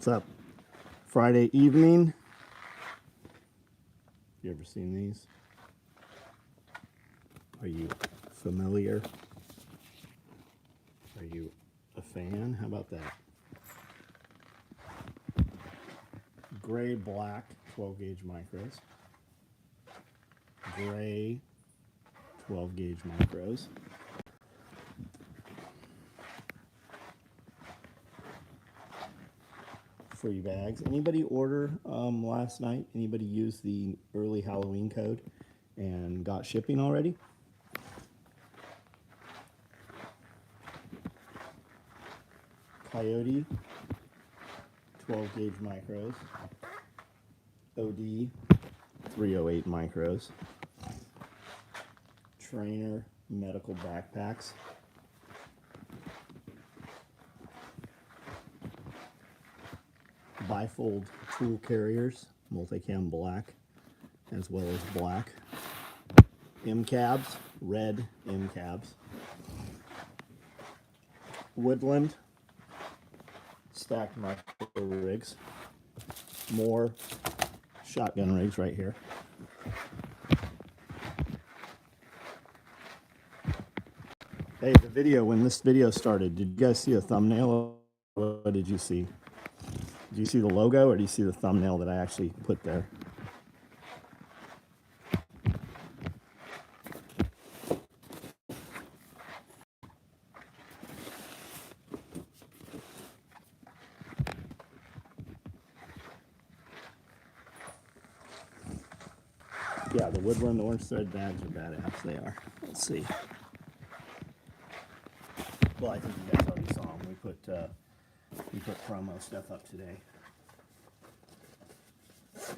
What's up? Friday evening. You ever seen these? Are you familiar? Are you a fan? How about that? Gray, black, 12 gauge micros. Gray, 12 gauge micros. Free bags. Anybody order last night? Anybody use the early Halloween code and got shipping already? Coyote, 12 gauge micros. OD, 308 micros. Trainer medical backpacks. Bifold tool carriers, multicam black as well as black. M cabs, red M cabs. Woodland stacked micro rigs. More shotgun rigs right here. Hey, the video, when this video started, did you guys see a thumbnail? What did you see? Do you see the logo or do you see the thumbnail that I actually put there? Yeah, the Woodland orange thread bags are badass. They are. Let's see. Well, I think you guys already saw them. We put promo stuff up today. It's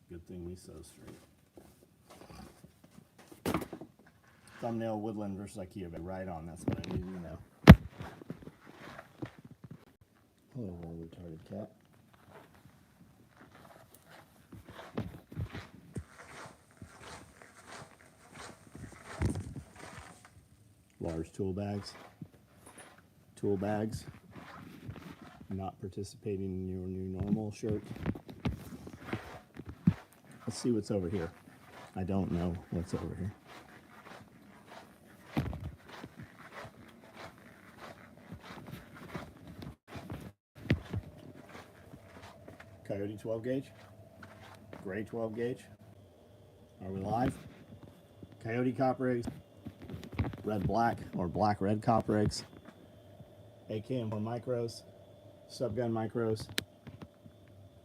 a good thing we sew straight. Thumbnail Woodland versus Ikea, but right on. That's what I needed to know. Hello, little retarded cat. Large tool bags. Tool bags. Not participating in your new normal shirt. Let's see what's over here. I don't know what's over here. Coyote 12 gauge. Gray 12 gauge. Are we live? Coyote cop rigs. Red black or black red cop rigs. AKM micros. Subgun micros.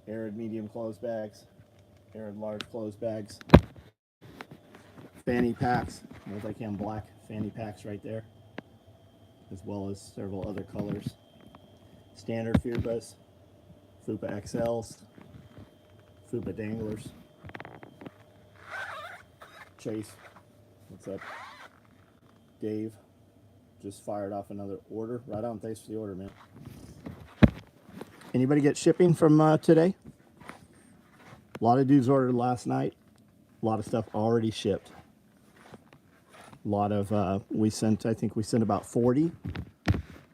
Arid medium clothes bags. Arid large clothes bags. Fanny packs. Multicam black fanny packs right there. As well as several other colors. Standard FUPAs. FUPA XLs. FUPA danglers. Chase. What's up? Dave just fired off another order. Right on. Thanks for the order, man. Anybody get shipping from today? A lot of dudes ordered last night. A lot of stuff already shipped. A lot of, I think we sent about 40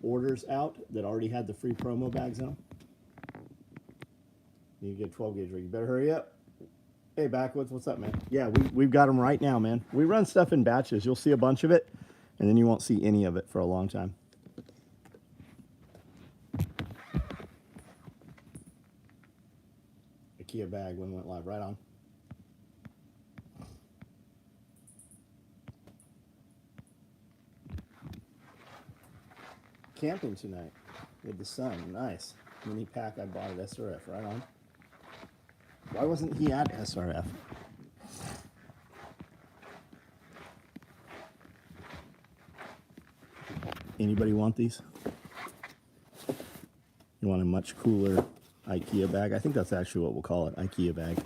orders out that already had the free promo bags in them. You get 12 gauge rig. You better hurry up. Hey, Backwoods, what's up, man? Yeah, we've got them right now, man. We run stuff in batches. You'll see a bunch of it, and then you won't see any of it for a long time. Ikea bag when we went live. Right on. Camping tonight with the sun. Nice. Mini pack I bought at SRF. Right on. Why wasn't he at SRF? Anybody want these? You want a much cooler Ikea bag? I think that's actually what we'll call it, Ikea bag.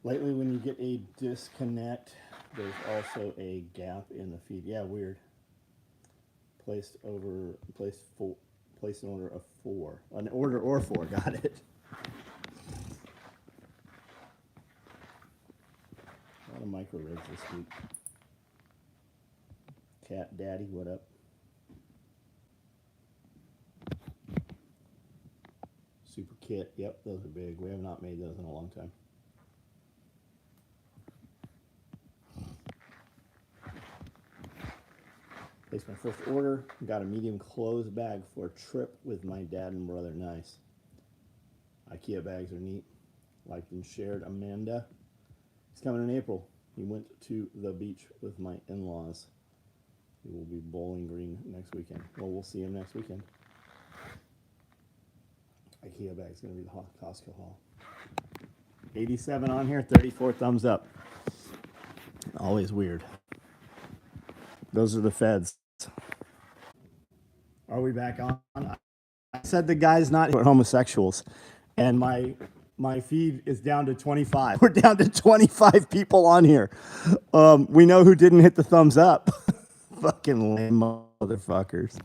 Lately, when you get a disconnect, there's also a gap in the feed. Yeah, weird. Place an order of 4. An order or 4, got it. micro rigs this week. Cat Daddy, what up? Super Kit, yep, those are big. We have not made those in a long time. Placed my first order. Got a medium clothes bag for a trip with my dad and brother. Nice. Ikea bags are neat. Liked and shared. Amanda. He's coming in April. He went to the beach with my in-laws. He will be Bowling Green next weekend. Well, we'll see him next weekend. Ikea bag's going to be the Costco haul. 87 on here, 34 thumbs up. Always weird. Those are the feds. Are we back on? I said the guy's not homosexuals, and my feed is down to 25. We're down to 25 people on here. We know who didn't hit the thumbs up. Fucking lame motherfuckers.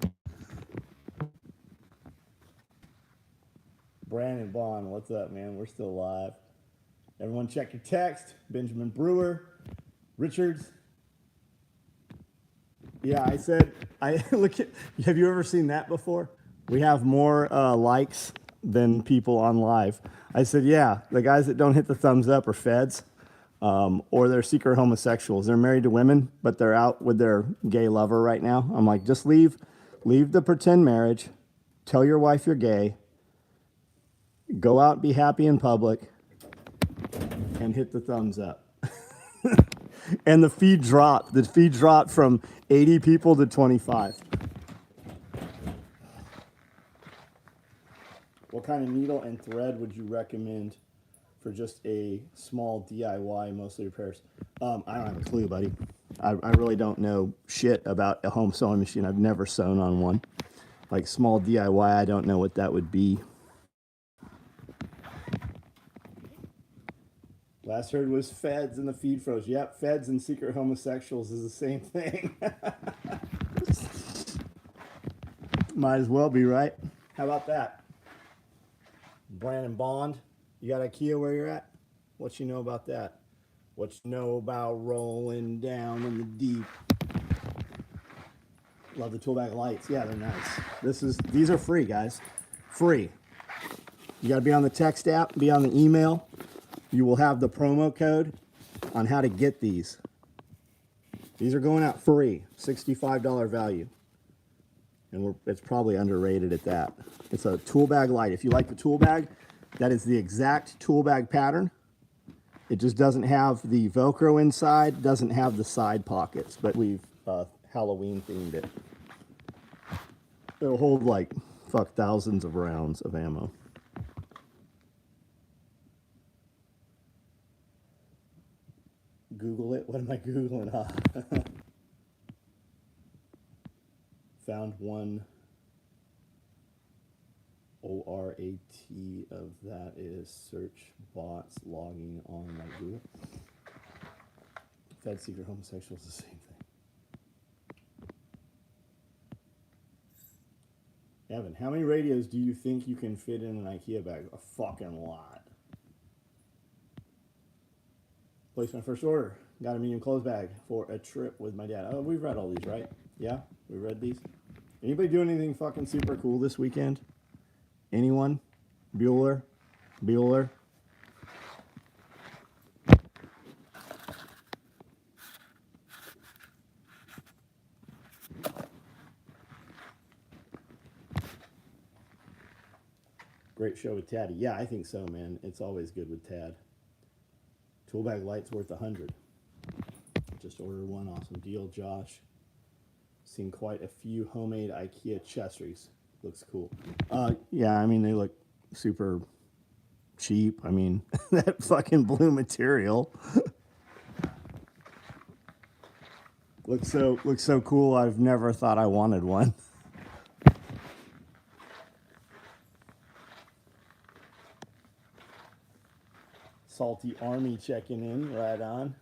Brandon Bond, what's up, man? We're still live. Everyone check your text. Benjamin Brewer, Richards. Yeah, I said, look at, have you ever seen that before? We have more likes than people on live. I said, yeah, the guys that don't hit the thumbs up are feds, or they're secret homosexuals. They're married to women, but they're out with their gay lover right now. I'm like, just leave the pretend marriage, tell your wife you're gay, go out and be happy in public, and hit the thumbs up. And the feed dropped. The feed dropped from 80 people to 25. What kind of needle and thread would you recommend for just a small DIY, mostly repairs? I don't have a clue, buddy. I really don't know shit about a home sewing machine. I've never sewn on one. Like small DIY, I don't know what that would be. Last heard was feds and the feed froze. Yep, feds and secret homosexuals is the same thing. Might as well be, right? How about that? Brandon Bond, you got Ikea where you're at? What you know about that? What you know about rolling down in the deep? Love the tool bag lights. Yeah, they're nice. These are free, guys. Free. You got to be on the text app, be on the email. You will have the promo code on how to get these. These are going out free, $65 value. And it's probably underrated at that. It's a tool bag light. If you like the tool bag, that is the exact tool bag pattern. It just doesn't have the Velcro inside, doesn't have the side pockets, but we've Halloween themed it. It'll hold like, thousands of rounds of ammo. Google it. What am I Googling? Found one ORAT of that is search bots logging on like Google. Fed secret homosexuals, the same thing. Evan, how many radios do you think you can fit in an IKEA bag? A fucking lot. Placed my first order. Got a medium clothes bag for a trip with my dad. Oh, we've read all these, right? Yeah, we read these. Anybody do anything fucking super cool this weekend? Anyone? Bueller? Great show with Taddy. Yeah, I think so, man. It's always good with Tad. Tool bag light's worth $100. Just ordered one. Awesome deal, Josh. Seen quite a few homemade IKEA accessories. Looks cool. Yeah, I mean, they look super cheap. I mean, that fucking blue material looks so cool. I've never thought I wanted one. Salty Army checking in, right on.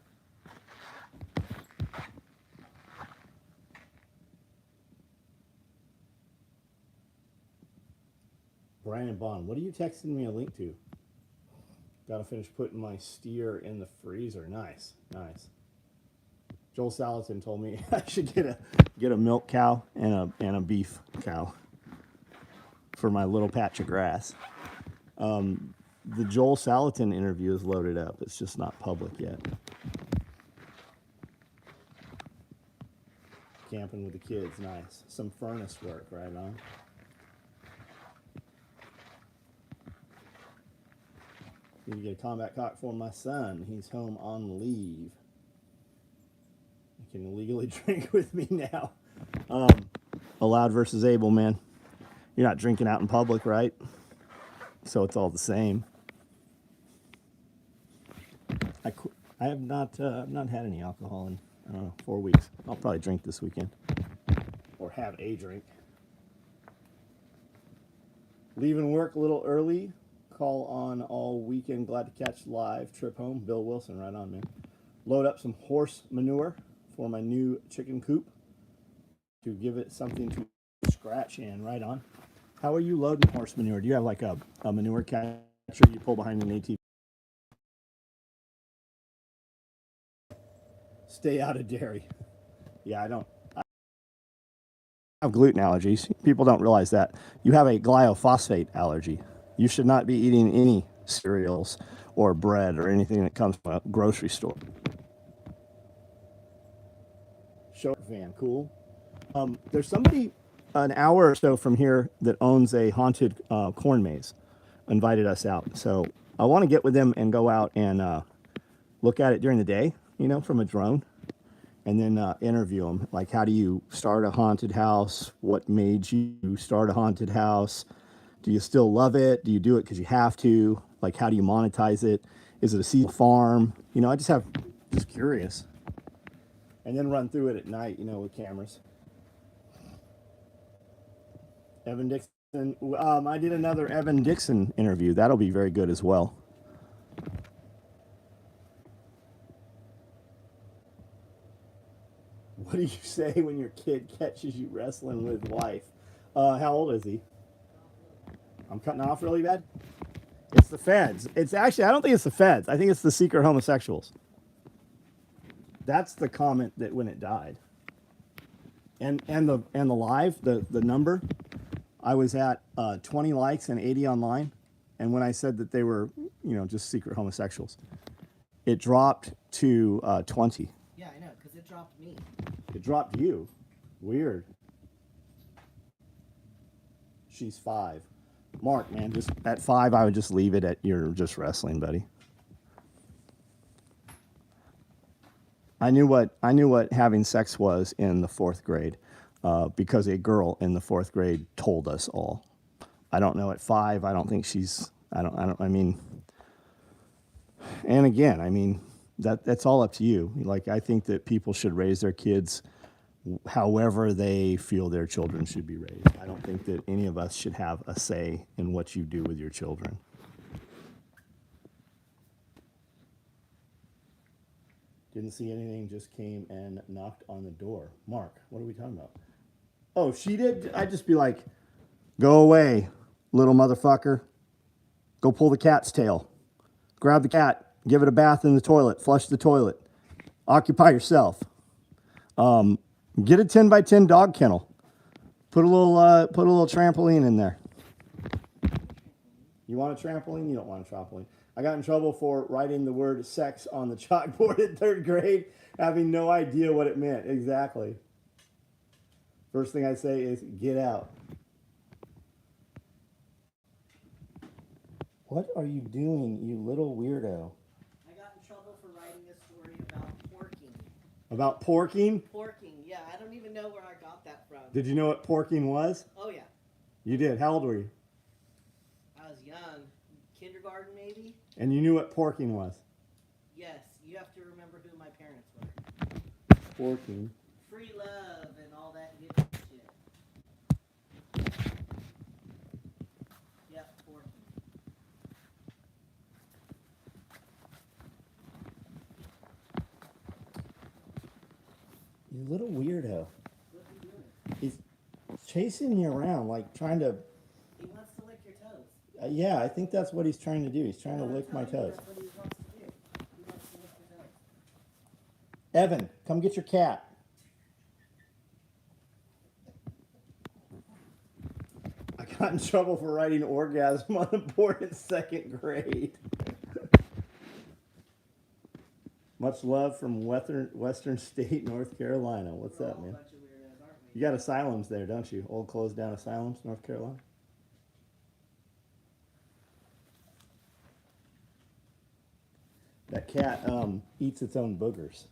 Brandon Bond, what are you texting me a link to? Gotta finish putting my steer in the freezer. Nice, nice. Joel Salatin told me I should get a milk cow and a beef cow for my little patch of grass. The Joel Salatin interview is loaded up. It's just not public yet. Camping with the kids, nice. Some furnace work, right on. Need to get a combat cock for my son. He's home on leave. He can legally drink with me now. Allowed versus able, man. You're not drinking out in public, right? So it's all the same. I have not had any alcohol in, I don't know, 4 weeks. I'll probably drink this weekend. Or have a drink. Leaving work a little early. Call on all weekend. Glad to catch live. Trip home. Bill Wilson, right on, man. Load up some horse manure for my new chicken coop to give it something to scratch in. Right on. How are you loading horse manure? Do you have like a manure catcher you pull behind an ATV? Stay out of dairy. Yeah, I have gluten allergies. People don't realize that. You have a glyphosate allergy. You should not be eating any cereals or bread or anything that comes from a grocery store. Show van, cool. There's somebody an hour or so from here that owns a haunted corn maze. Invited us out. So I want to get with them and go out and look at it during the day, you know, from a drone. And then interview them. Like, how do you start a haunted house? What made you start a haunted house? Do you still love it? Do you do it because you have to? Like, how do you monetize it? Is it a seed farm? You know, just curious. And then run through it at night, you know, with cameras. Evan Dixon. I did another Evan Dixon interview. That'll be very good as well. What do you say when your kid catches you wrestling with wife? How old is he? I'm cutting off really bad? It's the feds. It's actually, I don't think it's the feds. I think it's the secret homosexuals. That's the comment that when it died. And the live, the number, I was at 20 likes and 80 online. And when I said that they were, you know, just secret homosexuals, it dropped to 20. Yeah, I know, because it dropped me. It dropped you. Weird. She's 5. Mark, man, just at 5, I would just leave it at you're just wrestling, buddy. I knew what having sex was in the 4th grade because a girl in the 4th grade told us all. I don't know at 5. I don't think she's. I mean, and again, I mean that's all up to you. Like, I think that people should raise their kids however they feel their children should be raised. I don't think that any of us should have a say in what you do with your children. Didn't see anything, just came and knocked on the door. Mark, what are we talking about? Oh, she did? I'd just be like, go away, little motherfucker. Go pull the cat's tail. Grab the cat, give it a bath in the toilet, flush the toilet. Occupy yourself. Get a 10 by 10 dog kennel. Put a little trampoline in there. You want a trampoline? You don't want a trampoline. I got in trouble for writing the word sex on the chalkboard in 3rd grade, having no idea what it meant. Exactly. First thing I say is, get out. What are you doing, you little weirdo? I got in trouble for writing a story about porking. About porking? Porking, yeah. I don't even know where I got that from. Did you know what porking was? Oh, yeah. You did. How old were you? I was young. Kindergarten, maybe? And you knew what porking was? Yes. You have to remember who my parents were. Porking. Free love and all that good shit. Yeah, porking. You little weirdo. What's he doing? He's chasing me around, like trying to... He wants to lick your toes. Yeah, I think that's what he's trying to do. He's trying to I'm lick my telling you, toes. that's what he wants to do. He wants to lick your toes. Evan, come get your cat. I got in trouble for writing orgasm on the board in 2nd grade. Much love from Western State, North Carolina. What's We're up, all a man? bunch of weirdos, aren't we? You got asylums there, don't you? Old closed down asylums, North Carolina. That cat eats its own boogers.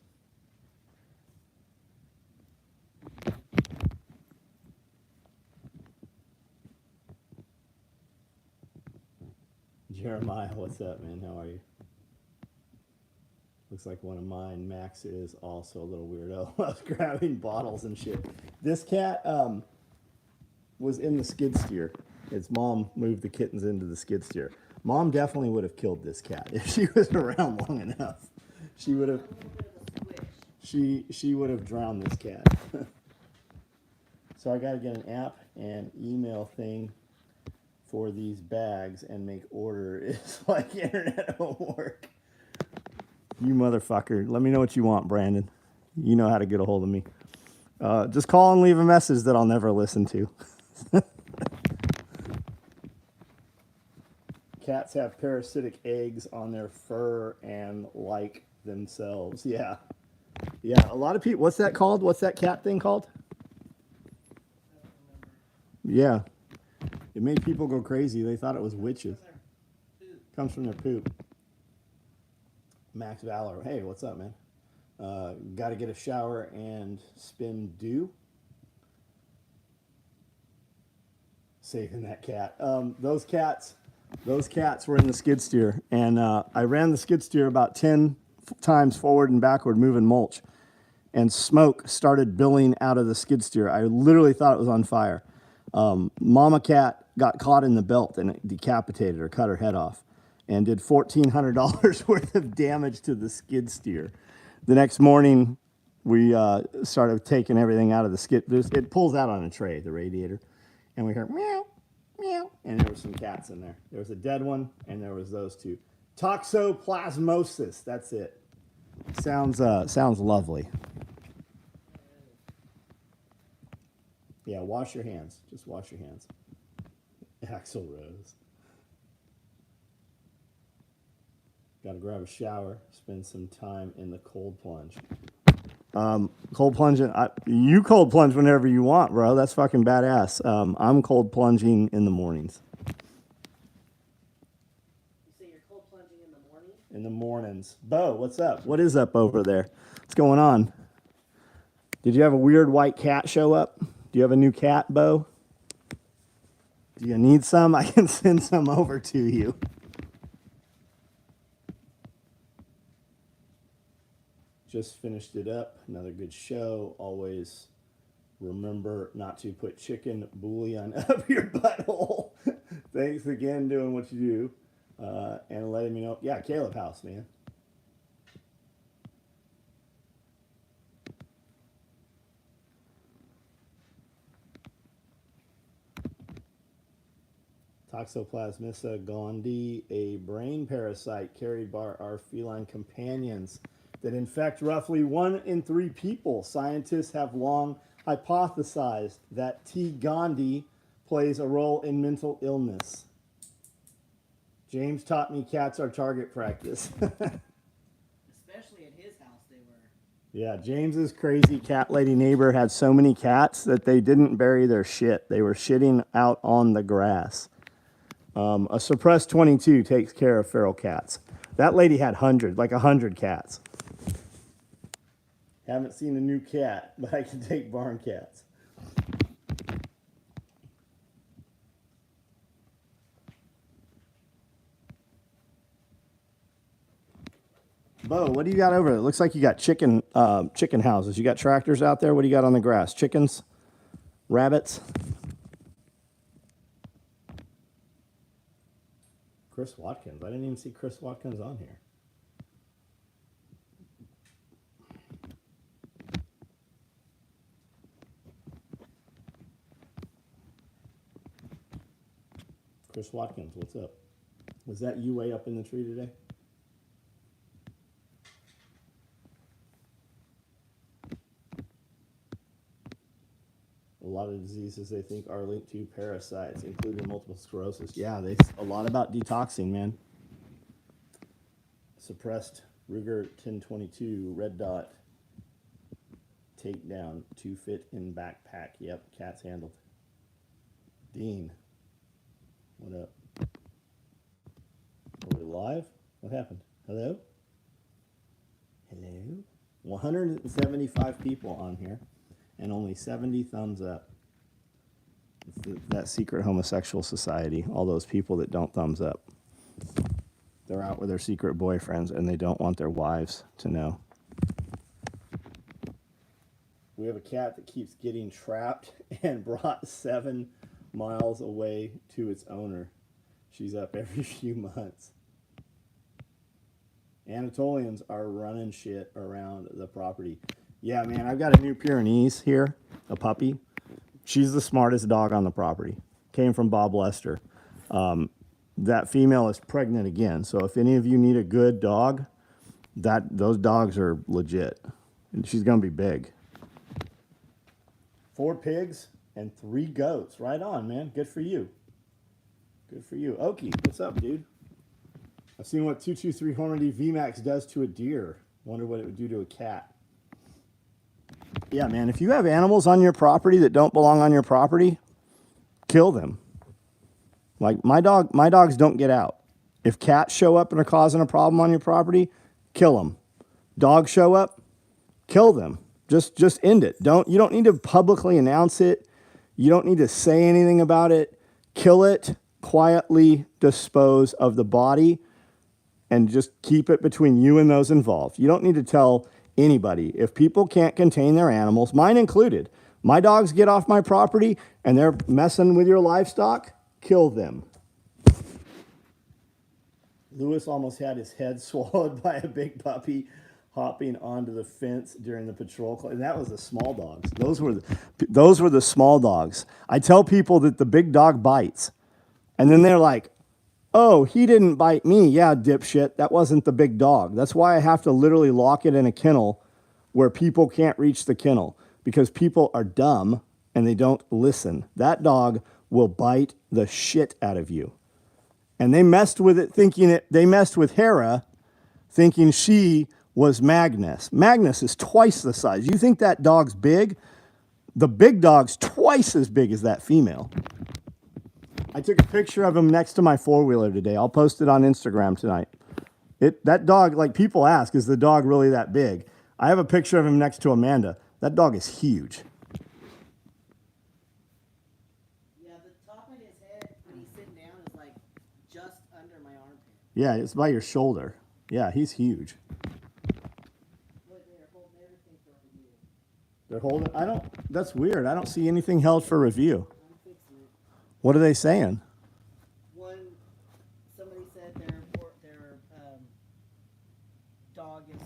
Jeremiah, what's up, man? How are you? Looks like one of mine. Max is also a little weirdo. I was grabbing bottles and shit. This cat was in the skid steer. Its mom moved the kittens into the skid steer. Mom definitely would have killed this cat if she was around long enough. She would have. A little bit of a squish. She would have drowned this cat. So I got to get an app and email thing for these bags and make order. It's like internet homework. You motherfucker. Let me know what you want, Brandon. You know how to get a hold of me. Just call and leave a message that I'll never listen to. Cats have parasitic eggs on their fur and like themselves. Yeah. Yeah, a lot of people. What's that called? What's that cat thing called? I don't remember. Yeah. It made people go crazy. They thought it was witches. Poop. Comes from their poop. Max Valor. Hey, what's up, man? Got to get a shower and spin dew. Saving that cat. Those cats were in the skid steer, and I ran the skid steer about 10 times forward and backward, moving mulch, and smoke started billowing out of the skid steer. I literally thought it was on fire. Mama cat got caught in the belt and it decapitated her, cut her head off, and did $1,400 worth of damage to the skid steer. The next morning, we started taking everything out of the skid. It pulls out on a tray, the radiator, and we heard meow, meow, and there were some cats in there. There was a dead one, and there was those two. Toxoplasmosis, that's it. Sounds lovely. Yeah, wash your hands. Just wash your hands. Axl Rose. Got to grab a shower, spend some time in the cold plunge. Cold plunging, you cold plunge whenever you want, bro. That's fucking badass. I'm cold plunging in the mornings. You say you're cold plunging in the morning? In the mornings. Bo, what's up? What is up over there? What's going on? Did you have a weird white cat show up? Do you have a new cat, Bo? Do you need some? I can send some over to you. Just finished it up. Another good show. Always remember not to put chicken bouillon up your butthole. Thanks again, doing what you do. And letting me know. Yeah, Caleb House, man. Toxoplasmisa gondii, a brain parasite carried by our feline companions that infect roughly 1 in 3 people. Scientists have long hypothesized that T. gondii plays a role in mental illness. James taught me cats are target practice. Especially at his house, they were. Yeah, James's crazy cat lady neighbor had so many cats that they didn't bury their shit. They were shitting out on the grass. A suppressed 22 takes care of feral cats. That lady had 100 cats. Haven't seen a new cat, but I can take barn cats. Bo, what do you got over there? It looks like you got chicken houses. You got tractors out there? What do you got on the grass? Chickens? Rabbits? Chris Watkins. I didn't even see Chris Watkins on here. Chris Watkins, what's up? Was that you way up in the tree today? A lot of diseases they think are linked to parasites, including multiple sclerosis. Yeah, a lot about detoxing, man. Suppressed Ruger 1022 red dot takedown to fit in backpack. Yep, cat's handled. Dean, what up? Are we live? What happened? Hello? Hello? 175 people on here and only 70 thumbs up. It's that secret homosexual society, all those people that don't thumbs up. They're out with their secret boyfriends and they don't want their wives to know. We have a cat that keeps getting trapped and brought 7 miles away to its owner. She's up every few months. Anatolians are running shit around the property. Yeah, man, I've got a new Pyrenees here, a puppy. She's the smartest dog on the property. Came from Bob Lester. That female is pregnant again. So if any of you need a good dog, those dogs are legit. And she's going to be big. 4 pigs and 3 goats. Right on, man. Good for you. Good for you. Okie, what's up, dude? I've seen what 223 Hornady VMAX does to a deer. Wonder what it would do to a cat. Yeah, man, if you have animals on your property that don't belong on your property, kill them. Like my dogs don't get out. If cats show up and are causing a problem on your property, kill them. Dogs show up, kill them. Just end it. You don't need to publicly announce it. You don't need to say anything about it. Kill it, quietly dispose of the body, and just keep it between you and those involved. You don't need to tell anybody. If people can't contain their animals, mine included, my dogs get off my property and they're messing with your livestock, kill them. Lewis almost had his head swallowed by a big puppy hopping onto the fence during the patrol. And that was the small dogs. Those were the small dogs. I tell people that the big dog bites. And then they're like, oh, he didn't bite me. Yeah, dipshit. That wasn't the big dog. That's why I have to literally lock it in a kennel where people can't reach the kennel, because people are dumb and they don't listen. That dog will bite the shit out of you. And they messed with it they messed with Hera thinking she was Magnus. Magnus is twice the size. You think that dog's big? The big dog's twice as big as that female. I took a picture of him next to my 4-wheeler today. I'll post it on Instagram tonight. That dog, like people ask, is the dog really that big? I have a picture of him next to Amanda. That dog is huge. Yeah, the top of his head when he's sitting down is like just under my armpit. Yeah, it's by your shoulder. Yeah, he's huge. Look, they're holding everything for review. They're holding, that's weird. I don't see anything held for review. I'm fixing it. What are they saying? Somebody said their dog is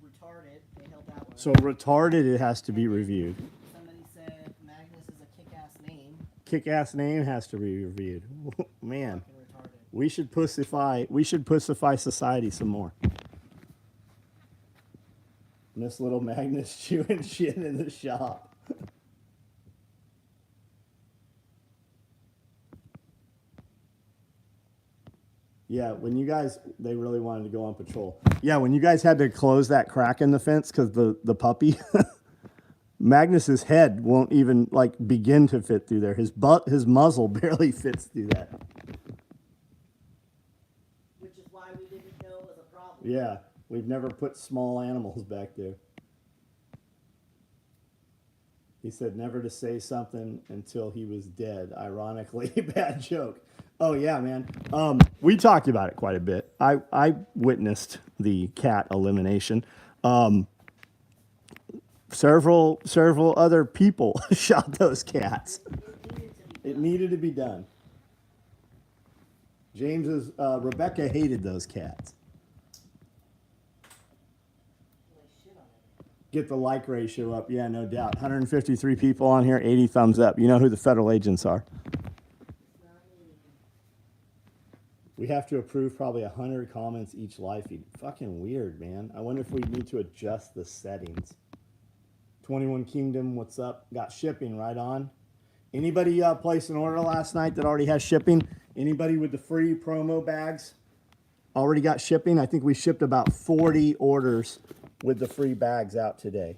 retarded. They held that one. So retarded, it has to be reviewed. Somebody said Magnus is a kick-ass name. Kick-ass name has to be reviewed. Man, Fucking retarded. we should pussify society some more. Miss Little Magnus chewing shit in the shop. Yeah, when you guys, they really wanted to go on patrol. Yeah, when you guys had to close that crack in the fence because the puppy, Magnus's head won't even like begin to fit through there. His muzzle barely fits through that. Which is why we didn't know it was a problem. Yeah, we've never put small animals back there. He said never to say something until he was dead. Ironically, bad joke. Oh yeah, man. We talked about it quite a bit. I witnessed the cat elimination. Several other people shot those cats. It needed to be done. Rebecca hated those cats. Get the like ratio up. Yeah, no doubt. 153 people on here, 80 thumbs up. You know who the federal agents are. We have to approve probably 100 comments each live feed. Fucking weird, man. I wonder if we need to adjust the settings. 21 Kingdom, what's up? Got shipping right on. Anybody placed an order last night that already has shipping? Anybody with the free promo bags already got shipping? I think we shipped about 40 orders with the free bags out today.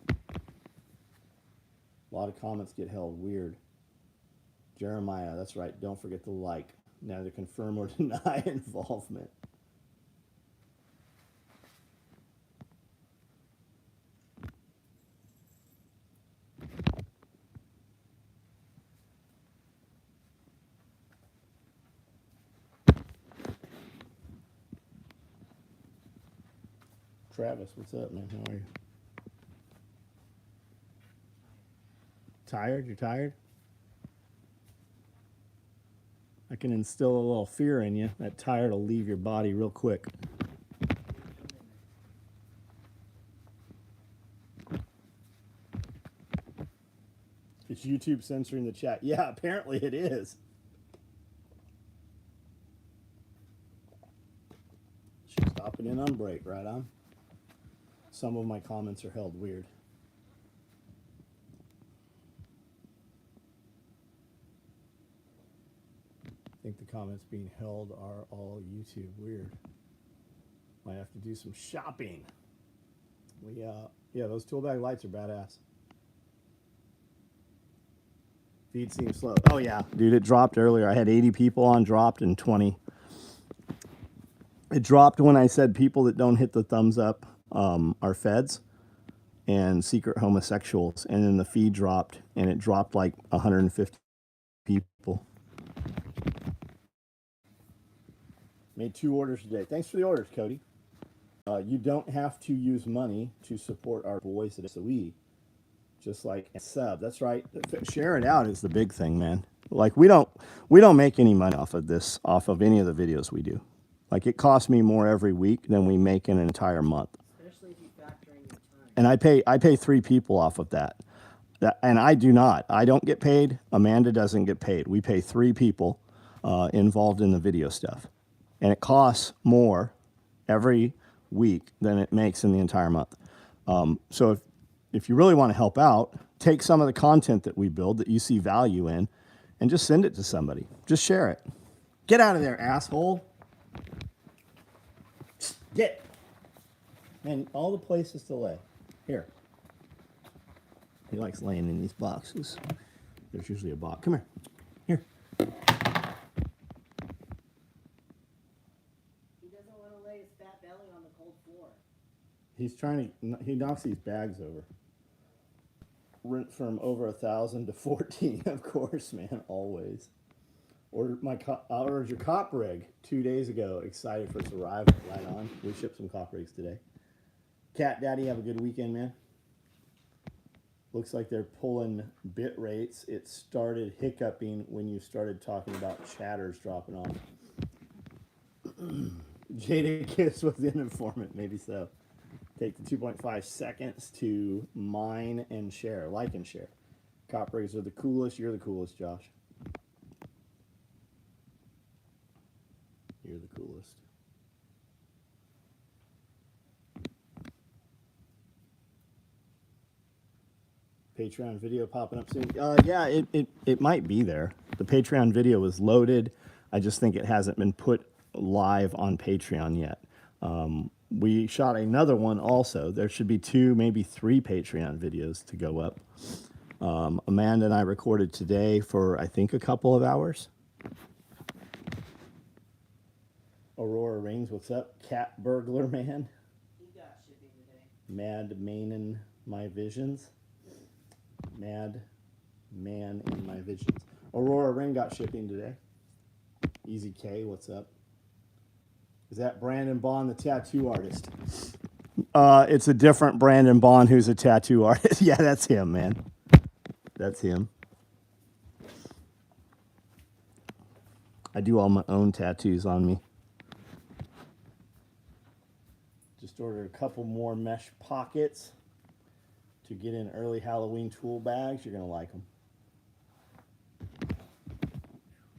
A lot of comments get held weird. Jeremiah, that's right. Don't forget to like. Neither confirm or deny involvement. Travis, what's up, man? How are you? Tired? You're tired? I can instill a little fear in you. That tired will leave your body real quick. Is YouTube censoring the chat? Yeah, apparently it is. She's stopping in on break, right on. Some of my comments are held weird. I think the comments being held are all YouTube weird. Might have to do some shopping. Yeah, those tool bag lights are badass. Feed seems slow. Oh yeah, dude, it dropped earlier. I had 80 people on, dropped in 20. It dropped when I said people that don't hit the thumbs up are feds and secret homosexuals, and then the feed dropped, and it dropped like 150 people. Made 2 orders today. Thanks for the orders, Cody. You don't have to use money to support our boys at SOE. Just like sub. That's right. Share it out is the big thing, man. Like we don't make any money off of this, off of any of the videos we do. Like it costs me more every week than we make in an entire month. Especially if you factor in your time. And I pay 3 people off of that. And I do not. I don't get paid. Amanda doesn't get paid. We pay 3 people involved in the video stuff. And it costs more every week than it makes in the entire month. So if you really want to help out, take some of the content that we build that you see value in and just send it to somebody. Just share it. Get out of there, asshole. Get. And all the places to lay. Here. He likes laying in these boxes. There's usually a box. Come here. Here. He doesn't want to lay his fat belly on the cold floor. He's trying to, he knocks these bags over. Went from over 1,000 to 14, of course, man, always. Ordered your cop rig 2 days ago. Excited for its arrival. Right on. We shipped some cop rigs today. Cat Daddy, have a good weekend, man. Looks like they're pulling bit rates. It started hiccuping when you started talking about chatters dropping off. Jada Kiss was the informant, maybe so. Take the 2.5 seconds to mine and share. Like and share. Cop rigs are the coolest. You're the coolest, Josh. You're the coolest. Patreon video popping up soon. Yeah, it might be there. The Patreon video was loaded. I just think it hasn't been put live on Patreon yet. We shot another one also. There should be 2, maybe 3 Patreon videos to go up. Amanda and I recorded today for, I think, a couple of hours. Aurora Rings, what's up? Cat Burglar Man. He got shipping today. Mad Man in My Visions. Mad Man in My Visions. Aurora Ring got shipping today. Easy K, what's up? Is that Brandon Bond, the tattoo artist? It's a different Brandon Bond who's a tattoo artist. Yeah, that's him, man. That's him. I do all my own tattoos on me. Just ordered a couple more mesh pockets to get in early Halloween tool bags. You're going to like them.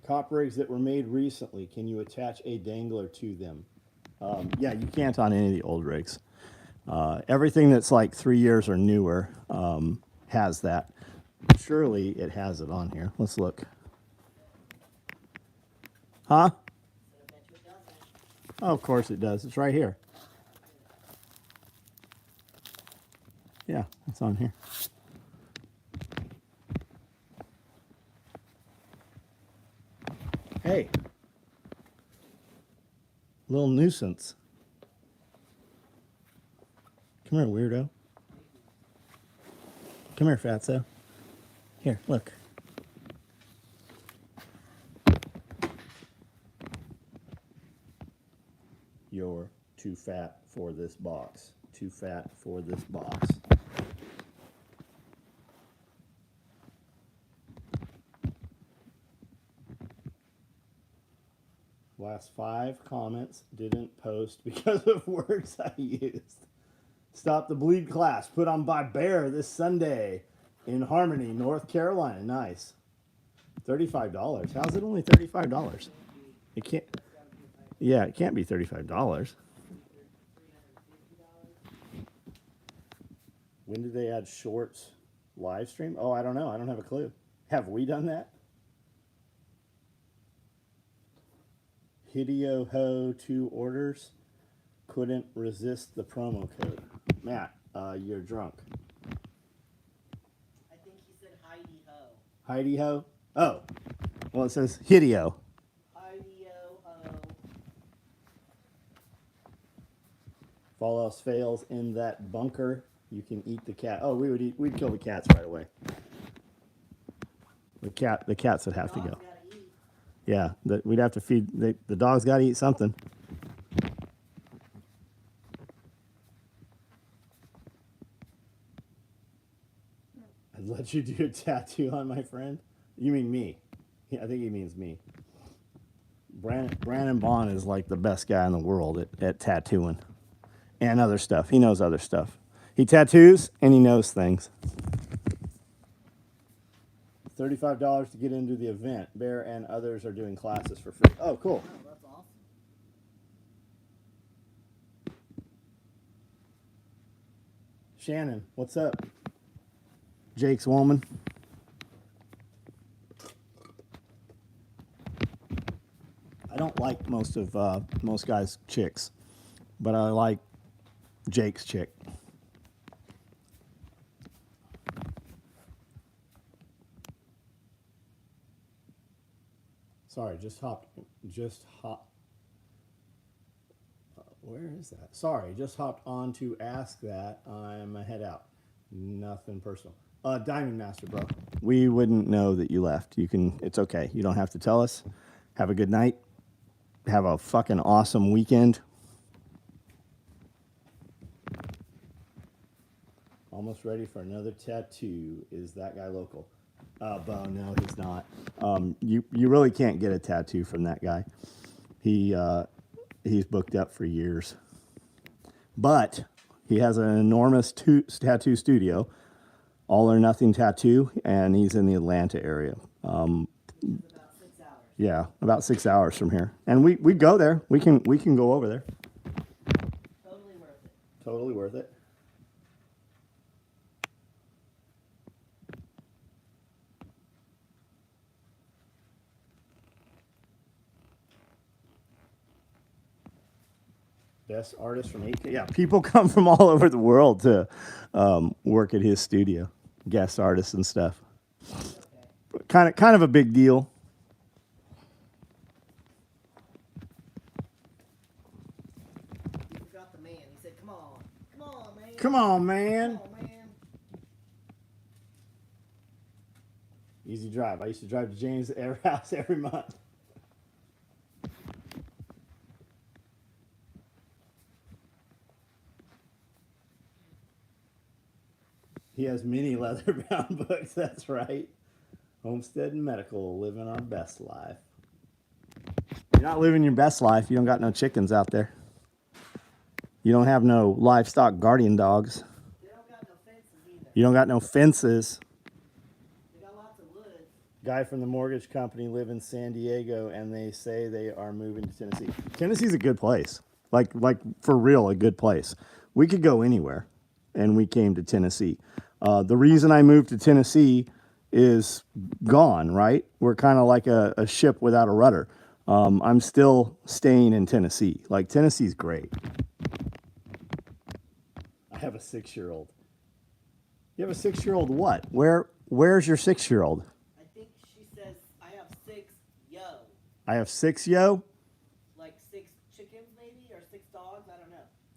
Cop rigs that were made recently, can you attach a dangler to them? Yeah, you can't on any of the old rigs. Everything that's like 3 years or newer has that. Surely it has it on here. Let's look. Huh? I bet you it doesn't. Oh, of course it does. It's right here. Yeah, it's on here. Hey. Little nuisance. Come here, weirdo. Come here, fatso. Here, look. You're too fat for this box. Too fat for this box. Last 5 comments didn't post because of words I used. Stop the Bleed class put on by Bear this Sunday in Harmony, North Carolina. Nice. $35. How's it only $35? It can't. Yeah, it can't be $35. When did they add shorts live stream? Oh, I don't know. I don't have a clue. Have we done that? Hideo Ho 2 orders. Couldn't resist the promo code. Matt, you're drunk. I think he said Heidi Ho. Heidi Ho? Oh. Well, it says Hideo. Heidi Ho. If all else fails in that bunker, you can eat the cat. Oh, we'd kill the cats right away. The cats would have to go. Dogs gotta eat. Yeah, we'd have to feed the dogs. Got to eat something. I'd let you do a tattoo on my friend. You mean me? Yeah, I think he means me. Brandon Bond is like the best guy in the world at tattooing and other stuff. He knows other stuff. He tattoos and he knows things. $35 to get into the event. Bear and others are doing classes for free. Oh, cool. Oh, that's awesome. Shannon, what's up? Jake's woman. I don't like most guys' chicks, but I like Jake's chick. Sorry, just hop. Where is that? Sorry, just hopped on to ask that. I'm a head out. Nothing personal. Diamond Master, bro. We wouldn't know that you left. It's okay. You don't have to tell us. Have a good night. Have a fucking awesome weekend. Almost ready for another tattoo. Is that guy local? Bo, no, he's not. You really can't get a tattoo from that guy. He's booked up for years. But he has an enormous tattoo studio, All or Nothing Tattoo, and he's in the Atlanta area. About 6 hours. Yeah, about 6 hours from here. And we go there. We can go over there. Totally worth it. Totally worth it. Best artist from Ikea. Yeah, people come from all over the world to work at his studio, guest artists and stuff. Okay. Kind of a big deal. He forgot the man. He said, "Come on, man. Come on, man. Come on, man." Easy drive. I used to drive to James' house every month. He has many leather-bound books, that's right. Homesteading Medical, living our best life. You're not living your best life. You don't got no chickens out there. You don't have no livestock guardian dogs. They don't got no fences either. You don't got no fences. They got lots of woods. Guy from the mortgage company live in San Diego, and they say they are moving to Tennessee. Tennessee's a good place, like for real, a good place. We could go anywhere, and we came to Tennessee. The reason I moved to Tennessee is gone. Right, we're kind of like a ship without a rudder. I'm still staying in Tennessee. Like Tennessee's great. I have a 6-year-old. You have a 6-year-old what? Where's your 6-year-old? I think she says I have 6 yo. I have 6 yo. Like 6 chickens maybe, or 6 dogs. I don't know.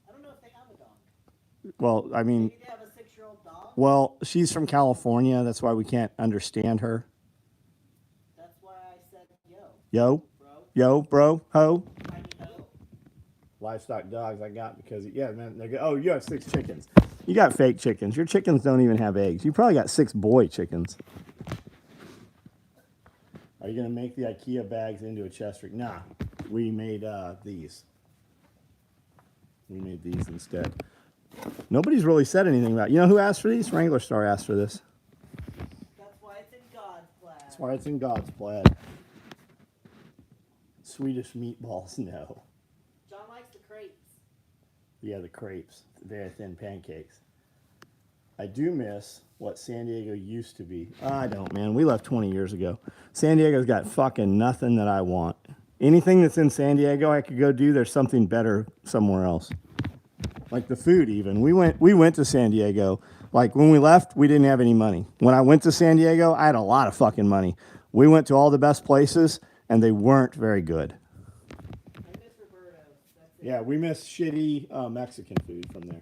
I don't know if they have a dog. Well, I mean, Maybe they have a 6-year-old dog. well, she's from California. That's why we can't understand her. That's why I said yo, Yo, bro. yo, bro, ho. I mean, no. Livestock dogs I got because, yeah, man, they go, oh, you have 6 chickens. You got fake chickens. Your chickens don't even have eggs. You probably got 6 boy chickens. Are you going to make the Ikea bags into a chest rig? Nah, we made these. We made these instead. Nobody's really said anything about it. You know who asked for these? Wrangler Star asked for this. That's why it's in God's plan. That's why it's in God's plaid. Swedish meatballs, no. John likes the crepes. Yeah, the crepes, very thin pancakes. I do miss what San Diego used to be. I don't, man. We left 20 years ago. San Diego's got fucking nothing that I want. Anything that's in San Diego I could go do, there's something better somewhere else. Like the food even. We went to San Diego. Like when we left, we didn't have any money. When I went to San Diego, I had a lot of fucking money. We went to all the best places and they weren't very good. I miss Roberto's. That's it. Yeah, we miss shitty Mexican food from there.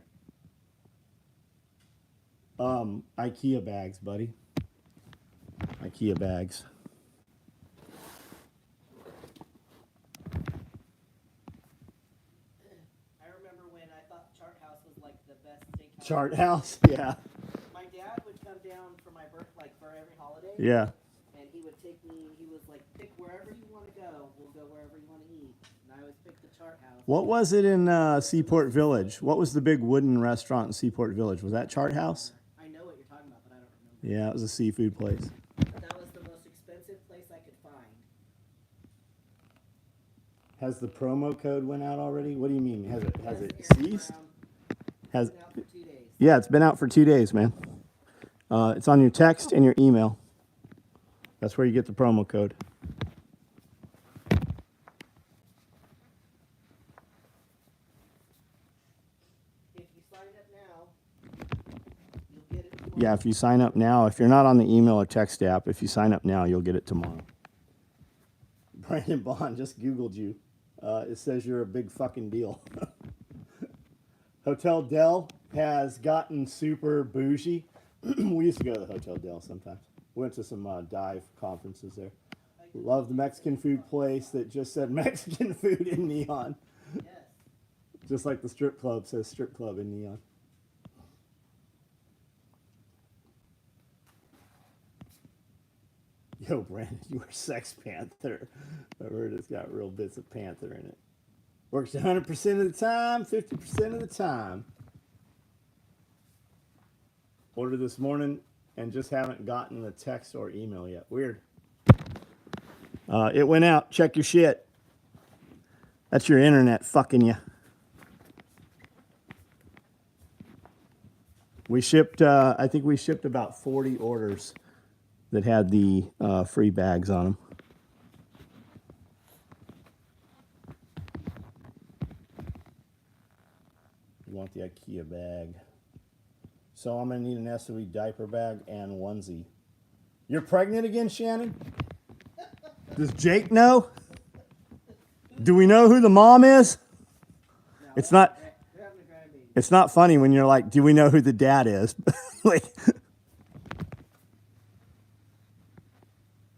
Ikea bags, buddy. Ikea bags. I remember when I thought Chart House was like the best steakhouse. Chart house, yeah. My dad would come down for my birth, like for every holiday. Yeah. And he would take me. He was like, pick wherever you want to go. We'll go wherever you want to eat. And I always picked the Chart House. What was it in Seaport Village? What was the big wooden restaurant in Seaport Village? Was that Chart House? I know what you're talking about, but I don't remember. Yeah, it was a seafood place. That was the most expensive place I could find. Has the promo code went out already? What do you mean? Has it Yes, ceased? around- Has been out for 2 days. Yeah, it's been out for 2 days, man. It's on your text and your email. That's where you get the promo code. If you sign up now, you'll get it tomorrow. Yeah, if you sign up now, if you're not on the email or text app, if you sign up now, you'll get it tomorrow. Brandon Bond just Googled you. It says you're a big fucking deal. Hotel Del has gotten super bougie. We used to go to the Hotel Del sometimes. Went to some dive conferences there. Love the Mexican food place that just said Mexican food in neon. Yes. Just like the strip club says strip club in neon. Yo, Brandon, you are Sex Panther. I heard it's got real bits of Panther in it. Works 100% of the time, 50% of the time. Ordered this morning and just haven't gotten the text or email yet. Weird. It went out. Check your shit. That's your internet fucking you. We shipped, I think we shipped about 40 orders that had the free bags on them. You want the Ikea bag. So I'm going to need an SOE diaper bag and onesie. You're pregnant again, Shannon? Does Jake know? Do we know who the mom is? No, It's not. They're having a grandbaby. It's not funny when you're like, do we know who the dad is? Like,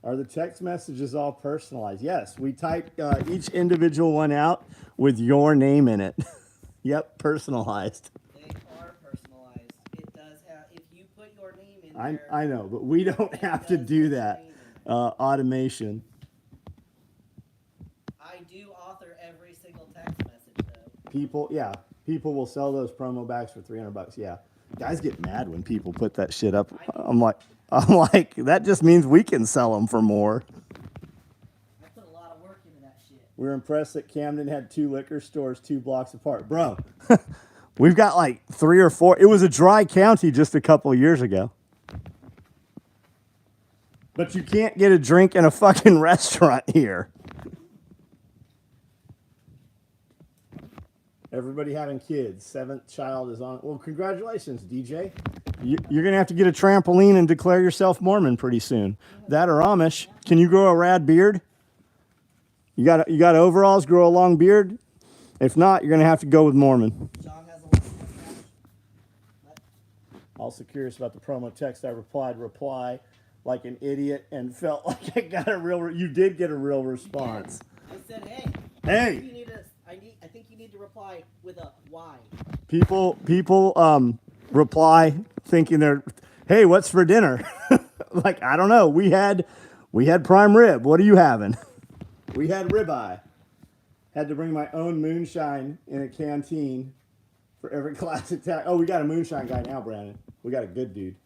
are the text messages all personalized? Yes, we type each individual one out with your name in it. Yep, personalized. They are personalized. It does have, if you put your name in I there. I know, but we don't have to do that. Automation. I do author every single text message though. People will sell those promo bags for $300. Yeah, Guys get mad when people put that shit up. I'm like, that just means we can sell them for more. I put a lot of work into that shit. We're impressed that Camden had 2 liquor stores 2 blocks apart. Bro, we've got like 3 or 4. It was a dry county just a couple of years ago. But you can't get a drink in a fucking restaurant here. Everybody having kids. 7th child is on. Well, congratulations, DJ. You're going to have to get a trampoline and declare yourself Mormon pretty soon. That or Amish. Can you grow a rad beard? You got overalls, grow a long beard? If not, you're going to have to go with Mormon. John has a lot of cash. Also curious about the promo text. I reply like an idiot and felt like I got a real, you did get a real response. I said, hey. Hey. I think you need to reply with a why. People reply thinking they're, hey, what's for dinner? Like, I don't know. We had prime rib. What are you having? We had ribeye. Had to bring my own moonshine in a canteen for every classic tag. Oh, we got a moonshine guy now, Brandon. We got a good dude.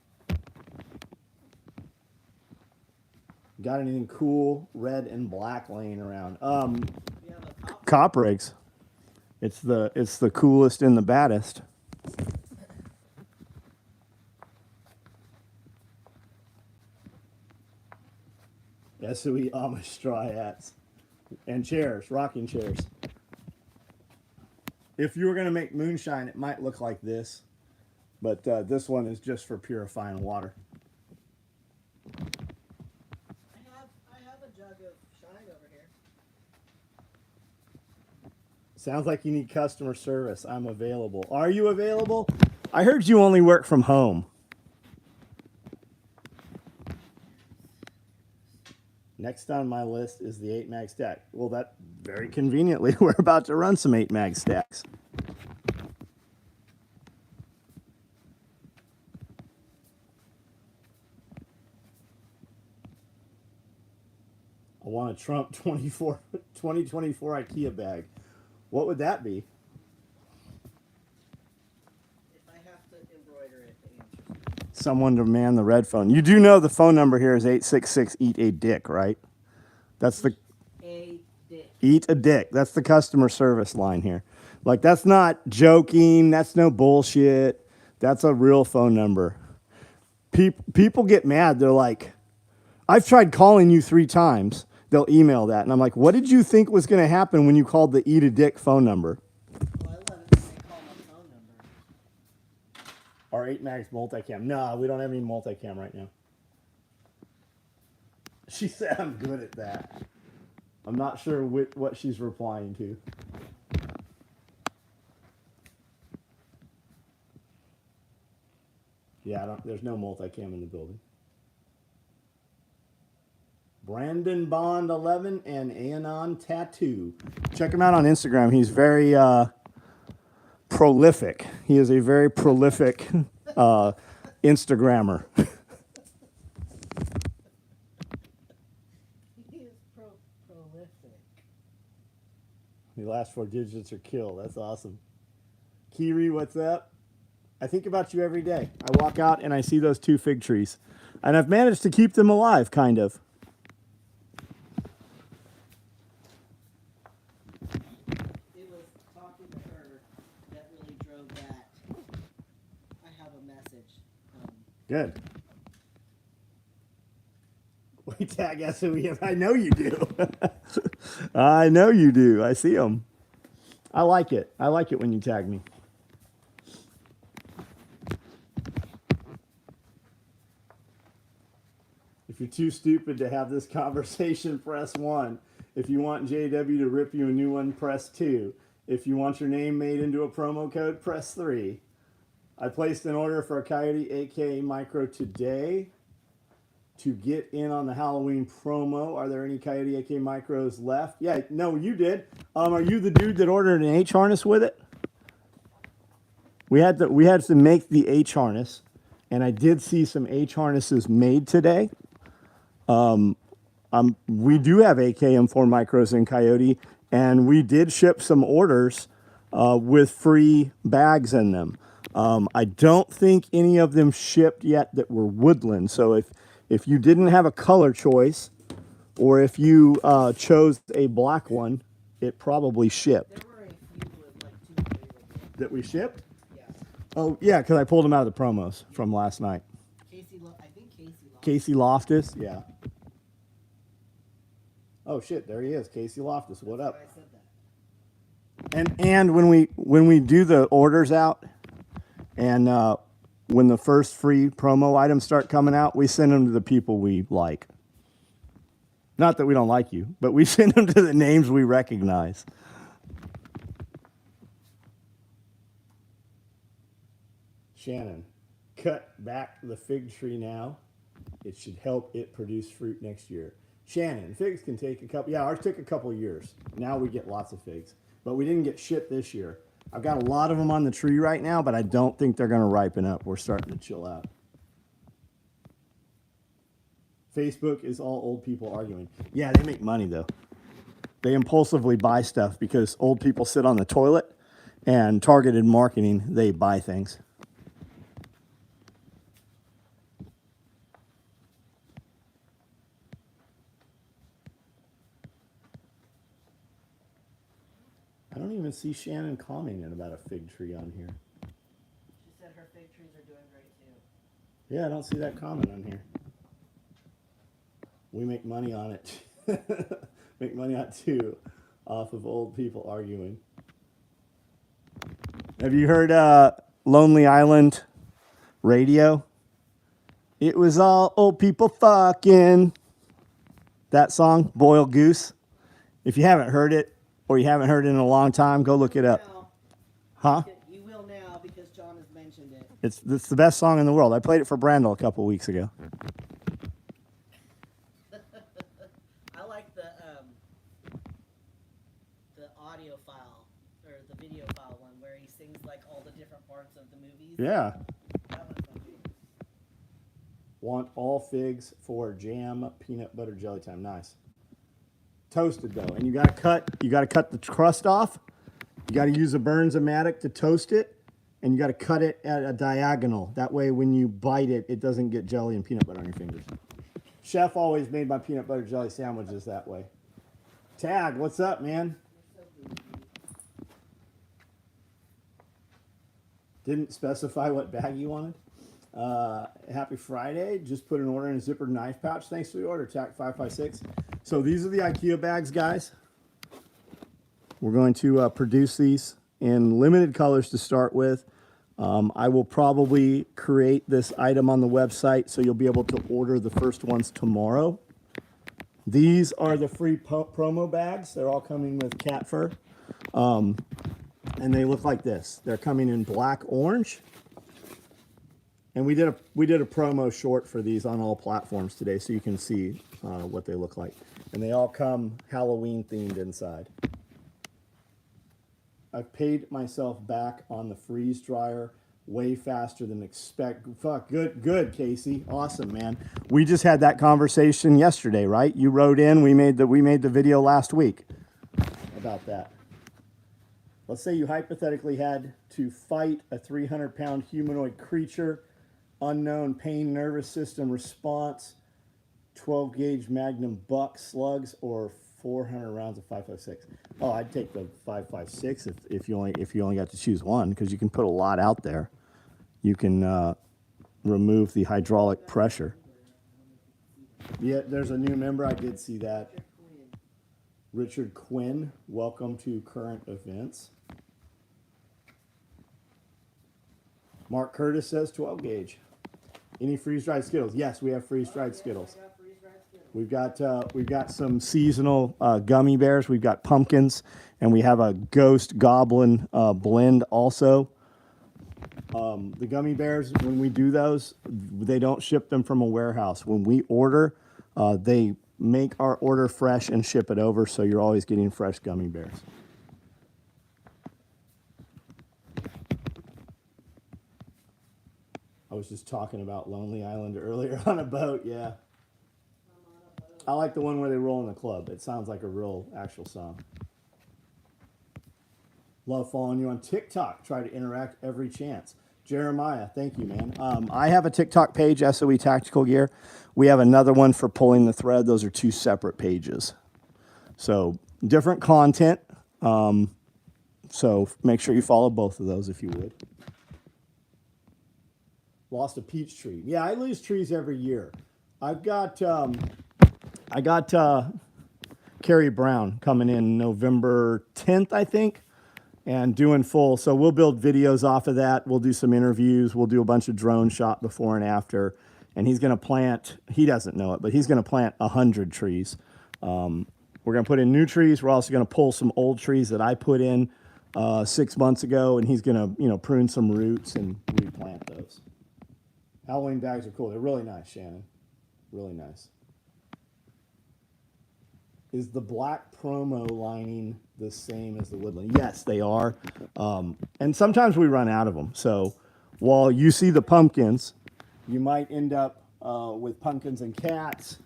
Got anything cool, red and black laying around? Copper eggs. It's the coolest and the baddest. SOE Amish straw hats and chairs, rocking chairs. If you were gonna make moonshine, it might look like this, but this one is just for purifying water. I have a jug of shine over here. Sounds like you need customer service. I'm available. Are you available? I heard you only work from home. Next on my list is the 8-mag stack. Well, that very conveniently, we're about to run some 8-mag stacks. I want a Trump 2024 Ikea bag. What would that be? If I have to embroider it, the answer. Someone to man the red phone. You do know the phone number here is 866-EAT-A-DICK, right? That's the A dick. Eat a dick. That's the customer service line here. Like, that's not joking. That's no bullshit. That's a real phone number. People get mad. They're like, I've tried calling you 3 times. They'll email that. And I'm like, what did you think was going to happen when you called the Eat a Dick phone number? Well, I love it when they call my phone number. Our 8-mag's multicam. No, we don't have any multicam right now. She said I'm good at that. I'm not sure what she's replying to. Yeah, there's no multicam in the building. Brandon Bond 11 and Anon Tattoo. Check him out on Instagram. He's very prolific. He is a very prolific Instagrammer. He is prolific. The last 4 digits are kill. That's awesome. Kiri, what's up? I think about you every day. I walk out and I see those 2 fig trees. And I've managed to keep them alive, kind of. It was talking to her that really drove that. I have a message. Good. We tag SOE. I know you do. I know you do. I see them. I like it. I like it when you tag me. If you're too stupid to have this conversation, press 1. If you want JW to rip you a new one, press 2. If you want your name made into a promo code, press 3. I placed an order for a Coyote 8K Micro today to get in on the Halloween promo. Are there any Coyote 8K Micros left? Yeah, no, you did. Are you the dude that ordered an H harness with it? We had to make the H harness, and I did see some H harnesses made today. We do have AKM4 micros in Coyote, and we did ship some orders with free bags in them. I don't think any of them shipped yet that were woodland. So if you didn't have a color choice, or if you chose a black one, it probably shipped. There were a few with like 2 or 3 with That we shipped? Yeah. Oh yeah, because I pulled them out of the promos from last night. I think Casey lost. Casey Loftus, yeah. Oh shit, there he is, Casey Loftus. What up? I said that. And when we do the orders out, and when the first free promo items start coming out, we send them to the people we like. Not that we don't like you, but we send them to the names we recognize. Shannon, cut back the fig tree now. It should help it produce fruit next year. Shannon, figs can take a couple. Yeah, ours took a couple of years. Now we get lots of figs, but we didn't get shit this year. I've got a lot of them on the tree right now, but I don't think they're going to ripen up. We're starting to chill out. Facebook is all old people arguing. Yeah, they make money though. They impulsively buy stuff because old people sit on the toilet, and targeted marketing, they buy things. I don't even see Shannon commenting about a fig tree on here. She said her fig trees are doing great too. Yeah, I don't see that comment on here. We make money on it. Make money on it too, off of old people arguing. Have you heard Lonely Island radio? It was all old people fucking. That song, Boiled Goose. If you haven't heard it, or you haven't heard it in a long time, go look it up. Now, Huh? you will now because John has mentioned it. It's the best song in the world. I played it for Brandel a couple weeks ago. I like the audio file or the video file one where he sings like all the different parts of the movies. Yeah. That one's my favorite. Want all figs for jam, peanut butter, jelly time. Nice. Toasted though, and you gotta cut the crust off. You gotta use a Burns-O-Matic to toast it, and you gotta cut it at a diagonal. That way, when you bite it, it doesn't get jelly and peanut butter on your fingers. Chef always made my peanut butter jelly sandwiches that way. Tag, what's up, man? Didn't specify what bag you wanted. Happy Friday. Just put an order in a zippered knife pouch. Thanks for the order, TAC556. So these are the Ikea bags, guys. We're going to produce these in limited colors to start with. I will probably create this item on the website, so you'll be able to order the first ones tomorrow. These are the free promo bags. They're all coming with cat fur. And they look like this. They're coming in black orange. And we did a promo short for these on all platforms today, so you can see what they look like. And they all come Halloween themed inside. I've paid myself back on the freeze dryer way faster than expect. Fuck, good, Casey. Awesome, man. We just had that conversation yesterday, right? You wrote in. We made the video last week about that. Let's say you hypothetically had to fight a 300-pound humanoid creature. Unknown pain, nervous system response, 12 gauge Magnum buck slugs, or 400 rounds of 5.56. Oh, I'd take the 5.56 if you only got to choose one, because you can put a lot out there. You can remove the hydraulic pressure. Yeah, there's a new member. I did see that. Richard Quinn, welcome to current events. Mark Curtis says 12 gauge. Any freeze-dried Skittles? Yes, we have freeze-dried Skittles. We've got some seasonal gummy bears. We've got pumpkins, and we have a ghost goblin blend also. The gummy bears, when we do those, they don't ship them from a warehouse. When we order, they make our order fresh and ship it over, so you're always getting fresh gummy bears. I was just talking about Lonely Island earlier on a boat, yeah. I like the one where they roll in the club. It sounds like a real, actual song. Love following you on TikTok. Try to interact every chance. Jeremiah, thank you, man. I have a TikTok page, SOE Tactical Gear. We have another one for pulling the thread. Those are two separate pages. So different content. So make sure you follow both of those if you would. Lost a peach tree. Yeah, I lose trees every year. I got Carrie Brown coming in November 10th, I think, and doing full. So we'll build videos off of that. We'll do some interviews. We'll do a bunch of drone shot before and after. And he's going to plant, he doesn't know it, but he's going to plant 100 trees. We're going to put in new trees. We're also going to pull some old trees that I put in 6 months ago, and he's going to, prune some roots and replant those. Halloween bags are cool. They're really nice, Shannon. Really nice. Is the black promo lining the same as the woodland? Yes, they are. And sometimes we run out of them. So while you see the pumpkins, you might end up with pumpkins and cats.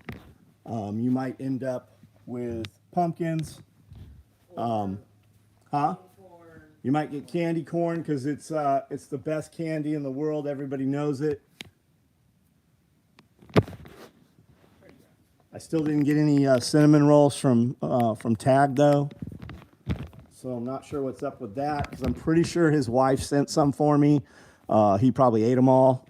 You might end up with pumpkins. You might get candy corn because it's the best candy in the world. Everybody knows it. I still didn't get any cinnamon rolls from Tag though, so I'm not sure what's up with that because I'm pretty sure his wife sent some for me. He probably ate them all.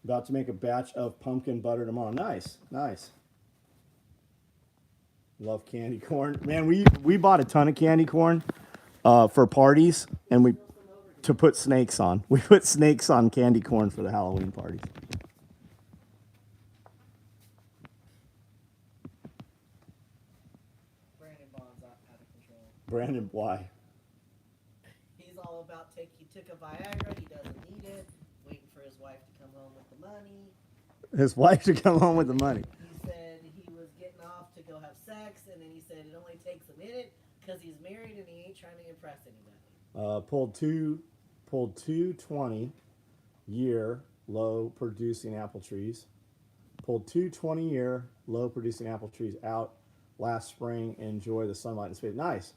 About to make a batch of pumpkin butter tomorrow. Nice, nice. Love candy corn, man. We bought a ton of candy corn for parties, and to put snakes on. We put snakes on candy corn for the Halloween parties. Brandon, why? He's all about he took a Viagra, he doesn't need it, waiting for his wife to come home with the money. His wife to come home with the money. He said he was getting off to go have sex, and then he said it only takes a minute because he's married and he ain't trying to impress anybody. Pulled two 20-year low producing apple trees. Pulled two 20-year low producing apple trees out last spring. Enjoy the sunlight and space. Nice.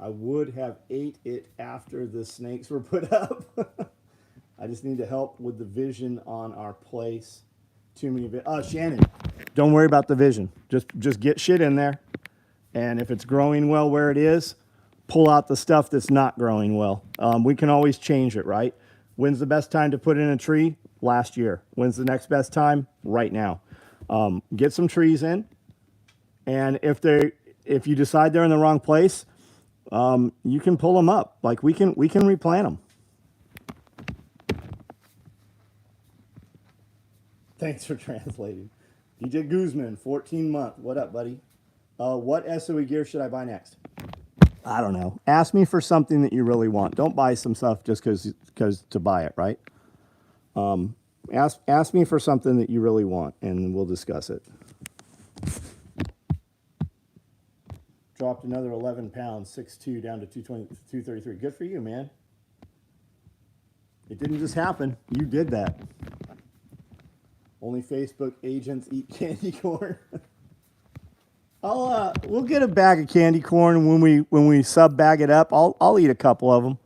I would have ate it after the snakes were put up. I just need to help with the vision on our place. Too many. Shannon, don't worry about the vision. Just get shit in there, and if it's growing well where it is, pull out the stuff that's not growing well. We can always change it, right? When's the best time to put in a tree? Last year. When's the next best time? Right now. Get some trees in, and if you decide they're in the wrong place, you can pull them up. Like we can replant them. Thanks for translating. DJ Guzman, 14-month. What up, buddy? What SOE gear should I buy next? I don't know. Ask me for something that you really want. Don't buy some stuff just because to buy it, right? Ask me for something that you really want, and we'll discuss it. Dropped another 11 pounds, 6'2", down to 220, 233. Good for you, man. It didn't just happen. You did that. Only Facebook agents eat candy corn. We'll get a bag of candy corn when we sub bag it up. I'll eat a couple of them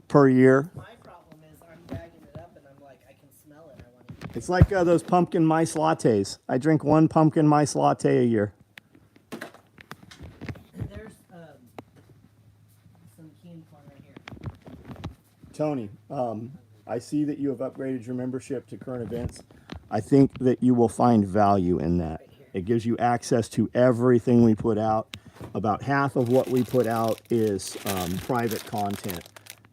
per year. My problem is I'm bagging it up and I'm like, I can smell it. I want to eat it. It's like those pumpkin mice lattes. I drink one pumpkin mice latte a year. There's some cane corn right here. Tony, I see that you have upgraded your membership to current events. I think that you will find value in that. It gives you access to everything we put out. About half of what we put out is private content.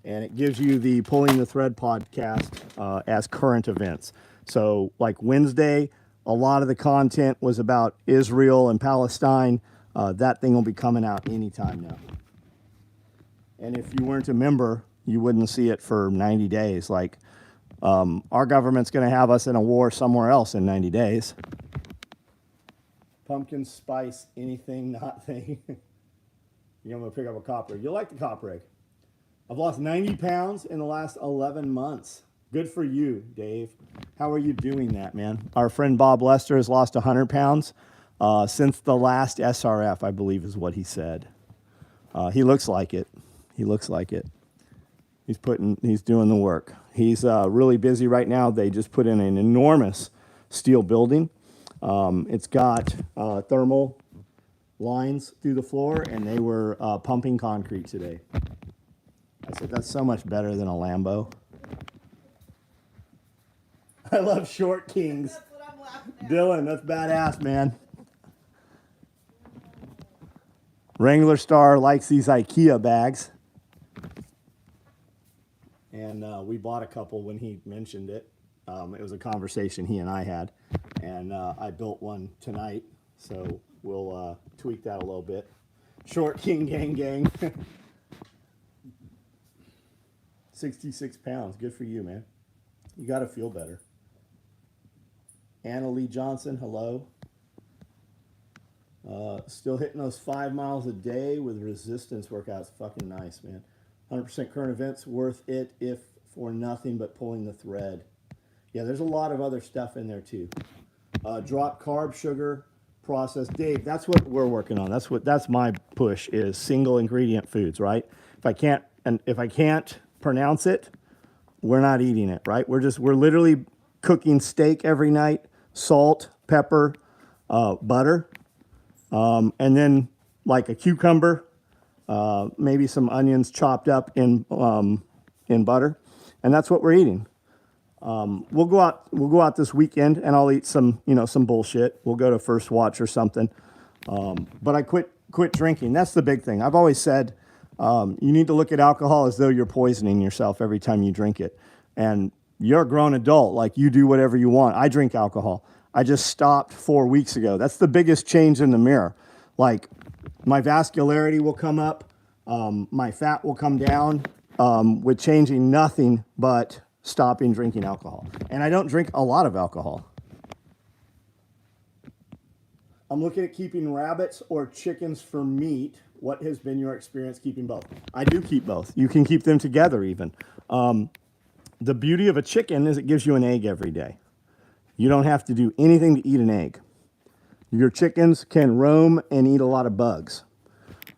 And it gives you the Pulling the Thread podcast as current events. So like Wednesday, a lot of the content was about Israel and Palestine. That thing will be coming out anytime now. And if you weren't a member, you wouldn't see it for 90 days. Like our government's going to have us in a war somewhere else in 90 days. Pumpkin spice, anything, not thing. You're going to pick up a copper egg. You'll like the copper egg. I've lost 90 pounds in the last 11 months. Good for you, Dave. How are you doing that, man? Our friend Bob Lester has lost 100 pounds since the last SRF, I believe is what he said. He looks like it. He looks like it. He's doing the work. He's really busy right now. They just put in an enormous steel building. It's got thermal lines through the floor, and they were pumping concrete today. I said, that's so much better than a Lambo. I love short kings. That's what I'm laughing at. Dylan, that's badass, man. Wrangler Star likes these Ikea bags. And we bought a couple when he mentioned it. It was a conversation he and I had. And I built one tonight. So we'll tweak that a little bit. Short King Gang Gang. 66 pounds. Good for you, man. You got to feel better. Anna Lee Johnson, hello. Still hitting those 5 miles a day with resistance workouts. Fucking nice, man. 100% current events, worth it if for nothing but pulling the thread. Yeah, there's a lot of other stuff in there too. Drop carb, sugar, processed. Dave, that's what we're working on. That's my push is single ingredient foods, right? If I can't pronounce it, we're not eating it, right? We're literally cooking steak every night, salt, pepper, butter, and then like a cucumber, maybe some onions chopped up in butter, and that's what we're eating. We'll go out this weekend, and I'll eat some bullshit. We'll go to First Watch or something. But I quit drinking. That's the big thing. I've always said you need to look at alcohol as though you're poisoning yourself every time you drink it. And you're a grown adult, like you do whatever you want. I drink alcohol. I just stopped 4 weeks ago. That's the biggest change in the mirror. Like my vascularity will come up, my fat will come down with changing nothing but stopping drinking alcohol. And I don't drink a lot of alcohol. I'm looking at keeping rabbits or chickens for meat. What has been your experience keeping both? I do keep both. You can keep them together even. The beauty of a chicken is it gives you an egg every day. You don't have to do anything to eat an egg. Your chickens can roam and eat a lot of bugs.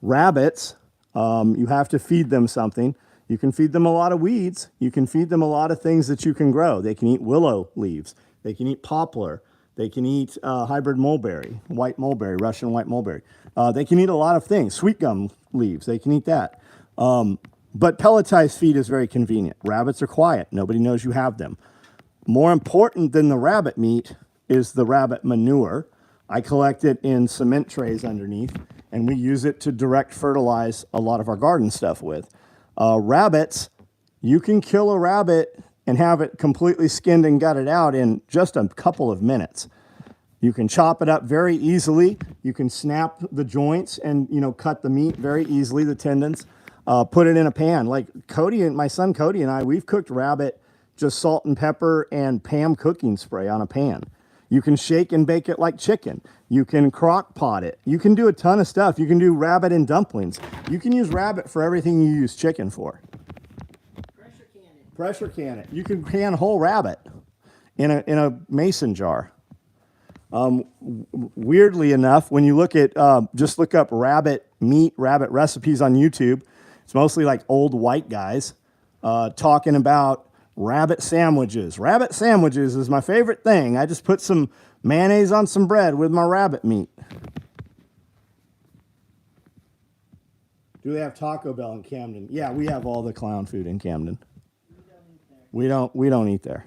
Rabbits, you have to feed them something. You can feed them a lot of weeds. You can feed them a lot of things that you can grow. They can eat willow leaves. They can eat poplar. They can eat hybrid mulberry, white mulberry, Russian white mulberry. They can eat a lot of things, sweet gum leaves. They can eat that. But pelletized feed is very convenient. Rabbits are quiet. Nobody knows you have them. More important than the rabbit meat is the rabbit manure. I collect it in cement trays underneath, and we use it to direct fertilize a lot of our garden stuff with. Rabbits, you can kill a rabbit and have it completely skinned and gutted out in just a couple of minutes. You can chop it up very easily. You can snap the joints and cut the meat very easily, the tendons. Put it in a pan. Like my son Cody and I, we've cooked rabbit just salt and pepper and Pam cooking spray on a pan. You can shake and bake it like chicken. You can crock pot it. You can do a ton of stuff. You can do rabbit in dumplings. You can use rabbit for everything you use chicken for. Pressure can it. You can can whole rabbit in a mason jar. Weirdly enough, when you look at, just look up rabbit meat, rabbit recipes on YouTube, it's mostly like old white guys talking about rabbit sandwiches. Rabbit sandwiches is my favorite thing. I just put some mayonnaise on some bread with my rabbit meat. Do they have Taco Bell in Camden? Yeah, we have all the clown food in Camden. We don't eat there.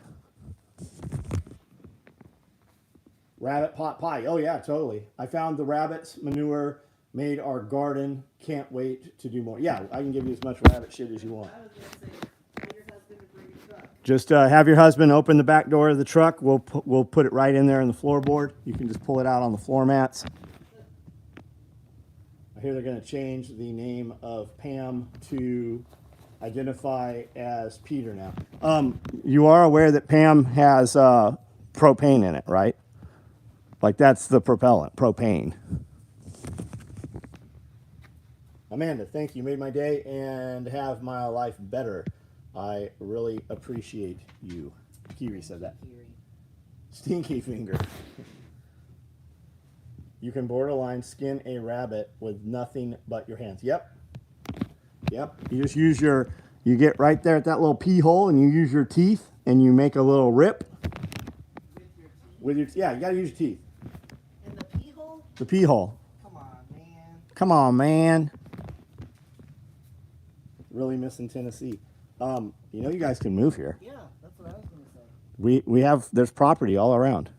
Rabbit pot pie. Oh yeah, totally. I found the rabbit's manure, made our garden. Can't wait to do more. Yeah, I can give you as much rabbit shit as you want. I was going to say, tell your husband to bring your truck. Just have your husband open the back door of the truck. We'll put it right in there in the floorboard. You can just pull it out on the floor mats. I hear they're going to change the name of Pam to identify as Peter now. You are aware that Pam has propane in it, right? Like that's the propellant, propane. Amanda, thank you. You made my day and have my life better. I really appreciate you. Kiri said that. Stinky finger. You can borderline skin a rabbit with nothing but your hands. Yep. You just use your You get right there at that little pee hole and you use your teeth and you make a little rip. With your teeth. Yeah, you gotta use your teeth. In the pee hole? The pee hole. Come on, man. Come on, man. Really missing Tennessee. You know you guys can move here. Yeah, that's what I was gonna say. We have, there's property all around.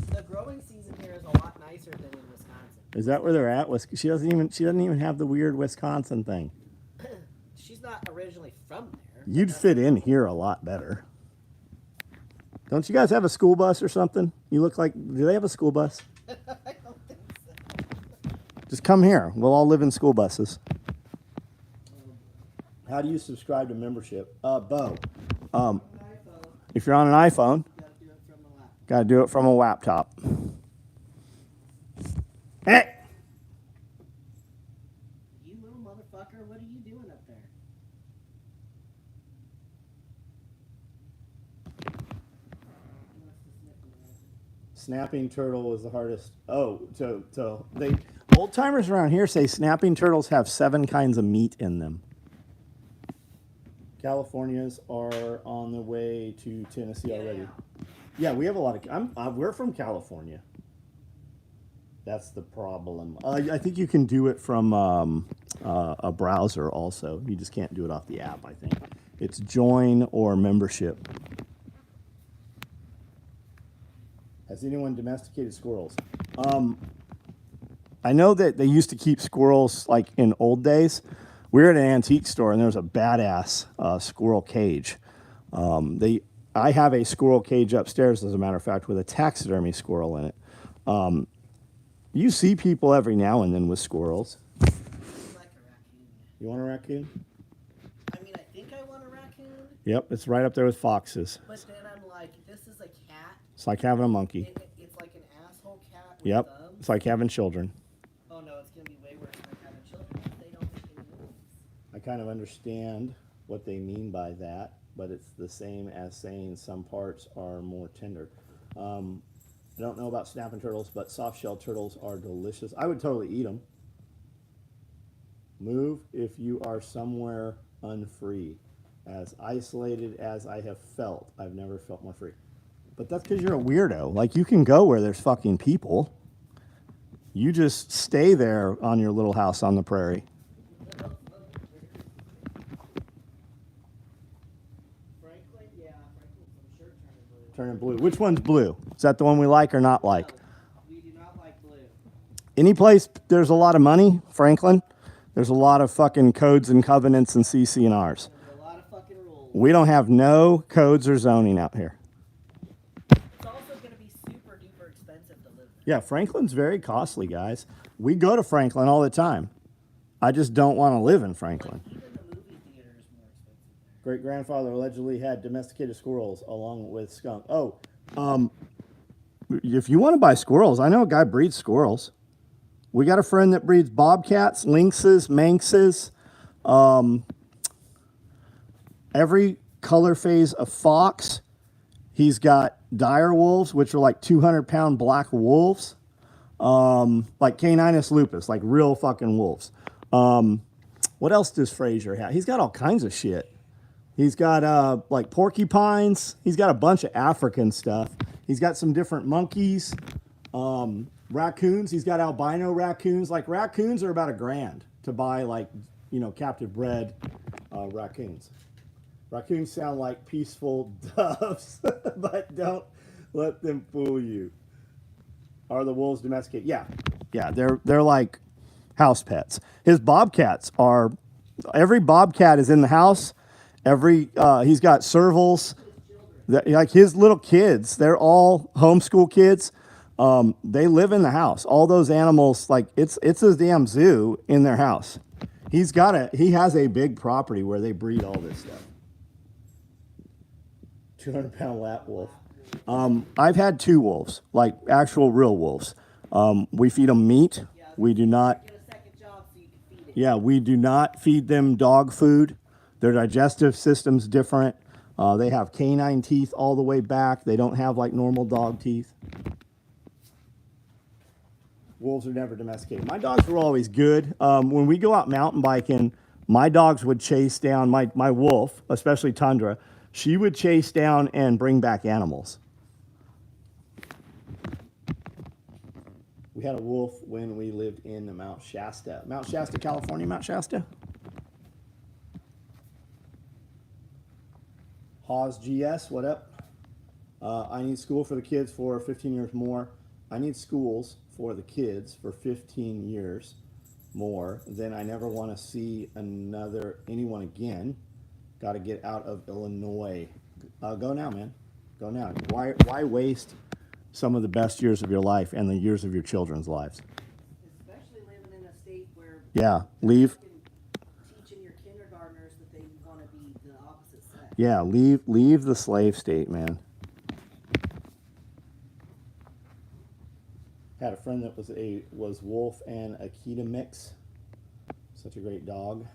The growing season here is a lot nicer than in Wisconsin. Is that where they're at? She doesn't even have the weird Wisconsin thing. She's not originally from there. You'd fit in here a lot better. Don't you guys have a school bus or something? You look like, do they have a school bus? I don't think so. Just come here. We'll all live in school buses. How do you subscribe to membership? Bo. If you're on an iPhone, gotta do it from a laptop. Hey! You little motherfucker, what are you doing up there? Snapping turtle is the hardest. Oh, old timers around here say snapping turtles have 7 kinds of meat in them. Californians are on the way to Tennessee already. Yeah, we have a lot of. We're from California. That's the problem. I think you can do it from a browser also. You just can't do it off the app, I think. It's join or membership. Has anyone domesticated squirrels? I know that they used to keep squirrels like in old days. We were at an antique store and there was a badass squirrel cage. I have a squirrel cage upstairs, as a matter of fact, with a taxidermy squirrel in it. You see people every now and then with squirrels. Like a raccoon. You want a raccoon? I mean, I think I want a raccoon. Yep, it's right up there with foxes. But then I'm like, this is a cat. It's like having a monkey. It's like an asshole cat with Yep, thumbs. it's like having children. Oh no, it's gonna be way worse than having children if they don't make any moves. I kind of understand what they mean by that, but it's the same as saying some parts are more tender. I don't know about snapping turtles, but soft-shell turtles are delicious. I would totally eat them. Move if you are somewhere unfree. As isolated as I have felt, I've never felt more free. But that's because you're a weirdo. Like, you can go where there's fucking people. You just stay there on your little house on the prairie. Franklin, yeah, Franklin, I'm sure turning blue. Turning blue. Which one's blue? Is that the one we like or not like? No, we do not like blue. Any place there's a lot of money, Franklin, there's a lot of fucking codes and covenants and CC&Rs. There's a lot of fucking rules. We don't have no codes or zoning out here. It's also going to be super duper expensive to live there. Yeah, Franklin's very costly, guys. We go to Franklin all the time. I just don't want to live in Franklin. Like, even the movie theater is more expensive there. Great-grandfather allegedly had domesticated squirrels along with skunk. Oh, if you want to buy squirrels, I know a guy breeds squirrels. We got a friend that breeds bobcats, lynxes, manxes, every color phase of fox. He's got dire wolves, which are like 200-pound black wolves, like Caninus lupus, like real fucking wolves. What else does Frazier have? He's got all kinds of shit. He's got like porcupines. He's got a bunch of African stuff. He's got some different monkeys, raccoons. He's got albino raccoons. Like, raccoons are about $1,000 to buy, like, you know, captive bred raccoons. Raccoons sound like peaceful doves, but don't let them fool you. Are the wolves domesticated? Yeah, they're like house pets. His bobcats are. Every bobcat is in the house. He's got servals. Like his little kids, they're all homeschool kids. They live in the house. All those animals, like it's a damn zoo in their house. He has a big property where they breed all this stuff. 200-pound lap wolf. I've had 2 wolves, like actual real wolves. We feed them meat. We do not. Get a second job so you can feed it. Yeah, we do not feed them dog food. Their digestive system's different. They have canine teeth all the way back. They don't have like normal dog teeth. Wolves are never domesticated. My dogs were always good. When we go out mountain biking, My dogs would chase down my wolf, especially Tundra. She would chase down and bring back animals. We had a wolf when we lived in Mount Shasta, California. Mount Shasta. Hawes GS, what up? I need school for the kids for 15 years more. I need schools for the kids for 15 years more. Then I never want to see anyone again. Got to get out of Illinois. Go now, man. Go now. Why waste some of the best years of your life and the years of your children's lives? Especially living in a state where Yeah, leave. teaching your kindergartners that they want to be the opposite sex. Yeah, leave the slave state, man. Had a friend that was wolf and Akita mix. Such a great dog.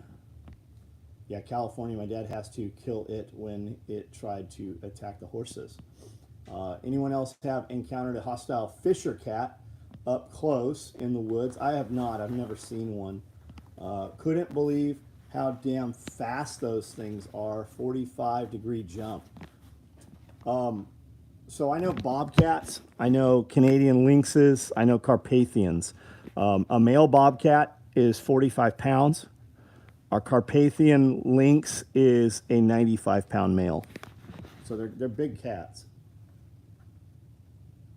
Yeah, California, my dad has to kill it when it tried to attack the horses. Anyone else have encountered a hostile fisher cat up close in the woods? I have not. I've never seen one. Couldn't believe how damn fast those things are. 45-degree jump. So I know bobcats, I know Canadian lynxes, I know Carpathians. A male bobcat is 45 pounds. Our Carpathian lynx is a 95-pound male. So they're big cats.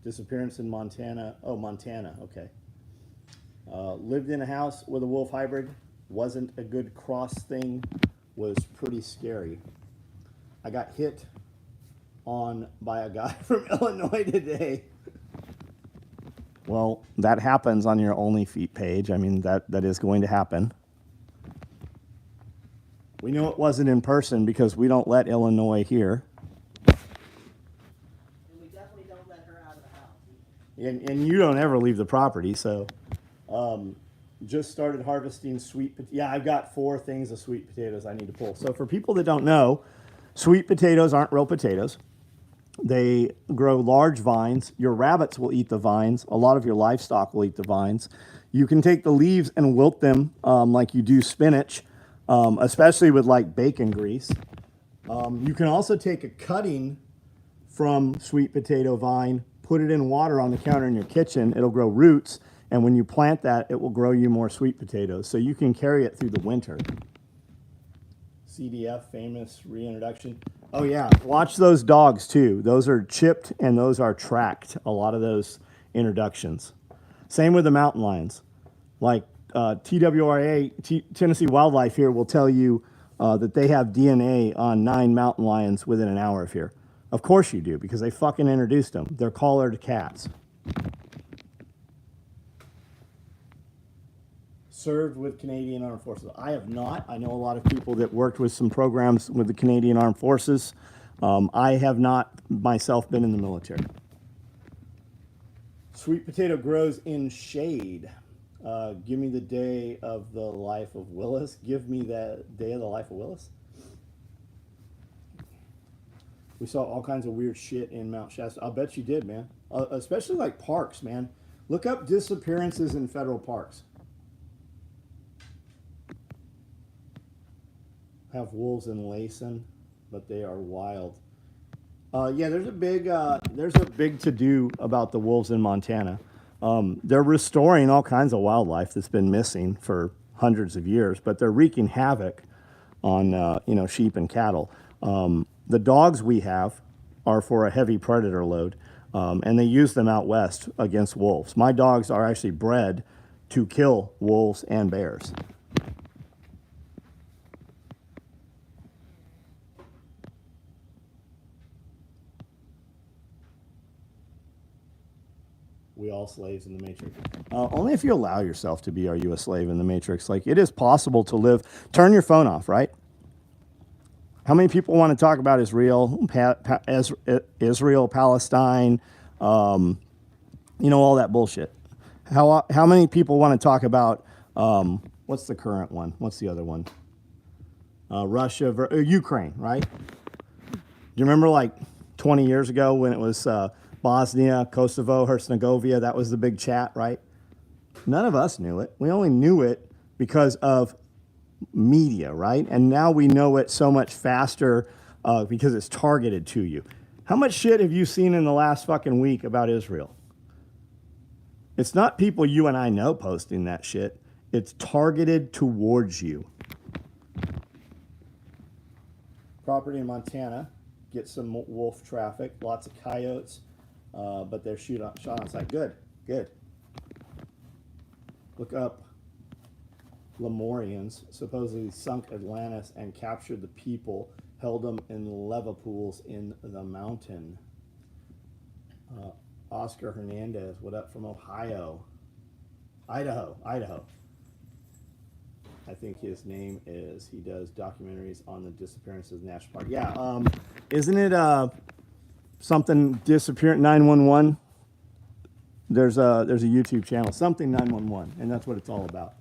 Disappearance in Montana. Oh, Montana, okay. Lived in a house with a wolf hybrid. Wasn't a good cross thing. Was pretty scary. I got hit on by a guy from Illinois today. Well, that happens on your Only Feet page. I mean, that is going to happen. We know it wasn't in person because we don't let Illinois here. And we definitely don't let her out of the house. And you don't ever leave the property, so just started harvesting sweet potatoes. Yeah, I've got 4 things of sweet potatoes I need to pull. So for people that don't know, sweet potatoes aren't real potatoes. They grow large vines. Your rabbits will eat the vines. A lot of your livestock will eat the vines. You can take the leaves and wilt them like you do spinach, especially with like bacon grease. You can also take a cutting from sweet potato vine, put it in water on the counter in your kitchen. It'll grow roots, and when you plant that, it will grow you more sweet potatoes. So you can carry it through the winter. CDF, famous reintroduction. Oh yeah, watch those dogs too. Those are chipped and those are tracked, a lot of those introductions. Same with the mountain lions. Like TWRA, Tennessee Wildlife here will tell you that they have DNA on 9 mountain lions within an hour of here. Of course you do, because they fucking introduced them. They're collared cats. Served with Canadian Armed Forces. I have not. I know a lot of people that worked with some programs with the Canadian Armed Forces. I have not myself been in the military. Sweet potato grows in shade. Give me the day of the life of Willis. Give me that day of the life of Willis. We saw all kinds of weird shit in Mount Shasta. I'll bet you did, man. Especially like parks, man. Look up disappearances in federal parks. Have wolves in Layson, but they are wild. Yeah, there's a big to-do about the wolves in Montana. They're restoring all kinds of wildlife that's been missing for hundreds of years, but they're wreaking havoc on sheep and cattle. The dogs we have are for a heavy predator load, and they use them out west against wolves. My dogs are actually bred to kill wolves and bears. We all slaves in the Matrix. Only if you allow yourself to be, are you a slave in the Matrix. Like, it is possible to live. Turn your phone off, right? How many people want to talk about Israel, Palestine, all that bullshit? How many people want to talk about, what's the current one? What's the other one? Russia, Ukraine, right? Do you remember like 20 years ago when it was Bosnia, Kosovo, Herzegovina? That was the big chat, right? None of us knew it. We only knew it because of media, right? And now we know it so much faster because it's targeted to you. How much shit have you seen in the last fucking week about Israel? It's not people you and I know posting that shit. It's targeted towards you. Property in Montana gets some wolf traffic, lots of coyotes, but they're shot on sight. Good, good. Look up Lemurians supposedly sunk Atlantis and captured the people, held them in lava pools in the mountain. Oscar Hernandez, what up from Ohio? Idaho. I think his name is, he does documentaries on the disappearances of National Park. Yeah, isn't it something disappearing, 911? There's a YouTube channel, something 911, and that's what it's all about.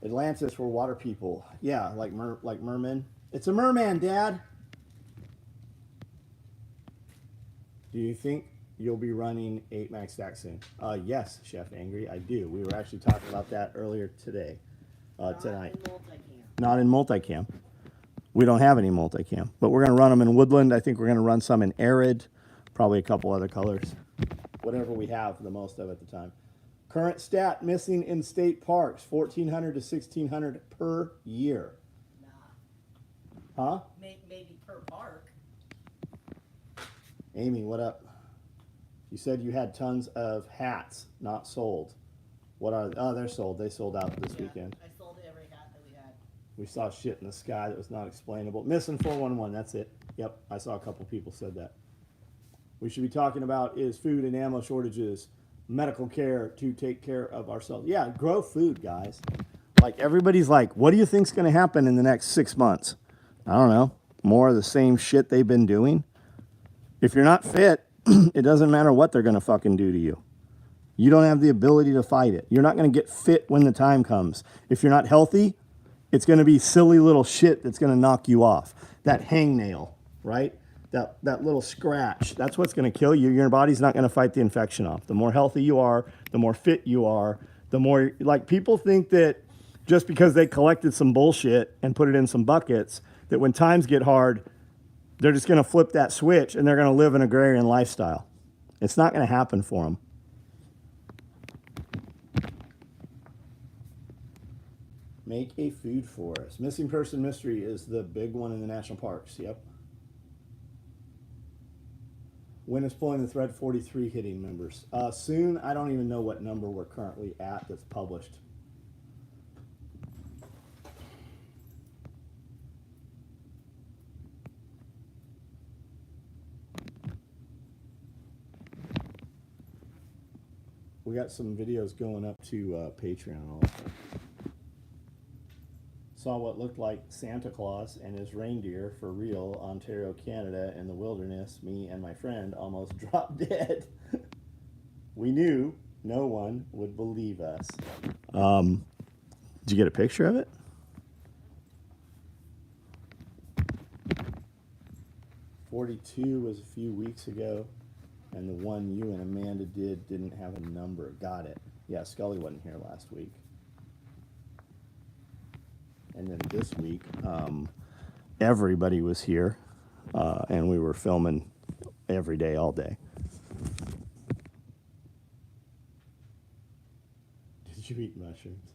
Atlantis were water people. Yeah, like mermen. It's a merman, Dad. Do you think you'll be running 8 max stack soon? Yes, Chef Angry, I do. We were actually talking about that earlier today, tonight. Not in multicam. We don't have any multicam, but we're going to run them in woodland. I think we're going to run some in arid, probably a couple other colors. Whatever we have the most of at the time. Current stat missing in state parks, 1,400 to 1,600 per year. Nah. Huh? Maybe per park. Amy, what up? You said you had tons of hats not sold. What are? Oh, they're sold. They sold out this weekend. I sold every hat that we had. We saw shit in the sky that was not explainable. Missing 411. That's it. Yep, I saw a couple people said that. We should be talking about is food and ammo shortages, medical care to take care of ourselves. Yeah, grow food, guys. Like everybody's like, what do you think's going to happen in the next 6 months? I don't know. More of the same shit they've been doing. If you're not fit, it doesn't matter what they're going to fucking do to you. You don't have the ability to fight it. You're not going to get fit when the time comes. If you're not healthy, it's going to be silly little shit that's going to knock you off. That hangnail, right? That little scratch, that's what's going to kill you. Your body's not going to fight the infection off. The more healthy you are, the more fit you are, the more, like, people think that just because they collected some bullshit and put it in some buckets, that when times get hard, they're just going to flip that switch and they're going to live an agrarian lifestyle. It's not going to happen for them. Make a food forest. Missing person mystery is the big one in the national parks. Yep. When is Pulling the Thread 43 hitting members? Soon. I don't even know what number we're currently at that's published. We got some videos going up to Patreon also. Saw what looked like Santa Claus and his reindeer for real, Ontario, Canada, in the wilderness. Me and my friend almost dropped dead. We knew no one would believe us. Did you get a picture of it? $42 was a few weeks ago, and the one you and Amanda didn't have a number. Got it. Yeah, Scully wasn't here last week. And then this week, everybody was here, and we were filming every day, all day. Did you eat mushrooms?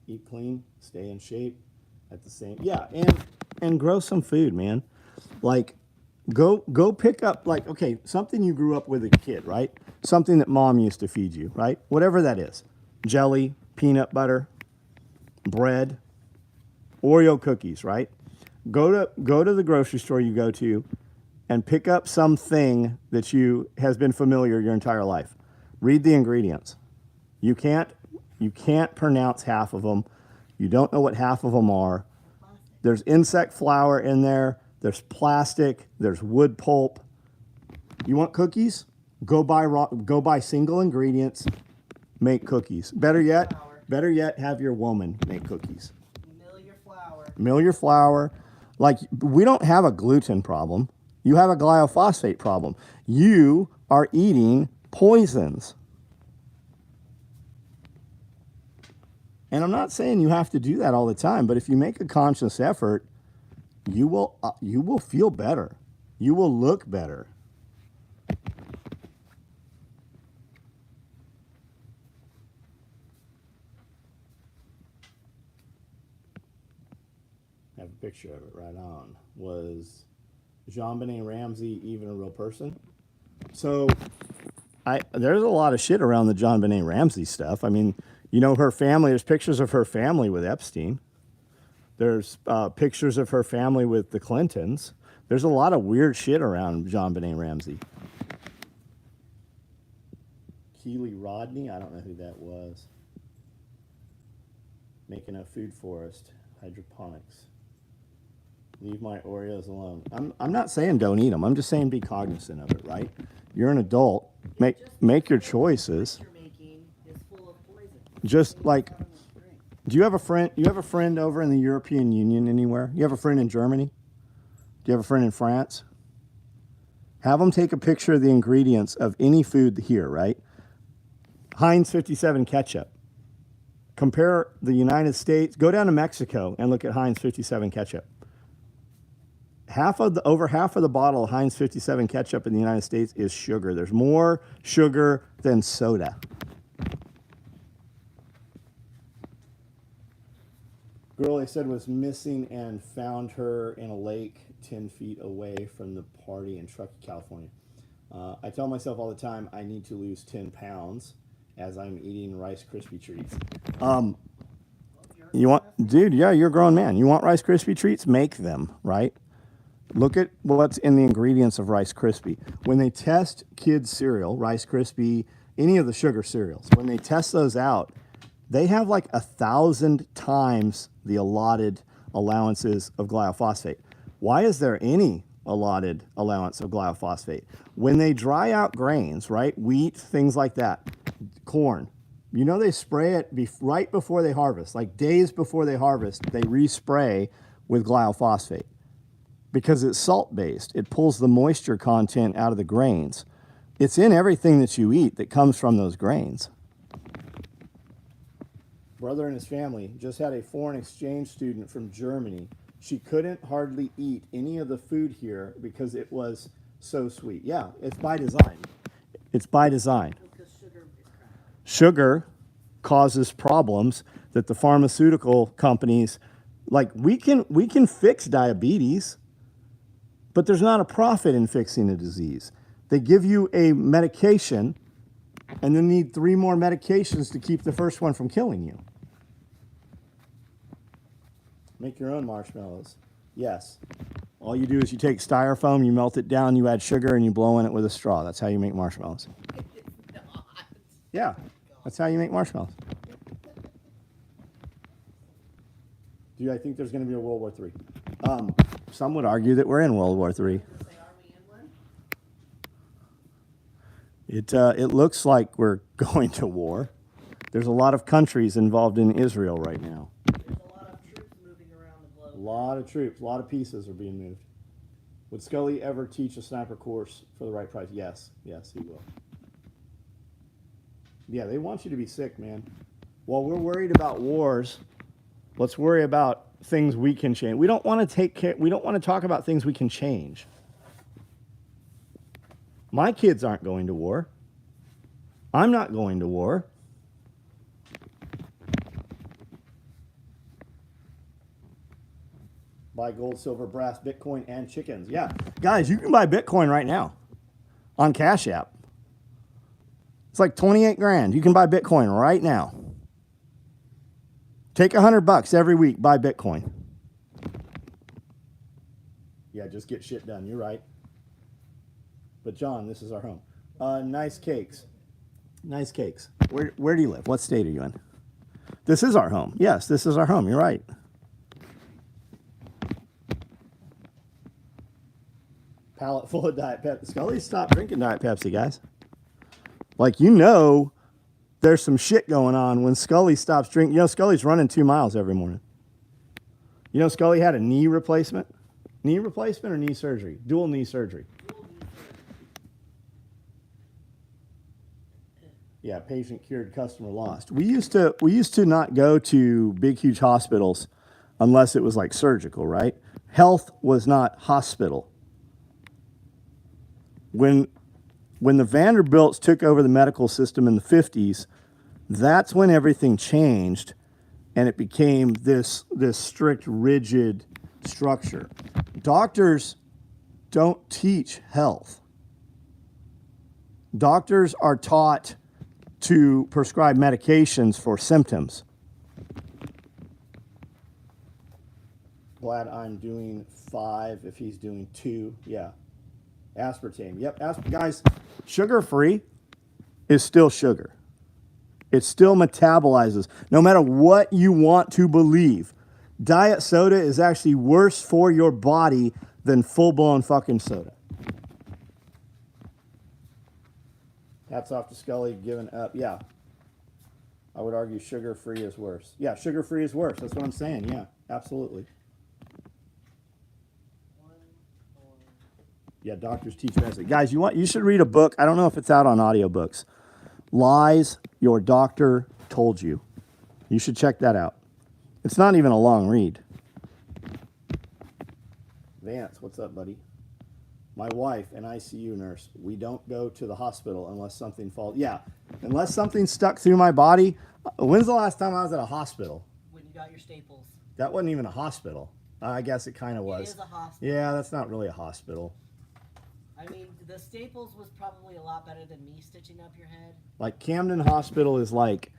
Eat clean, stay in shape at the same, yeah, and grow some food, man. Like, go pick up, like, okay, something you grew up with as a kid, right? Something that mom used to feed you, right? Whatever that is. Jelly, peanut butter, bread, Oreo cookies, right? Go to the grocery store you go to and pick up something that has been familiar your entire life. Read the ingredients. You can't pronounce half of them. You don't know what half of them are. There's insect flour in there. There's plastic. There's wood pulp. You want cookies? Go buy single ingredients. Make cookies. Better yet, have your woman make cookies. Mill your flour. Like, we don't have a gluten problem. You have a glyphosate problem. You are eating poisons. And I'm not saying you have to do that all the time, but if you make a conscious effort, you will feel better. You will look better. I have a picture of it right on. Was JonBenet Ramsey even a real person? So there's a lot of shit around the JonBenet Ramsey stuff. I mean, you know, her family, there's pictures of her family with Epstein. There's pictures of her family with the Clintons. There's a lot of weird shit around JonBenet Ramsey. Keely Rodney, I don't know who that was. Making a food forest, hydroponics. Leave my Oreos alone. I'm not saying don't eat them. I'm just saying be cognizant of it, right? You're an adult. Make your choices. You're making is full of poison. Just like, do you have a friend? You have a friend over in the European Union anywhere? You have a friend in Germany? Do you have a friend in France? Have them take a picture of the ingredients of any food here, right? Heinz 57 ketchup. Compare the United States. Go down to Mexico and look at Heinz 57 ketchup. Over half of the bottle of Heinz 57 ketchup in the United States is sugar. There's more sugar than soda. Girl they said was missing and found her in a lake 10 feet away from the party in Truckee, California. I tell myself all the time I need to lose 10 pounds as I'm eating Rice Krispie treats. You want, dude, yeah, you're a grown man. You want Rice Krispie treats? Make them, right? Look at what's in the ingredients of Rice Krispie. When they test kids' cereal, Rice Krispie, any of the sugar cereals, when they test those out, they have like 1,000 times the allotted allowances of glyphosate. Why is there any allotted allowance of glyphosate? When they dry out grains, right, wheat, things like that, corn, you know they spray it right before they harvest, like days before they harvest, they respray with glyphosate. Because it's salt-based. It pulls the moisture content out of the grains. It's in everything that you eat that comes from those grains. Brother and his family just had a foreign exchange student from Germany. She couldn't hardly eat any of the food here because it was so sweet. Yeah, it's by design. It's by design. Because sugar is crap. Sugar causes problems that the pharmaceutical companies, like we can fix diabetes. But there's not a profit in fixing a disease. They give you a medication and then need 3 more medications to keep the first one from killing you. Make your own marshmallows. Yes. All you do is you take styrofoam, you melt it down, you add sugar, and you blow in it with a straw. That's how you make marshmallows. It's not. Yeah, that's how you make marshmallows. Do I think there's going to be a World War III? Some would argue that we're in World War III. Are we in one? It looks like we're going to war. There's a lot of countries involved in Israel right now. There's a lot of troops moving around the globe. A lot of troops, a lot of pieces are being moved. Would Scully ever teach a sniper course for the right price? Yes, yes, he will. Yeah, they want you to be sick, man. While we're worried about wars, let's worry about things we can change. We don't want to take care. We don't want to talk about things we can change. My kids aren't going to war. I'm not going to war. Buy gold, silver, brass, Bitcoin, and chickens. Yeah, guys, you can buy Bitcoin right now on Cash App. It's like 28 grand. You can buy Bitcoin right now. Take $100 every week, buy Bitcoin. Yeah, just get shit done. You're right. But John, this is our home. Nice cakes. Nice cakes. Where do you live? What state are you in? This is our home. Yes, this is our home. You're right. Pallet full of Diet Pepsi. Scully, stop drinking Diet Pepsi, guys. Like, you know, there's some shit going on when Scully stops drinking. You know, Scully's running 2 miles every morning. You know, Scully had a knee replacement. Knee replacement or knee surgery? Dual knee surgery. Yeah, patient cured, customer lost. We used to not go to big, huge hospitals unless it was like surgical, right? Health was not hospital. When the Vanderbilts took over the medical system in the 50s, that's when everything changed and it became this strict, rigid structure. Doctors don't teach health. Doctors are taught to prescribe medications for symptoms. Glad I'm doing 5 if he's doing 2. Yeah. Aspartame. Yep. Guys, sugar-free is still sugar. It still metabolizes. No matter what you want to believe, diet soda is actually worse for your body than full-blown fucking soda. Hats off to Scully, giving up. Yeah. I would argue sugar-free is worse. Yeah, sugar-free is worse. That's what I'm saying. Yeah, absolutely. Yeah, doctors teach medicine. Guys, you should read a book. I don't know if it's out on audiobooks. Lies Your Doctor Told You. You should check that out. It's not even a long read. Vance, what's up, buddy? My wife, an ICU nurse. We don't go to the hospital unless something falls. Yeah, unless something stuck through my body. When's the last time I was at a hospital? When you got your staples. That wasn't even a hospital. I guess it kind of was. It is a hospital. Yeah, that's not really a hospital. I mean, the staples was probably a lot better than me stitching up your head. Like Camden Hospital is like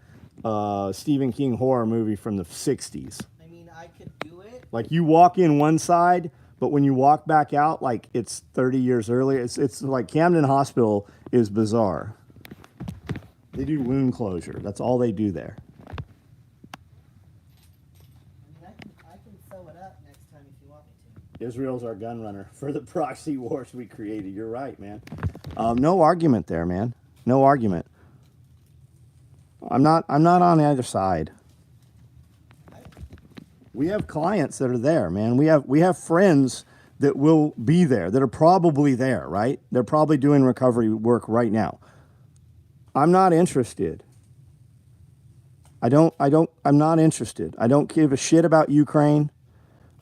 a Stephen King horror movie from the 60s. I mean, I could do it. Like you walk in one side, but when you walk back out, like it's 30 years earlier. It's like Camden Hospital is bizarre. They do wound closure. That's all they do there. I mean, I can sew it up next time if you want me to. Israel's our gun runner for the proxy wars we created. You're right, man. No argument there, man. No argument. I'm not on either side. We have clients that are there, man. We have friends that will be there, that are probably there, right? They're probably doing recovery work right now. I'm not interested. I'm not interested. I don't give a shit about Ukraine.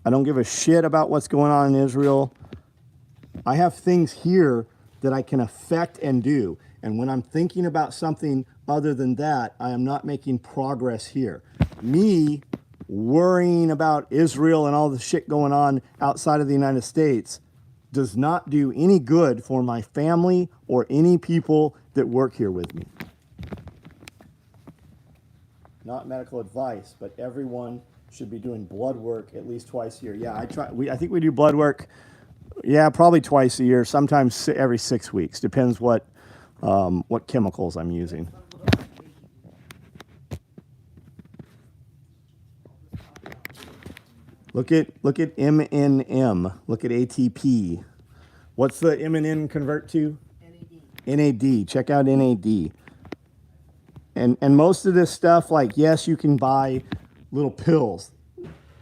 I don't give a shit about what's going on in Israel. I have things here that I can affect and do. And when I'm thinking about something other than that, I am not making progress here. Me worrying about Israel and all the shit going on outside of the United States does not do any good for my family or any people that work here with me. Not medical advice, but everyone should be doing blood work at least twice a year. Yeah, I think we do blood work, yeah, probably twice a year, sometimes every 6 weeks. Depends what chemicals I'm using. Look at MNM. Look at ATP. What's the MNN convert to? NAD. Check out NAD. And most of this stuff, like, yes, you can buy little pills.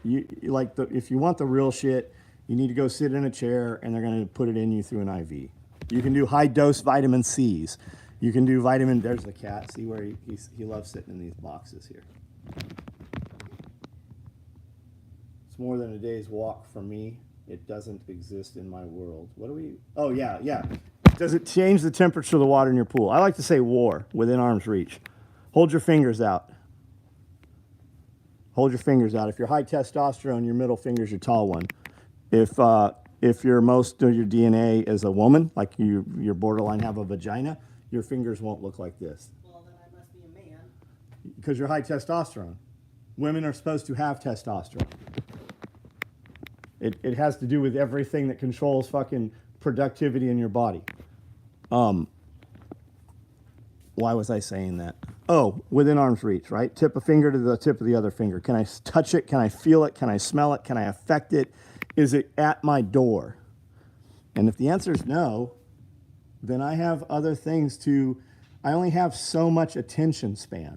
If you want the real shit, you need to go sit in a chair and they're going to put it in you through an IV. You can do high dose vitamin C's. You can do there's the cat. See where he loves sitting in these boxes here. It's more than a day's walk for me. It doesn't exist in my world. Oh, yeah. Does it change the temperature of the water in your pool? I like to say war, within arm's reach. Hold your fingers out. Hold your fingers out. If you're high testosterone, your middle finger's your tall one. If you're most of your DNA is a woman, like you're borderline have a vagina, your fingers won't look like this. Well, then I must be a man. Because you're high testosterone. Women are supposed to have testosterone. It has to do with everything that controls fucking productivity in your body. Why was I saying that? Oh, within arm's reach, right? Tip a finger to the tip of the other finger. Can I touch it? Can I feel it? Can I smell it? Can I affect it? Is it at my door? And if the answer is no, then I have other things I only have so much attention span.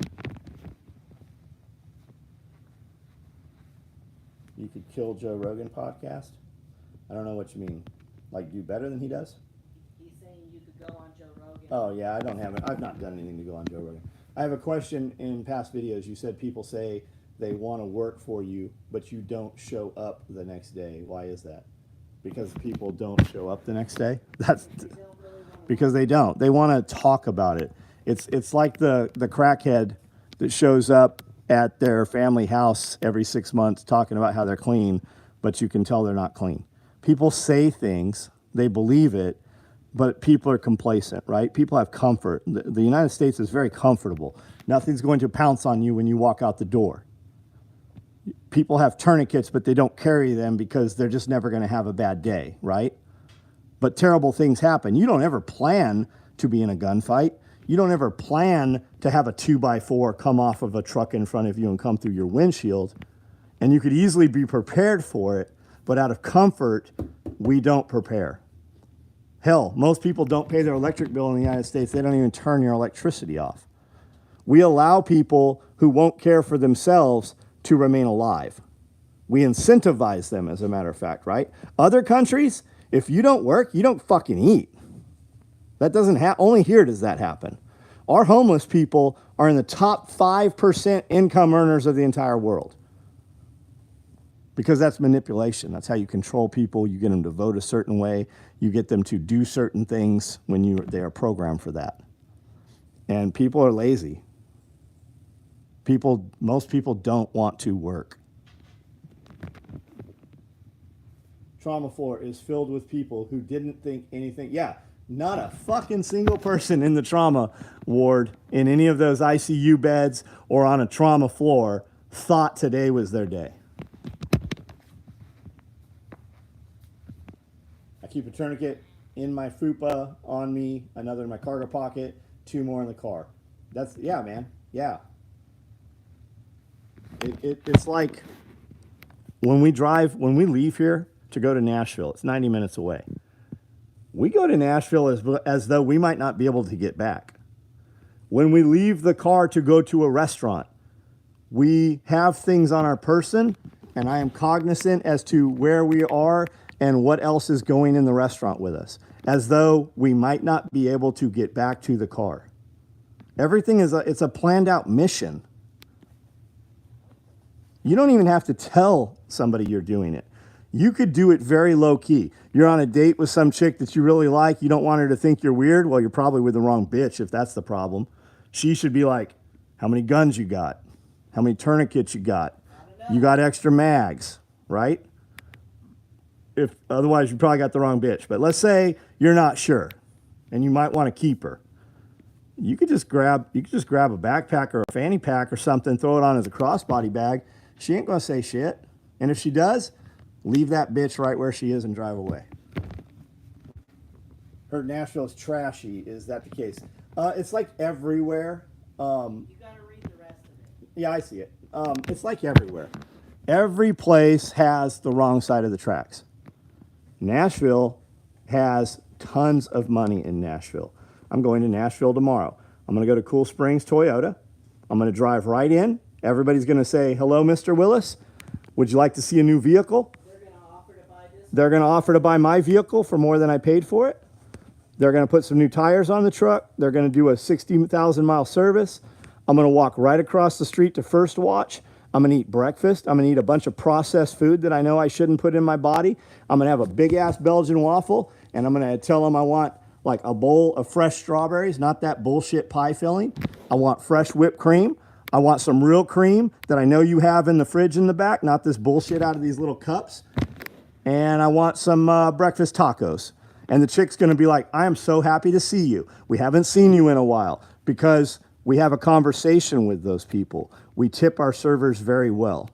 You could kill Joe Rogan podcast? I don't know what you mean. Like do better than he does? He's saying you could go on Joe Rogan Oh yeah, I don't have it. I've not done anything to go on Joe Rogan. I have a question. In past videos, you said people say they want to work for you, but you don't show up the next day. Why is that? Because people don't show up the next day? That's because they don't. They want to talk about it. It's like the crackhead that shows up at their family house every 6 months talking about how they're clean, but you can tell they're not clean. People say things, they believe it, but people are complacent, right? People have comfort. The United States is very comfortable. Nothing's going to pounce on you when you walk out the door. People have tourniquets, but they don't carry them because they're just never going to have a bad day, right? But terrible things happen. You don't ever plan to be in a gunfight. You don't ever plan to have a 2x4 come off of a truck in front of you and come through your windshield. And you could easily be prepared for it, but out of comfort, we don't prepare. Hell, most people don't pay their electric bill in the United States. They don't even turn your electricity off. We allow people who won't care for themselves to remain alive. We incentivize them, as a matter of fact, right? Other countries, if you don't work, you don't fucking eat. That doesn't happen. Only here does that happen. Our homeless people are in the top 5% income earners of the entire world. Because that's manipulation. That's how you control people. You get them to vote a certain way. You get them to do certain things when they are programmed for that. And people are lazy. Most people don't want to work. Trauma floor is filled with people who didn't think anything. Yeah, not a fucking single person in the trauma ward, in any of those ICU beds or on a trauma floor, thought today was their day. I keep a tourniquet in my fupa on me, another in my cargo pocket, 2 more in the car. That's, yeah, man, yeah. It's like when we leave here to go to Nashville, it's 90 minutes away. We go to Nashville as though we might not be able to get back. When we leave the car to go to a restaurant, we have things on our person, and I am cognizant as to where we are and what else is going in the restaurant with us, as though we might not be able to get back to the car. Everything it's a planned out mission. You don't even have to tell somebody you're doing it. You could do it very low key. You're on a date with some chick that you really like. You don't want her to think you're weird. Well, you're probably with the wrong bitch if that's the problem. She should be like, how many guns you got? How many tourniquets you got? You got extra mags, right? If otherwise, you probably got the wrong bitch. But let's say you're not sure and you might want to keep her. You could just grab a backpack or a fanny pack or something, throw it on as a crossbody bag. She ain't going to say shit. And if she does, leave that bitch right where she is and drive away. Heard Nashville's trashy. Is that the case? It's like everywhere. You got to read the rest of it. Yeah, I see it. It's like everywhere. Every place has the wrong side of the tracks. Nashville has tons of money in Nashville. I'm going to Nashville tomorrow. I'm going to go to Cool Springs Toyota. I'm going to drive right in. Everybody's going to say, hello, Mr. Willis. Would you like to see a new vehicle? They're going to offer to buy this. They're going to offer to buy my vehicle for more than I paid for it. They're going to put some new tires on the truck. They're going to do a 60,000 mile service. I'm going to walk right across the street to First Watch. I'm going to eat breakfast. I'm going to eat a bunch of processed food that I know I shouldn't put in my body. I'm going to have a big ass Belgian waffle, and I'm going to tell them I want like a bowl of fresh strawberries, not that bullshit pie filling. I want fresh whipped cream. I want some real cream that I know you have in the fridge in the back, not this bullshit out of these little cups. And I want some breakfast tacos. And the chick's going to be like, I am so happy to see you. We haven't seen you in a while, because we have a conversation with those people. We tip our servers very well.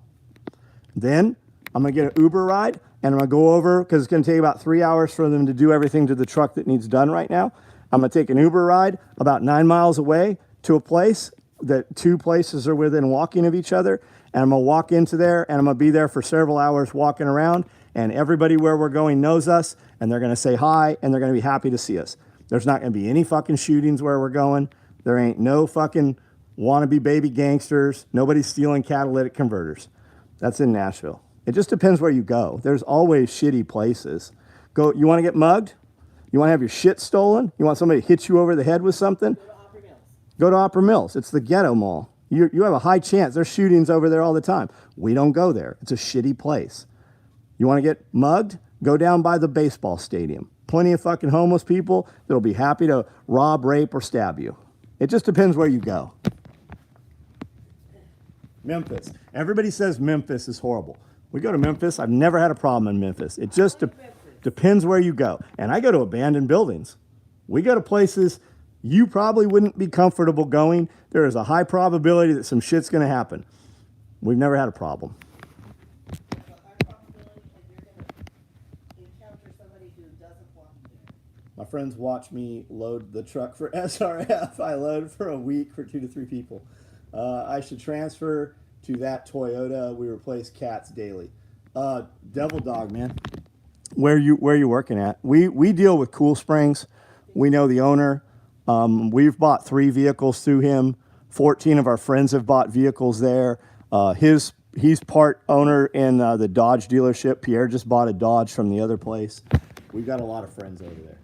Then I'm going to get an Uber ride, and I'm going to go over, because it's going to take about 3 hours for them to do everything to the truck that needs done right now. I'm going to take an Uber ride about 9 miles away to a place that 2 places are within walking of each other, and I'm going to walk into there, and I'm going to be there for several hours walking around, and everybody where we're going knows us, and they're going to say hi, and they're going to be happy to see us. There's not going to be any fucking shootings where we're going. There ain't no fucking wannabe baby gangsters. Nobody's stealing catalytic converters. That's in Nashville. It just depends where you go. There's always shitty places. You want to get mugged? You want to have your shit stolen? You want somebody to hit you over the head with something? Go to Opera Mills. Go to Opera Mills. It's the ghetto mall. You have a high chance. There's shootings over there all the time. We don't go there. It's a shitty place. You want to get mugged? Go down by the baseball stadium. Plenty of fucking homeless people that'll be happy to rob, rape, or stab you. It just depends where you go. Memphis. Everybody says Memphis is horrible. We go to Memphis. I've never had a problem in Memphis. It just depends where you go. And I go to abandoned buildings. We go to places you probably wouldn't be comfortable going. There is a high probability that some shit's going to happen. We've never had a problem. There's a high probability that you're going to encounter somebody who doesn't want you there. My friends watch me load the truck for SRF. I load for a week for 2 to 3 people. I should transfer to that Toyota. We replace cats daily. Devil Dog, man. Where you working at? We deal with Cool Springs. We know the owner. We've bought 3 vehicles through him. 14 of our friends have bought vehicles there. He's part owner in the Dodge dealership. Pierre just bought a Dodge from the other place. We've got a lot of friends over there.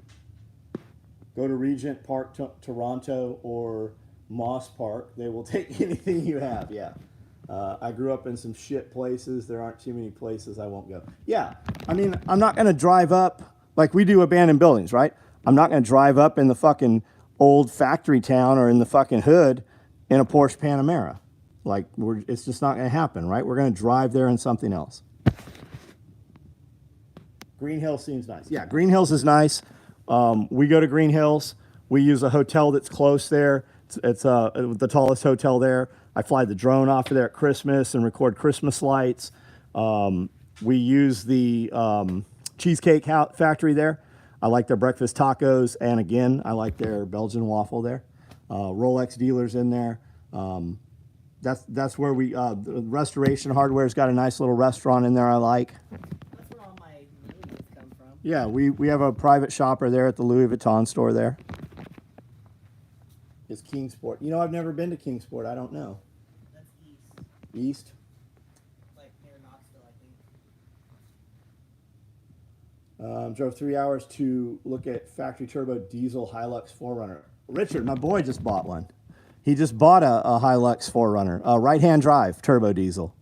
Go to Regent Park, Toronto, or Moss Park. They will take anything you have. Yeah. I grew up in some shit places. There aren't too many places I won't go. Yeah. I mean, I'm not going to drive up like we do abandoned buildings, right? I'm not going to drive up in the fucking old factory town or in the fucking hood in a Porsche Panamera. Like, it's just not going to happen, right? We're going to drive there in something else. Green Hills seems nice. Yeah, Green Hills is nice. We go to Green Hills. We use a hotel that's close there. It's the tallest hotel there. I fly the drone off of there at Christmas and record Christmas lights. We use the Cheesecake Factory there. I like their breakfast tacos, and again, I like their Belgian waffle there. Rolex dealers in there. That's where we the Restoration Hardware's got a nice little restaurant in there I like. That's where all my movies come from. Yeah, we have a private shopper there at the Louis Vuitton store there. Is Kingsport. You know, I've never been to Kingsport. I don't know. That's east. East? Like near Knoxville, I think. Drove 3 hours to look at factory turbo diesel Hilux 4Runner. Richard, my boy, just bought one. He just bought a Hilux 4Runner, a right-hand drive turbo diesel.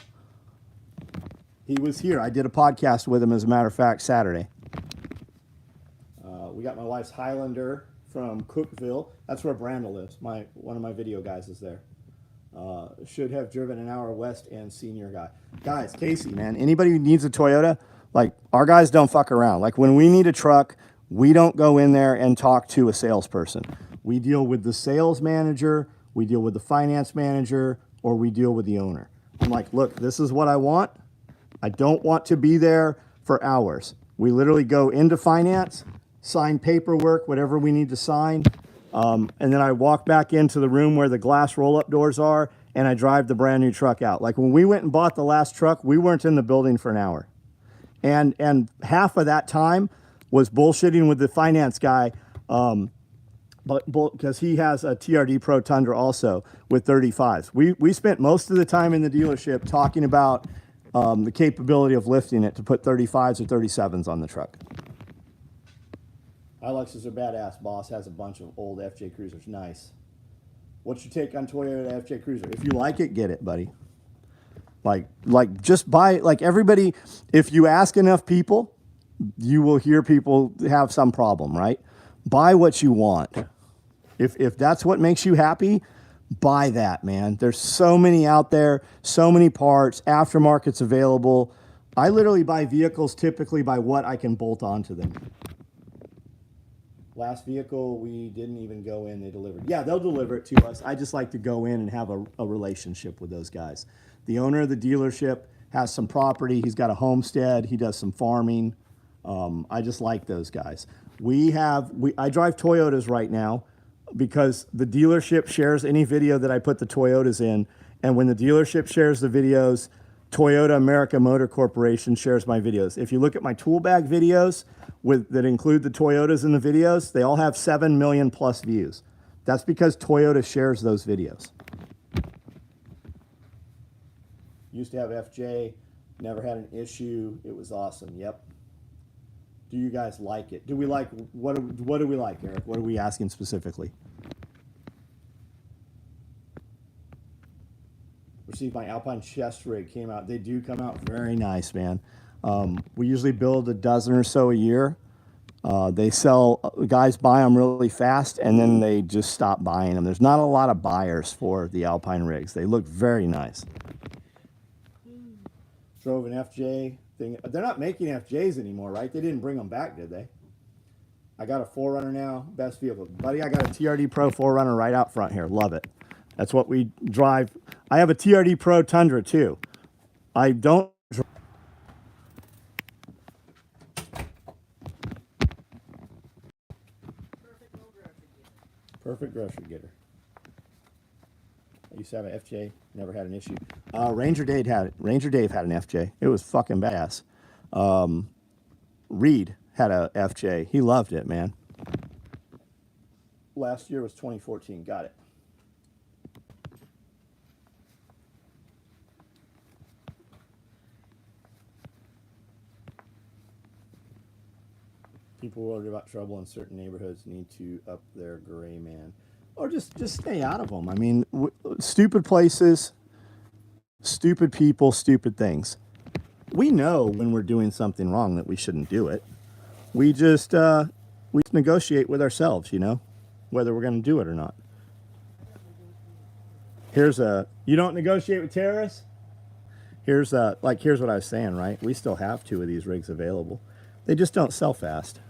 He was here. I did a podcast with him, as a matter of fact, Saturday. We got my wife's Highlander from Cookville. That's where Brandel lives. One of my video guys is there. Should have driven an hour west and senior guy. Guys, Casey, man, anybody who needs a Toyota, like, our guys don't fuck around. Like, when we need a truck, we don't go in there and talk to a salesperson. We deal with the sales manager, we deal with the finance manager, or we deal with the owner. I'm like, look, this is what I want. I don't want to be there for hours. We literally go into finance, sign paperwork, whatever we need to sign, and then I walk back into the room where the glass roll-up doors are, and I drive the brand new truck out. Like, when we went and bought the last truck, we weren't in the building for an hour. And half of that time was bullshitting with the finance guy, because he has a TRD Pro Tundra also with 35s. We spent most of the time in the dealership talking about the capability of lifting it to put 35s or 37s on the truck. Hiluxes are badass. Boss has a bunch of old FJ Cruisers. Nice. What's your take on Toyota FJ Cruiser? If you like it, get it, buddy. Like just buy, like, everybody, if you ask enough people, you will hear people have some problem, right? Buy what you want. If that's what makes you happy, buy that, man. There's so many out there, so many parts, aftermarket's available. I literally buy vehicles typically by what I can bolt onto them. Last vehicle, we didn't even go in, they delivered. Yeah, they'll deliver it to us. I just like to go in and have a relationship with those guys. The owner of the dealership has some property. He's got a homestead. He does some farming. I just like those guys. I drive Toyotas right now because the dealership shares any video that I put the Toyotas in. And when the dealership shares the videos, Toyota America Motor Corporation shares my videos. If you look at my tool bag videos that include the Toyotas in the videos, they all have 7 million plus views. That's because Toyota shares those videos. Used to have FJ, never had an issue. It was awesome. Yep. Do you guys like it? Do we like, what do we like, Eric? What are we asking specifically? Received my Alpine chest rig, came out. They do come out very nice, man. We usually build a dozen or so a year. They sell, guys buy them really fast and then they just stop buying them. There's not a lot of buyers for the Alpine rigs. They look very nice. Drove an FJ thing. They're not making FJs anymore, right? They didn't bring them back, did they? I got a 4Runner now, best vehicle. Buddy, I got a TRD Pro 4Runner right out front here. Love it. That's what we drive. I have a TRD Pro Tundra too. I don't. Perfect grocery getter. I used to have an FJ, never had an issue. Ranger Dave had it. Ranger Dave had an FJ. It was fucking badass. Reed had a FJ. He loved it, man. Last year was 2014. Got it. People worried about trouble in certain neighborhoods need to up their gray man. Or just stay out of them. I mean, stupid places, stupid people, stupid things. We know when we're doing something wrong that we shouldn't do it. We just negotiate with ourselves, you know, whether we're going to do it or not. You don't negotiate with terrorists? Here's what I was saying, right? We still have 2 of these rigs available. They just don't sell fast.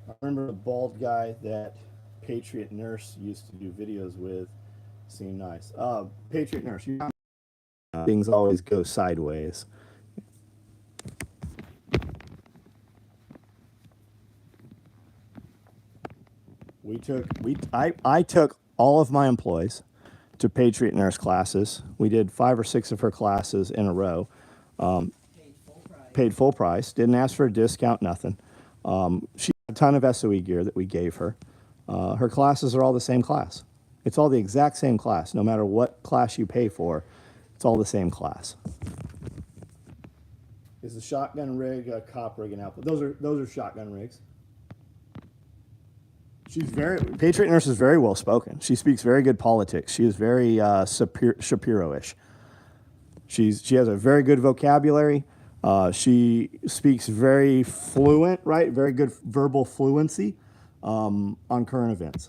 I remember a bald guy that Patriot Nurse used to do videos with. Seemed nice. Patriot Nurse, things always go sideways. I took all of my employees to Patriot Nurse classes. We did 5 or 6 of her classes in a row. Paid full price. Didn't ask for a discount, nothing. She had a ton of SOE gear that we gave her. Her classes are all the same class. It's all the exact same class. No matter what class you pay for, it's all the same class. Is the shotgun rig a cop rig and output? Those are shotgun rigs. Patriot Nurse is very well spoken. She speaks very good politics. She is very Shapiro-ish. She has a very good vocabulary. She speaks very fluent, right? Very good verbal fluency on current events.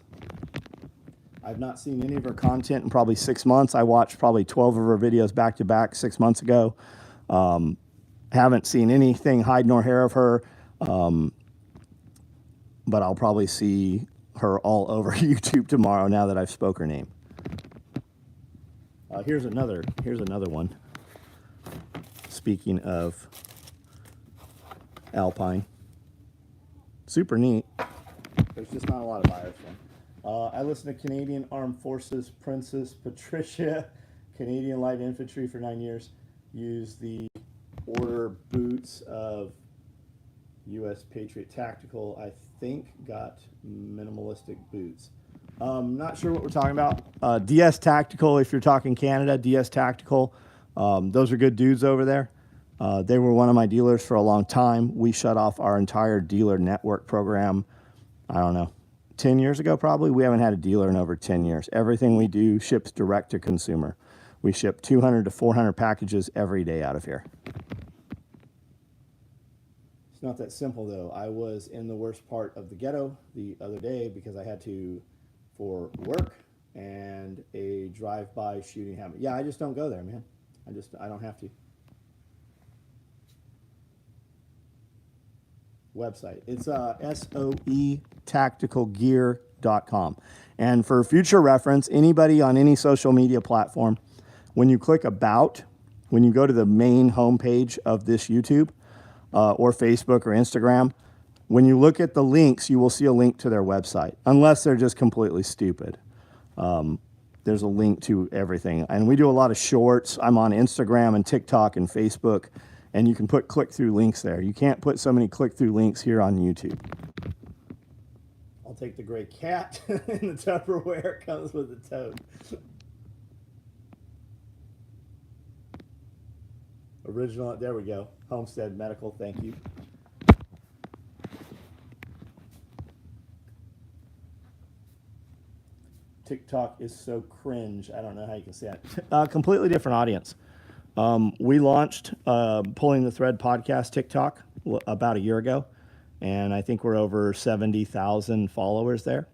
I've not seen any of her content in probably 6 months. I watched probably 12 of her videos back to back 6 months ago. Haven't seen anything hide nor hair of her, but I'll probably see her all over YouTube tomorrow now that I've spoke her name. Here's another one. Speaking of Alpine, super neat. There's just not a lot of buyers for them. I listened to Canadian Armed Forces Princess Patricia, Canadian Light Infantry for 9 years. Used the order boots of U.S. Patriot Tactical. I think got minimalistic boots. Not sure what we're talking about. DS Tactical, if you're talking Canada, DS Tactical. Those are good dudes over there. They were one of my dealers for a long time. We shut off our entire dealer network program, I don't know, 10 years ago probably. We haven't had a dealer in over 10 years. Everything we do ships direct to consumer. We ship 200 to 400 packages every day out of here. It's not that simple though. I was in the worst part of the ghetto the other day because I had to, for work and a drive-by shooting happened. Yeah, I just don't go there, man. I don't have to. Website. It's SOEtacticalgear.com. And for future reference, anybody on any social media platform, when you click About, when you go to the main homepage of this YouTube or Facebook or Instagram, when you look at the links, you will see a link to their website, unless they're just completely stupid. There's a link to everything. And we do a lot of shorts. I'm on Instagram and TikTok and Facebook, and you can put click-through links there. You can't put so many click-through links here on YouTube. I'll take the gray cat in the Tupperware. Comes with the tote. Original, there we go. Homestead Medical, thank you. TikTok is so cringe. I don't know how you can say that. Completely different audience. We launched Pulling the Thread podcast TikTok about a year ago, and I think we're over 70,000 followers there.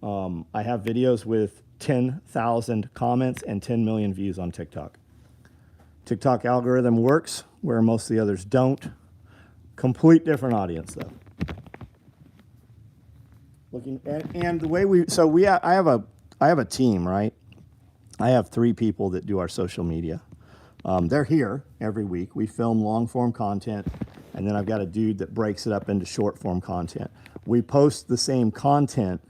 I have videos with 10,000 comments and 10 million views on TikTok. TikTok algorithm works where most of the others don't. Complete different audience though. Looking and the way I have a team, right? I have 3 people that do our social media. They're here every week. We film long form content, and then I've got a dude that breaks it up into short form content. We post the same content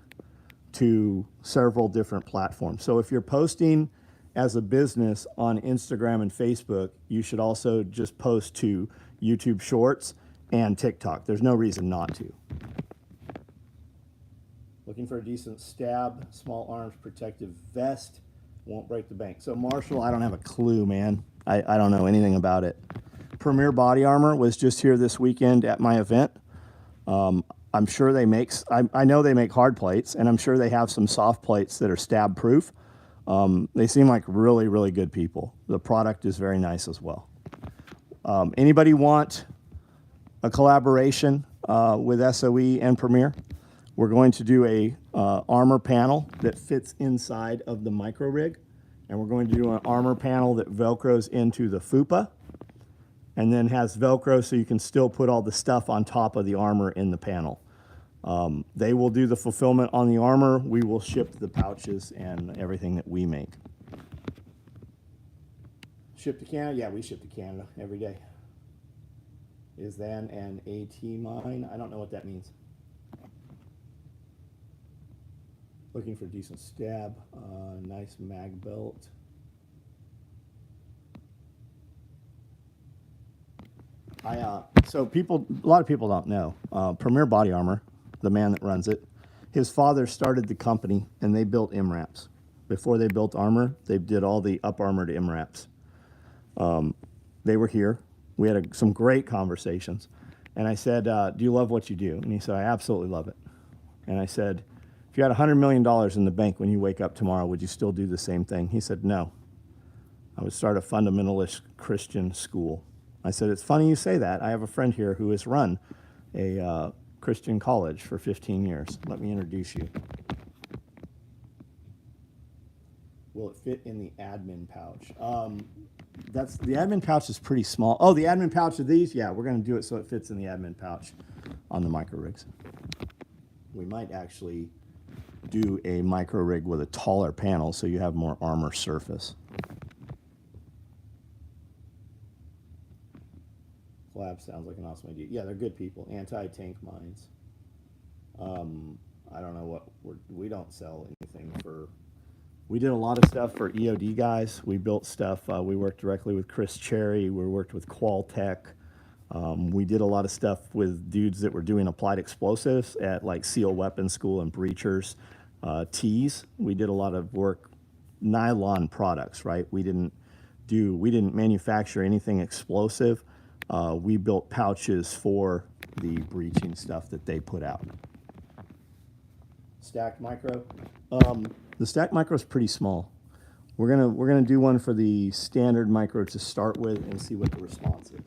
to several different platforms. So if you're posting as a business on Instagram and Facebook, you should also just post to YouTube Shorts and TikTok. There's no reason not to. Looking for a decent stab, small arms protective vest, won't break the bank. So Marshall, I don't have a clue, man. I don't know anything about it. Premier Body Armor was just here this weekend at my event. I'm sure they make, I know they make hard plates, and I'm sure they have some soft plates that are stab proof. They seem like really, really good people. The product is very nice as well. Anybody want a collaboration with SOE and Premier? We're going to do a armor panel that fits inside of the micro rig, and we're going to do an armor panel that velcros into the fupa, and then has Velcro so you can still put all the stuff on top of the armor in the panel. They will do the fulfillment on the armor. We will ship the pouches and everything that we make. Ship to Canada? Yeah, we ship to Canada every day. Is then an AT mine? I don't know what that means. Looking for a decent stab. Nice mag belt. So a lot of people don't know. Premier Body Armor, the man that runs it, his father started the company and they built MRAPs. Before they built armor, they did all the up armored MRAPs. They were here. We had some great conversations. And I said, do you love what you do? And he said, I absolutely love it. And I said, if you had $100 million in the bank when you wake up tomorrow, would you still do the same thing? He said, no. I would start a fundamentalist Christian school. I said, it's funny you say that. I have a friend here who has run a Christian college for 15 years. Let me introduce you. Will it fit in the admin pouch? The admin pouch is pretty small. Oh, the admin pouch of these? Yeah, we're going to do it so it fits in the admin pouch on the micro rigs. We might actually do a micro rig with a taller panel so you have more armor surface. Collab sounds like an awesome idea. Yeah, they're good people. Anti-tank mines. I don't know what we don't sell anything for. We did a lot of stuff for EOD guys. We built stuff. We worked directly with Chris Cherry. We worked with Qualtech. We did a lot of stuff with dudes that were doing applied explosives at like SEAL Weapons School and Breachers. Tees. We did a lot of work, nylon products, right? We didn't manufacture anything explosive. We built pouches for the breaching stuff that they put out. Stacked micro. The stacked micro is pretty small. We're gonna do one for the standard micro to start with and see what the response is.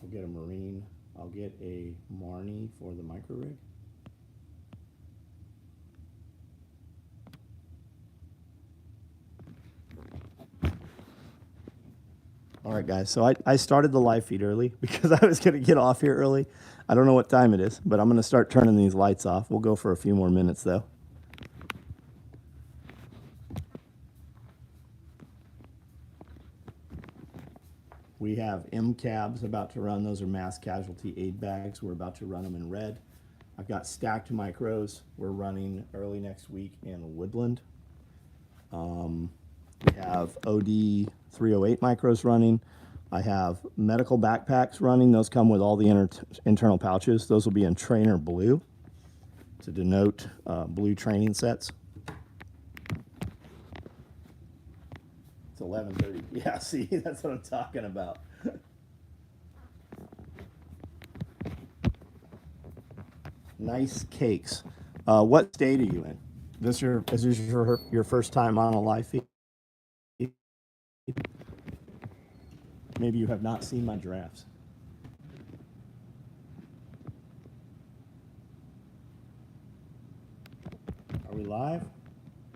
I'll get a Marine. I'll get a Marnie for the micro rig. All right, guys, so I started the live feed early because I was going to get off here early. I don't know what time it is, but I'm going to start turning these lights off. We'll go for a few more minutes, though. We have M-cabs about to run. Those are mass casualty aid bags. We're about to run them in red. I've got stacked micros. We're running early next week in Woodland. We have OD 308 micros running. I have medical backpacks running. Those come with all the internal pouches. Those will be in Trainer Blue. to denote blue training sets. It's 11:30. Yeah, see, that's what I'm talking about. Nice cakes. What state are you in? Is this your first time on a live feed? Maybe you have not seen my giraffes. Are we live?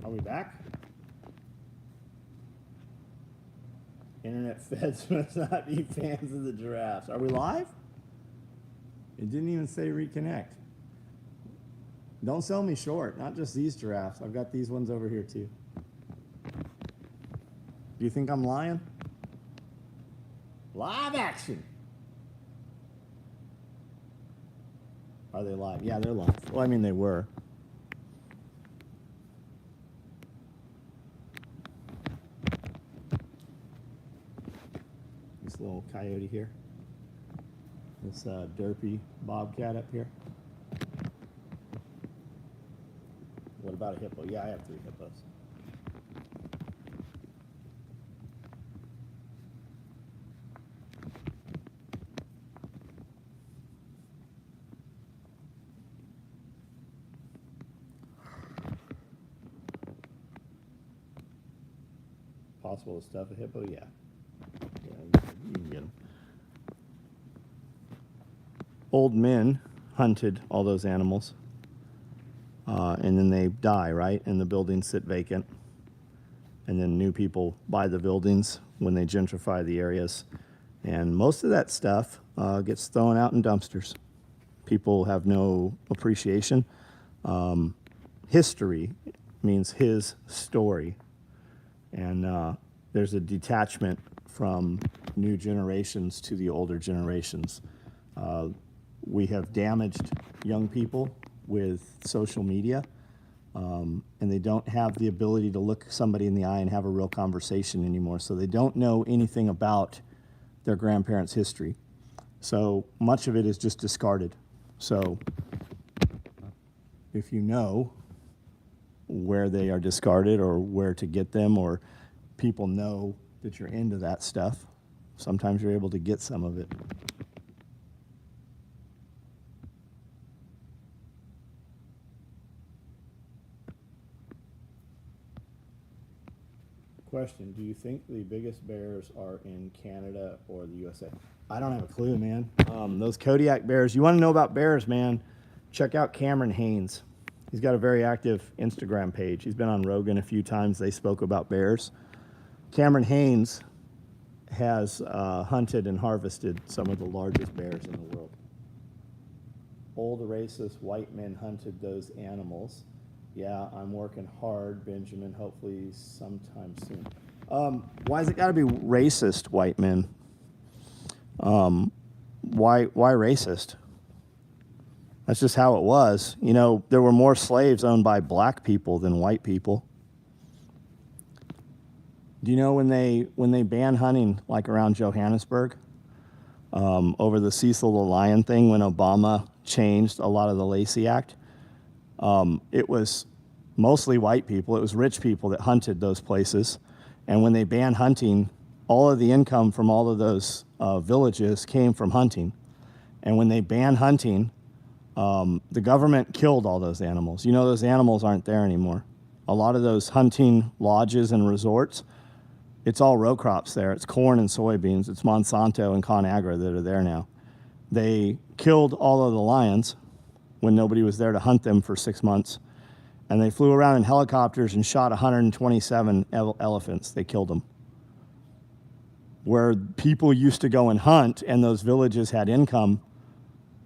Are we back? Internet feds must not be fans of the giraffes. Are we live? It didn't even say reconnect. Don't sell me short, not just these giraffes. I've got these ones over here too. Do you think I'm lying? Live action. Are they live? Yeah, they're live. Well, I mean, they were. This little coyote here. This derpy bobcat up here. What about a hippo? Yeah, I have 3 hippos. Possible to stuff a hippo? Yeah. Yeah, you can get them. Old men hunted all those animals. And then they die, right? And the buildings sit vacant. And then new people buy the buildings when they gentrify the areas. And most of that stuff gets thrown out in dumpsters. People have no appreciation. History means his story. And there's a detachment from new generations to the older generations. We have damaged young people with social media, and they don't have the ability to look somebody in the eye and have a real conversation anymore. So they don't know anything about their grandparents' history. So much of it is just discarded. So if you know where they are discarded or where to get them, or people know that you're into that stuff, sometimes you're able to get some of it. Question, do you think the biggest bears are in Canada or the USA? I don't have a clue, man. Those Kodiak bears, you want to know about bears, man, check out Cameron Haynes. He's got a very active Instagram page. He's been on Rogan a few times. They spoke about bears. Cameron Haynes has hunted and harvested some of the largest bears in the world. Old racist white men hunted those animals. Yeah, I'm working hard, Benjamin, hopefully sometime soon. Why's it got to be racist white men? Why racist? That's just how it was. You know, there were more slaves owned by black people than white people. Do you know when they banned hunting, like around Johannesburg, over the Cecil the Lion thing, when Obama changed a lot of the Lacey Act? It was mostly white people. It was rich people that hunted those places. And when they banned hunting, all of the income from all of those villages came from hunting. And when they banned hunting, the government killed all those animals. You know, those animals aren't there anymore. A lot of those hunting lodges and resorts, it's all row crops there. It's corn and soybeans. It's Monsanto and ConAgra that are there now. They killed all of the lions when nobody was there to hunt them for 6 months. And they flew around in helicopters and shot 127 elephants. They killed them. Where people used to go and hunt and those villages had income,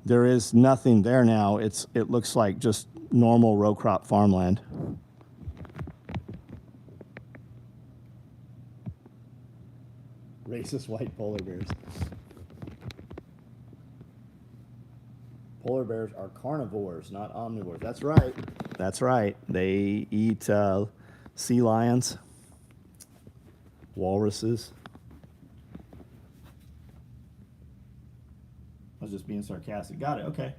there is nothing there now. It looks like just normal row crop farmland. Racist white polar bears. Polar bears are carnivores, not omnivores. That's right. That's right. They eat sea lions, walruses. I was just being sarcastic. Got it. Okay.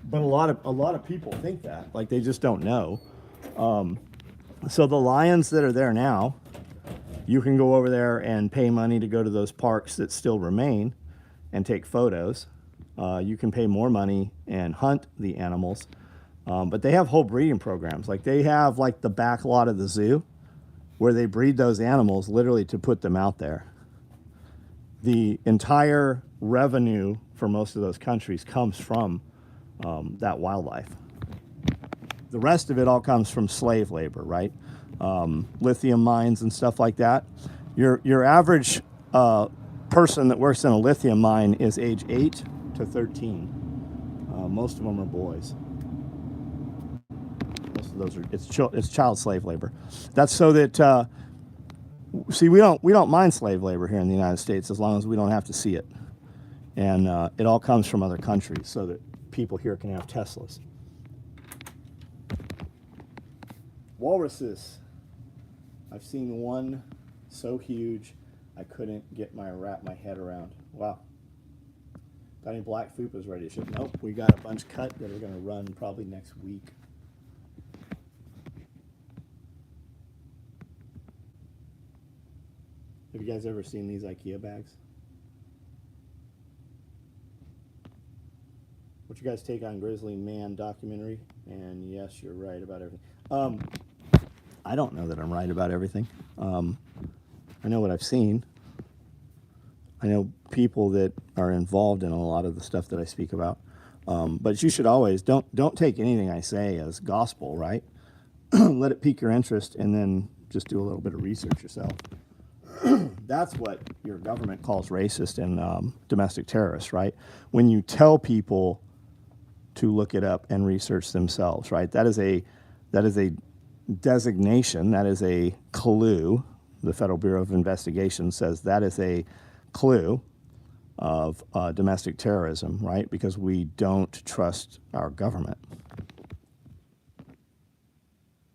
but a lot of people think that, like they just don't know. So the lions that are there now, you can go over there and pay money to go to those parks that still remain and take photos. You can pay more money and hunt the animals. But they have whole breeding programs. Like they have like the back lot of the zoo where they breed those animals literally to put them out there. The entire revenue for most of those countries comes from that wildlife. The rest of it all comes from slave labor, right? Lithium mines and stuff like that. Your average person that works in a lithium mine is age 8 to 13. Most of them are boys. Most of those are it's child slave labor. That's so that see we don't mind slave labor here in the United States as long as we don't have to see it, and it all comes from other countries so that people here can have Teslas. Walruses. I've seen one so huge I couldn't wrap my head around. Wow. Got any black fupas ready to ship? Nope. We got a bunch cut that are going to run probably next week. Have you guys ever seen these Ikea bags? What's your guys' take on Grizzly Man documentary? And yes, you're right about everything. I don't know that I'm right about everything. I know what I've seen. I know people that are involved in a lot of the stuff that I speak about. But you should always don't take anything I say as gospel, right? Let it pique your interest, and then just do a little bit of research yourself. That's what your government calls racist and domestic terrorists, right? When you tell people to look it up and research themselves, right? That is a designation. That is a clue. The Federal Bureau of Investigation says that is a clue of domestic terrorism, right? Because we don't trust our government.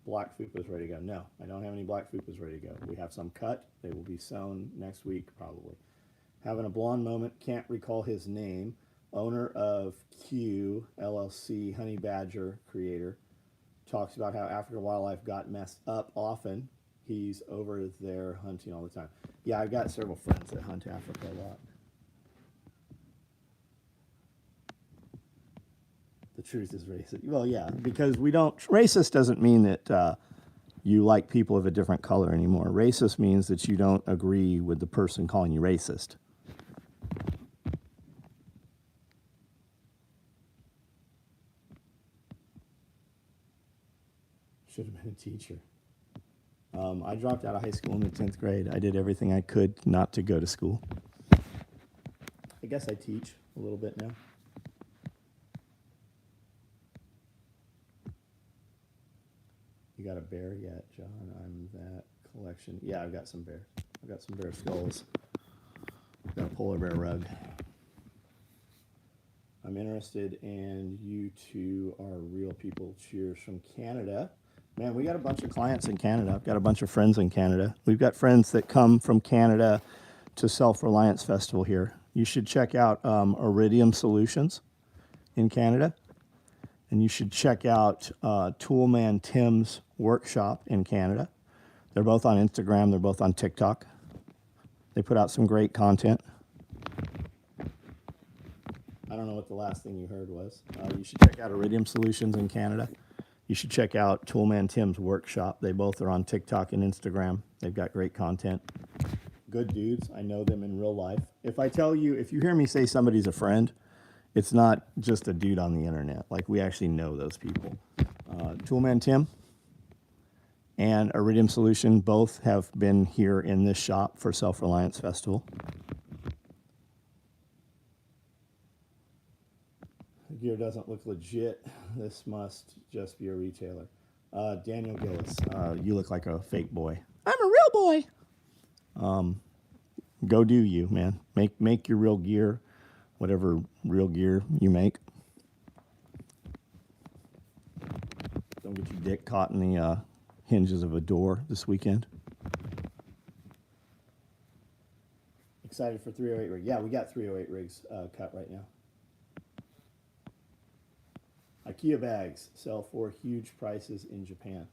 Black fupas ready to go. No, I don't have any black fupas ready to go. We have some cut. They will be sewn next week, probably. Having a blonde moment. Can't recall his name. Owner of Q LLC, Honey Badger creator, talks about how African wildlife got messed up often. He's over there hunting all the time. Yeah, I've got several friends that hunt Africa a lot. The truth is racist. Well, yeah, because we don't. Racist doesn't mean that you like people of a different color anymore. Racist means that you don't agree with the person calling you racist. Should have been a teacher. I dropped out of high school in the 10th grade. I did everything I could not to go to school. I guess I teach a little bit now. You got a bear yet, John? I'm that collection. Yeah, I've got some bears. I've got some bear skulls. I've got a polar bear rug. I'm interested, and you two are real people. Cheers from Canada. Man, we got a bunch of clients in Canada. I've got a bunch of friends in Canada. We've got friends that come from Canada to Self-Reliance Festival here. You should check out Iridium Solutions in Canada. And you should check out Toolman Tim's workshop in Canada. They're both on Instagram. They're both on TikTok. They put out some great content. I don't know what the last thing you heard was. You should check out Iridium Solutions in Canada. You should check out Toolman Tim's workshop. They both are on TikTok and Instagram. They've got great content. Good dudes. I know them in real life. If you hear me say somebody's a friend, it's not just a dude on the internet. Like, we actually know those people. Toolman Tim and Iridium Solution both have been here in this shop for Self-Reliance Festival. The gear doesn't look legit. This must just be a retailer. Daniel Gillis, you look like a fake boy. I'm a real boy. Go do you, man. Make your real gear, whatever real gear you make. Don't get your dick caught in the hinges of a door this weekend. Excited for 308 rig. Yeah, we got 308 rigs cut right now. Ikea bags sell for huge prices in Japan.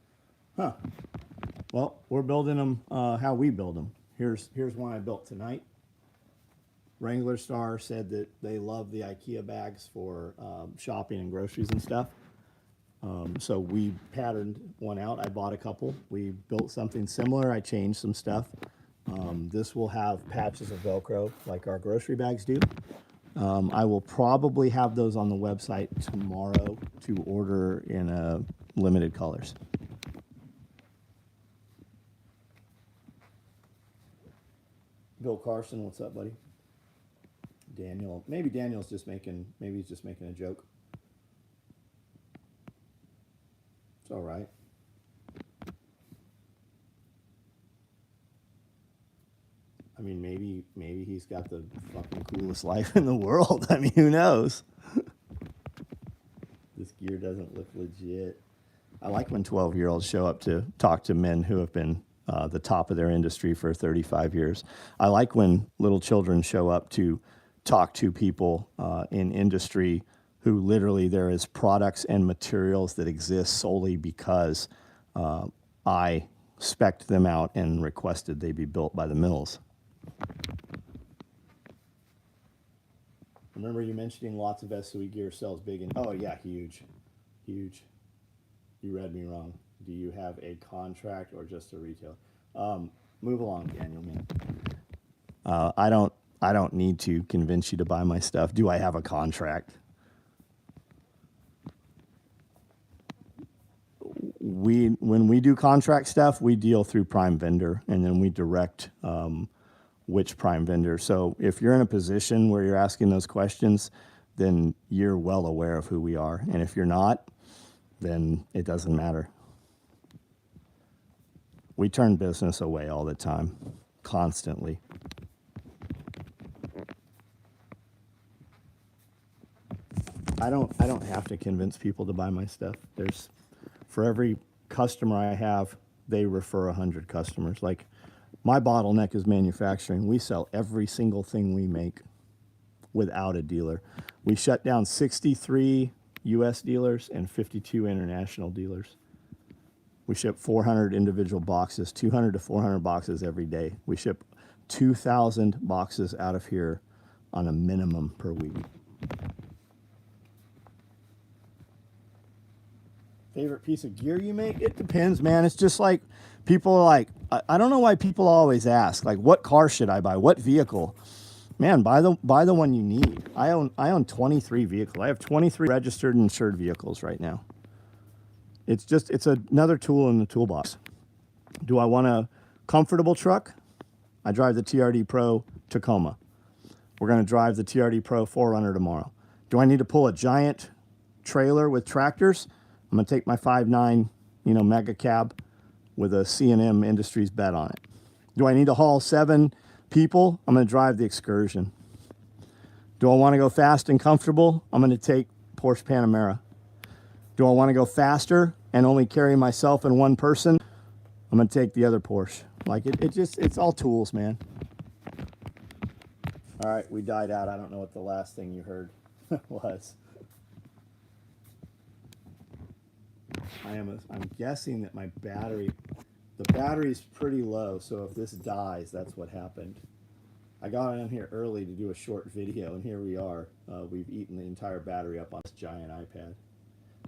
Huh. Well, we're building them how we build them. Here's one I built tonight. Wrangler Star said that they love the Ikea bags for shopping and groceries and stuff. So we patterned one out. I bought a couple. We built something similar. I changed some stuff. This will have patches of Velcro like our grocery bags do. I will probably have those on the website tomorrow to order in limited colors. Bill Carson, what's up, buddy? Daniel, maybe Daniel's just making, maybe he's just making a joke. It's all right. I mean, maybe he's got the fucking coolest life in the world. I mean, who knows? This gear doesn't look legit. I like when 12-year-olds show up to talk to men who have been the top of their industry for 35 years. I like when little children show up to talk to people in industry who literally there is products and materials that exist solely because I spec'd them out and requested they be built by the mills. Remember you mentioning lots of SOE gear sells big and oh yeah, huge. You read me wrong. Do you have a contract or just a retail? Move along, Daniel, man. I don't need to convince you to buy my stuff. Do I have a contract? When we do contract stuff, we deal through prime vendor, and then we direct which prime vendor. So if you're in a position where you're asking those questions, then you're well aware of who we are. And if you're not, then it doesn't matter. We turn business away all the time, constantly. I don't have to convince people to buy my stuff. For every customer I have, they refer 100 customers. Like, my bottleneck is manufacturing. We sell every single thing we make without a dealer. We shut down 63 U.S. dealers and 52 international dealers. We ship 400 individual boxes, 200 to 400 boxes every day. We ship 2,000 boxes out of here on a minimum per week. Favorite piece of gear you make? It depends, man. It's just like people are like, I don't know why people always ask, like, what car should I buy? What vehicle? Man, buy the one you need. I own 23 vehicles. I have 23 registered and insured vehicles right now. It's another tool in the toolbox. Do I want a comfortable truck? I drive the TRD Pro Tacoma. We're going to drive the TRD Pro 4Runner tomorrow. Do I need to pull a giant trailer with tractors? I'm going to take my 5.9, mega cab with a C&M Industries bed on it. Do I need to haul 7 people? I'm going to drive the Excursion. Do I want to go fast and comfortable? I'm going to take Porsche Panamera. Do I want to go faster and only carry myself and one person? I'm going to take the other Porsche. Like, it's all tools, man. All right, we died out. I don't know what the last thing you heard was. I'm guessing that the battery's pretty low, so if this dies, that's what happened. I got in here early to do a short video, and here we are. We've eaten the entire battery up on this giant iPad.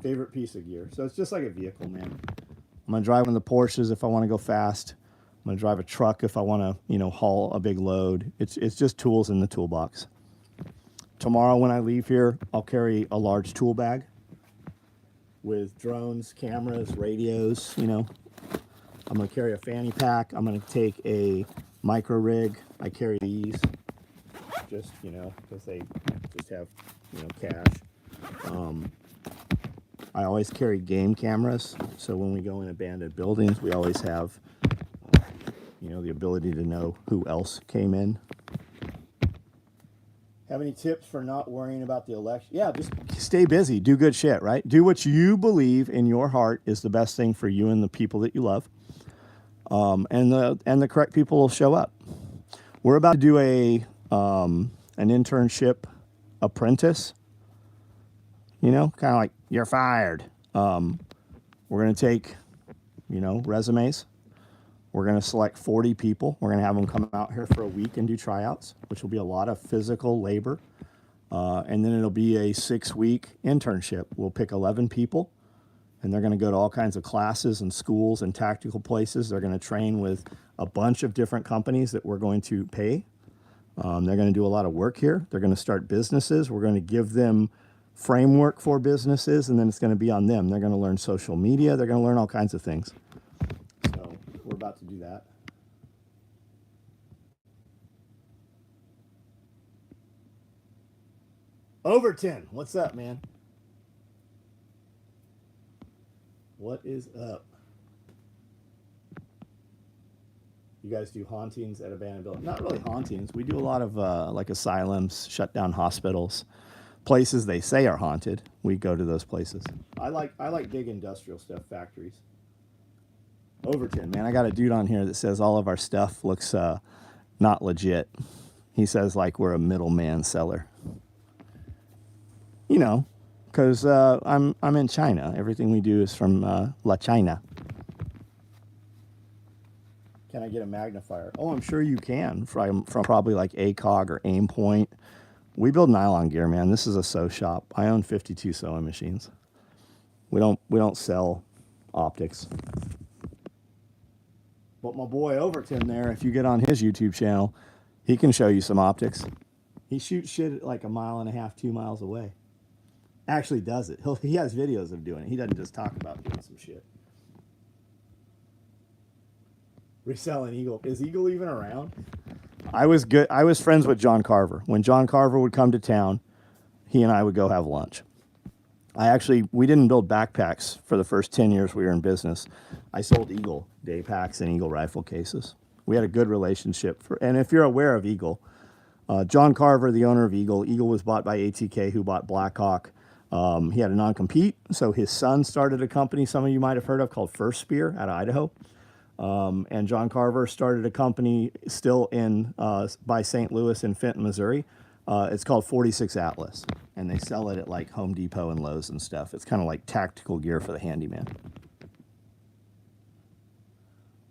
Favorite piece of gear. So it's just like a vehicle, man. I'm going to drive one of the Porsches if I want to go fast. I'm going to drive a truck if I want to, haul a big load. It's just tools in the toolbox. Tomorrow when I leave here, I'll carry a large tool bag with drones, cameras, radios, I'm going to carry a fanny pack. I'm going to take a micro rig. I carry these just, because they just have, cash. I always carry game cameras. So when we go in abandoned buildings, we always have, the ability to know who else came in. Have any tips for not worrying about the election? Yeah, just stay busy. Do good shit, right? Do what you believe in your heart is the best thing for you and the people that you love. And the correct people will show up. We're about to do an internship apprentice, kind of like you're fired. We're going to take, resumes. We're going to select 40 people. We're going to have them come out here for a week and do tryouts, which will be a lot of physical labor. And then it'll be a 6-week internship. We'll pick 11 people, and they're going to go to all kinds of classes and schools and tactical places. They're going to train with a bunch of different companies that we're going to pay. They're going to do a lot of work here. They're going to start businesses. We're going to give them framework for businesses, and then it's going to be on them. They're going to learn social media. They're going to learn all kinds of things. So we're about to do that. Overton, what's up, man? What is up? You guys do hauntings at abandoned buildings? Not really hauntings. We do a lot of like asylums, shut down hospitals, places they say are haunted. We go to those places. I like big industrial stuff, factories. Overton, man, I got a dude on here that says all of our stuff looks not legit. He says like we're a middleman seller. Because I'm in China. Everything we do is from La China. Can I get a magnifier? Oh, I'm sure you can from probably like ACOG or Aimpoint. We build nylon gear, man. This is a sew shop. I own 52 sewing machines. We don't sell optics. But my boy Overton there, if you get on his YouTube channel, he can show you some optics. He shoots shit at like 1.5 miles, 2 miles away. Actually does it. He has videos of doing it. He doesn't just talk about doing some shit. Reselling Eagle. Is Eagle even around? I was friends with John Carver. When John Carver would come to town, he and I would go have lunch. We didn't build backpacks for the first 10 years we were in business. I sold Eagle day packs and Eagle rifle cases. We had a good relationship. And if you're aware of Eagle, John Carver, the owner of Eagle was bought by ATK, who bought Blackhawk. He had a non-compete, so his son started a company some of you might have heard of called First Spear out of Idaho. And John Carver started a company still in by St. Louis in Fenton, Missouri. It's called 46 Atlas, and they sell it at like Home Depot and Lowe's and stuff. It's kind of like tactical gear for the handyman.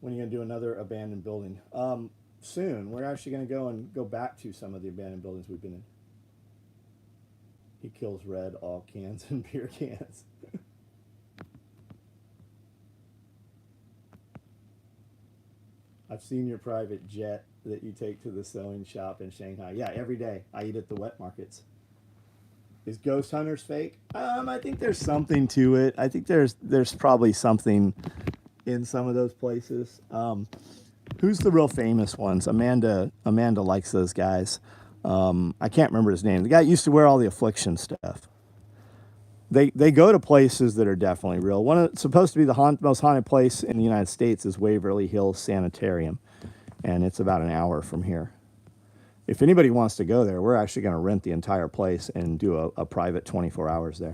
When are you going to do another abandoned building? Soon. We're actually going to go back to some of the abandoned buildings we've been in. He kills red, all cans and beer cans. I've seen your private jet that you take to the sewing shop in Shanghai. Yeah, every day. I eat at the wet markets. Is Ghost Hunters fake? I think there's something to it. I think there's probably something in some of those places. Who's the real famous ones? Amanda likes those guys. I can't remember his name. The guy used to wear all the Affliction stuff. They go to places that are definitely real. It's supposed to be the most haunted place in the United States is Waverly Hills Sanitarium, and it's about an hour from here. If anybody wants to go there, we're actually going to rent the entire place and do a private 24 hours there.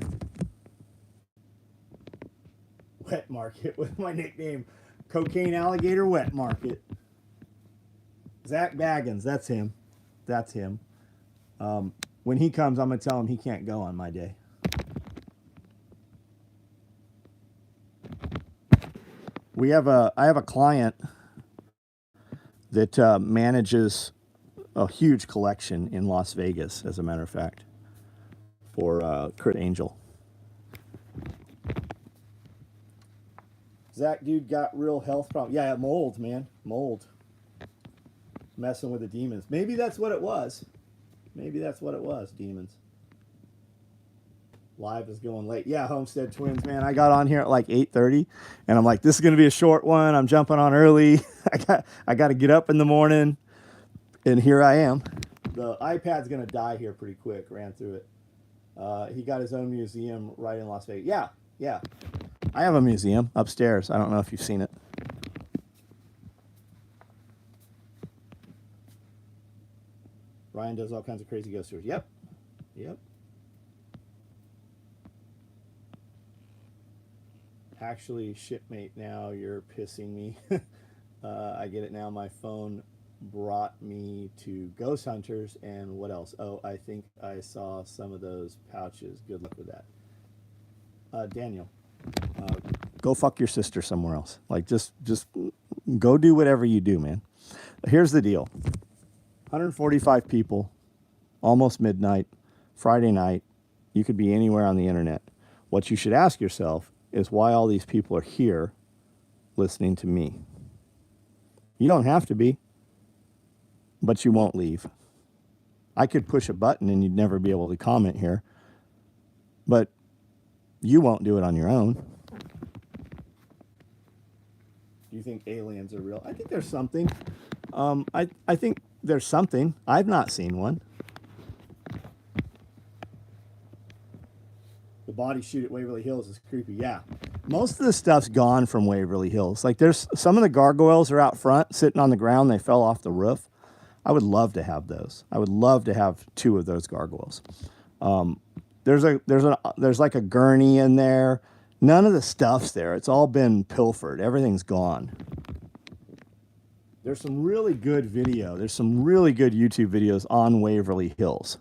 Wet Market with my nickname, Cocaine Alligator Wet Market. Zach Baggins, that's him. That's him. When he comes, I'm going to tell him he can't go on my day. I have a client that manages a huge collection in Las Vegas, as a matter of fact, for Kurt Angel. Zach, dude, got real health problems. Yeah, mold, man. Mold. Messing with the demons. Maybe that's what it was. Maybe that's what it was, demons. Live is going late. Yeah, Homestead Twins, man. I got on here at like 8:30, and I'm like, this is going to be a short one. I'm jumping on early. I got to get up in the morning, and here I am. The iPad's going to die here pretty quick. Ran through it. He got his own museum right in Las Vegas. Yeah. I have a museum upstairs. I don't know if you've seen it. Ryan does all kinds of crazy ghost tours. Yep. Actually, shipmate, now you're pissing me. I get it now. My phone brought me to Ghost Hunters and what else? Oh, I think I saw some of those pouches. Good luck with that. Daniel, go fuck your sister somewhere else. Like, just go do whatever you do, man. Here's the deal. 145 people, almost midnight, Friday night. You could be anywhere on the internet. What you should ask yourself is why all these people are here listening to me. You don't have to be, but you won't leave. I could push a button and you'd never be able to comment here, but you won't do it on your own. Do you think aliens are real? I think there's something. I think there's something. I've not seen one. The body shoot at Waverly Hills is creepy. Yeah. Most of the stuff's gone from Waverly Hills. Like, there's some of the gargoyles are out front sitting on the ground. They fell off the roof. I would love to have those. I would love to have 2 of those gargoyles. There's like a gurney in there. None of the stuff's there. It's all been pilfered. Everything's gone. There's some really good video. There's some really good YouTube videos on Waverly Hills.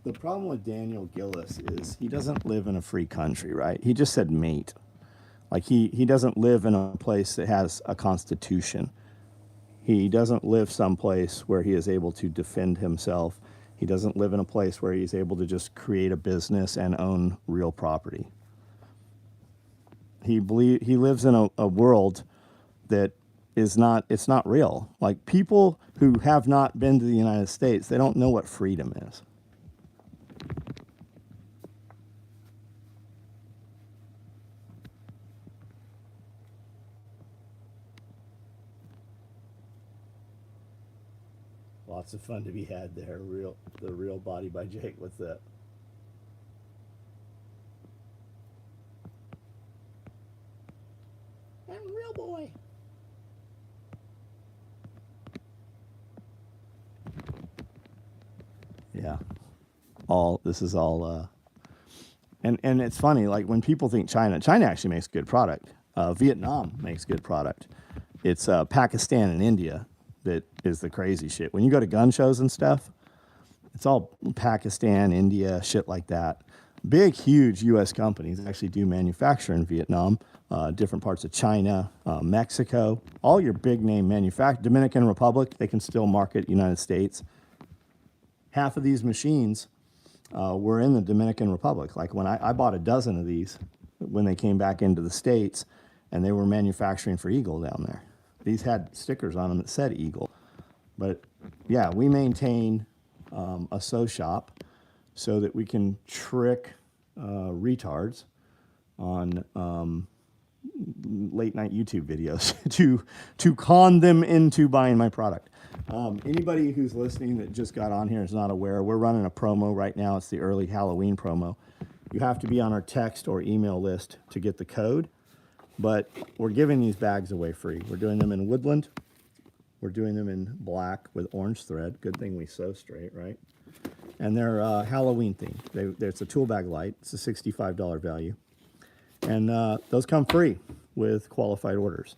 The problem with Daniel Gillis is he doesn't live in a free country, right? He just said mate. Like, he doesn't live in a place that has a constitution. He doesn't live someplace where he is able to defend himself. He doesn't live in a place where he's able to just create a business and own real property. He lives in a world that is not, it's not real. Like, people who have not been to the United States, they don't know what freedom is. Lots of fun to be had there. The real body by Jake. What's that? I'm a real boy. Yeah. This is all. And it's funny. Like, when people think China actually makes good product. Vietnam makes good product. It's Pakistan and India that is the crazy shit. When you go to gun shows and stuff, it's all Pakistan, India, shit like that. Big, huge U.S. companies actually do manufacture in Vietnam, different parts of China, Mexico. All your big name Dominican Republic, they can still market United States. Half of these machines were in the Dominican Republic. Like, when I bought a dozen of these when they came back into the States, and they were manufacturing for Eagle down there. These had stickers on them that said Eagle. But yeah, we maintain a sew shop so that we can trick retards on late night YouTube videos to con them into buying my product. Anybody who's listening that just got on here is not aware, we're running a promo right now. It's the early Halloween promo. You have to be on our text or email list to get the code. But we're giving these bags away free. We're doing them in woodland. We're doing them in black with orange thread. Good thing we sew straight, right? And they're Halloween themed. It's a tool bag light. It's a $65 value. And those come free with qualified orders.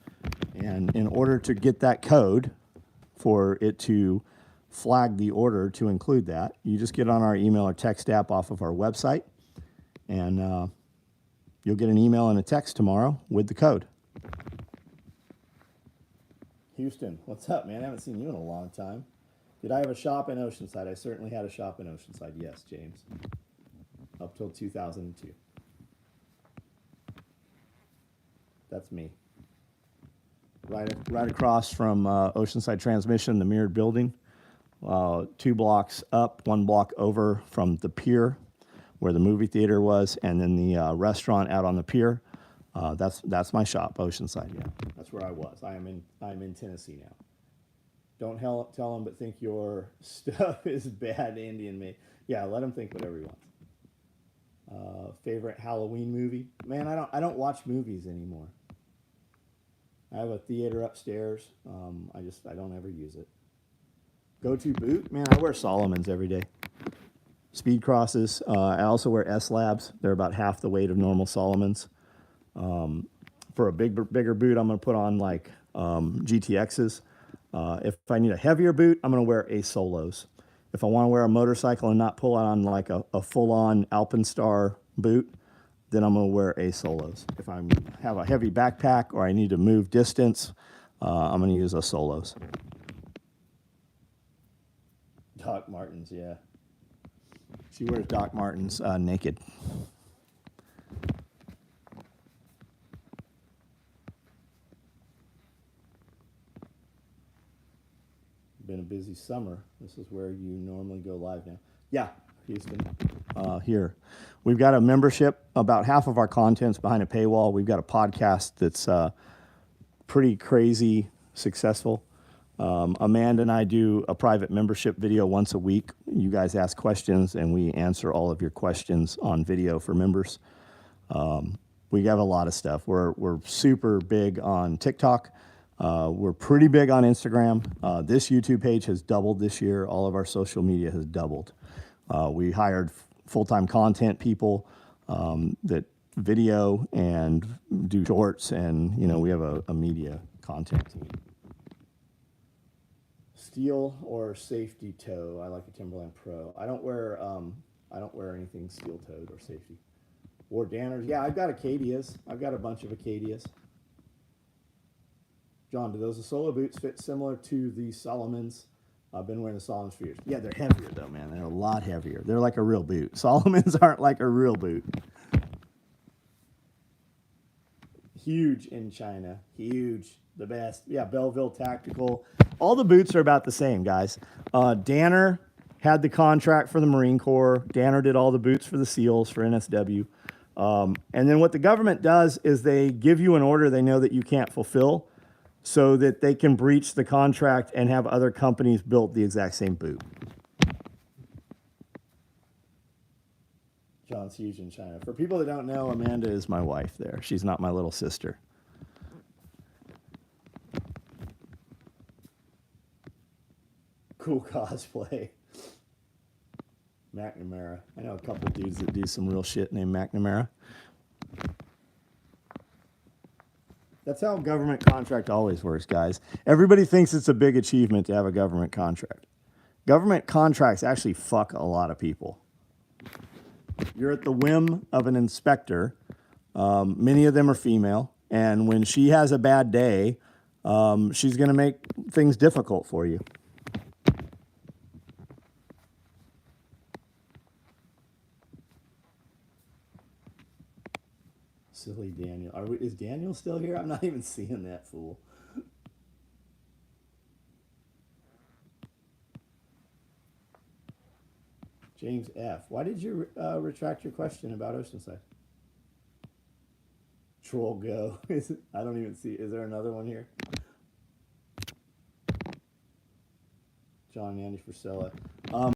And in order to get that code for it to flag the order to include that, you just get on our email or text app off of our website. And you'll get an email and a text tomorrow with the code. Houston, what's up, man? I haven't seen you in a long time. Did I have a shop in Oceanside? I certainly had a shop in Oceanside. Yes, James. Up till 2002. That's me. Right across from Oceanside Transmission, the mirrored building. 2 blocks up, 1 block over from the pier, where the movie theater was, and then the restaurant out on the pier. That's my shop, Oceanside. Yeah, that's where I was. I'm in Tennessee now. Don't tell them, but think your stuff is bad Indian made. Yeah, let him think whatever he wants. Favorite Halloween movie? Man, I don't watch movies anymore. I have a theater upstairs. I don't ever use it. Go-to boot? Man, I wear Solomon's every day. speed crosses. I also wear S-Labs. They're about half the weight of normal Solomons. For a bigger boot, I'm going to put on like GTXs. If I need a heavier boot, I'm going to wear a Solos. If I want to wear a motorcycle and not pull on like a full-on Alpenstar boot, then I'm going to wear a Solos. If I have a heavy backpack or I need to move distance, I'm going to use a Solos. Doc Martens, yeah. She wears Doc Martens naked. Been a busy summer. This is where you normally go live now. Yeah, Houston. Here. We've got a membership. About half of our content's behind a paywall. We've got a podcast that's pretty crazy successful. Amanda and I do a private membership video once a week. You guys ask questions and we answer all of your questions on video for members. We have a lot of stuff. We're super big on TikTok. We're pretty big on Instagram. This YouTube page has doubled this year. All of our social media has doubled. We hired full-time content people that video and do shorts, and you know, we have a media content team. Steel or safety toe? I like a Timberland Pro. I don't wear anything steel-toed or safety. Or Danners. Yeah, I've got Acadias. I've got a bunch of Acadias. John, do those solo boots fit similar to the Solomons? I've been wearing the Solomons for years. Yeah, they're heavier though, man. They're a lot heavier. They're like a real boot. Solomons aren't like a real boot. Huge in China. Huge. The best. Yeah, Belleville Tactical. All the boots are about the same, guys. Danner had the contract for the Marine Corps. Danner did all the boots for the SEALs, for NSW. And then what the government does is they give you an order they know that you can't fulfill, so that they can breach the contract and have other companies build the exact same boot. John's huge in China. For people that don't know, Amanda is my wife there. She's not my little sister. Cool cosplay. McNamara. I know a couple dudes that do some real shit named McNamara. That's how government contract always works, guys. Everybody thinks it's a big achievement to have a government contract. Government contracts actually fuck a lot of people. You're at the whim of an inspector. Many of them are female. And when she has a bad day, she's going to make things difficult for you. Silly Daniel. Is Daniel still here? I'm not even seeing that fool. James F. Why did you retract your question about Oceanside? Troll Go. I don't even see. Is there another one here? John and Andy Frisella.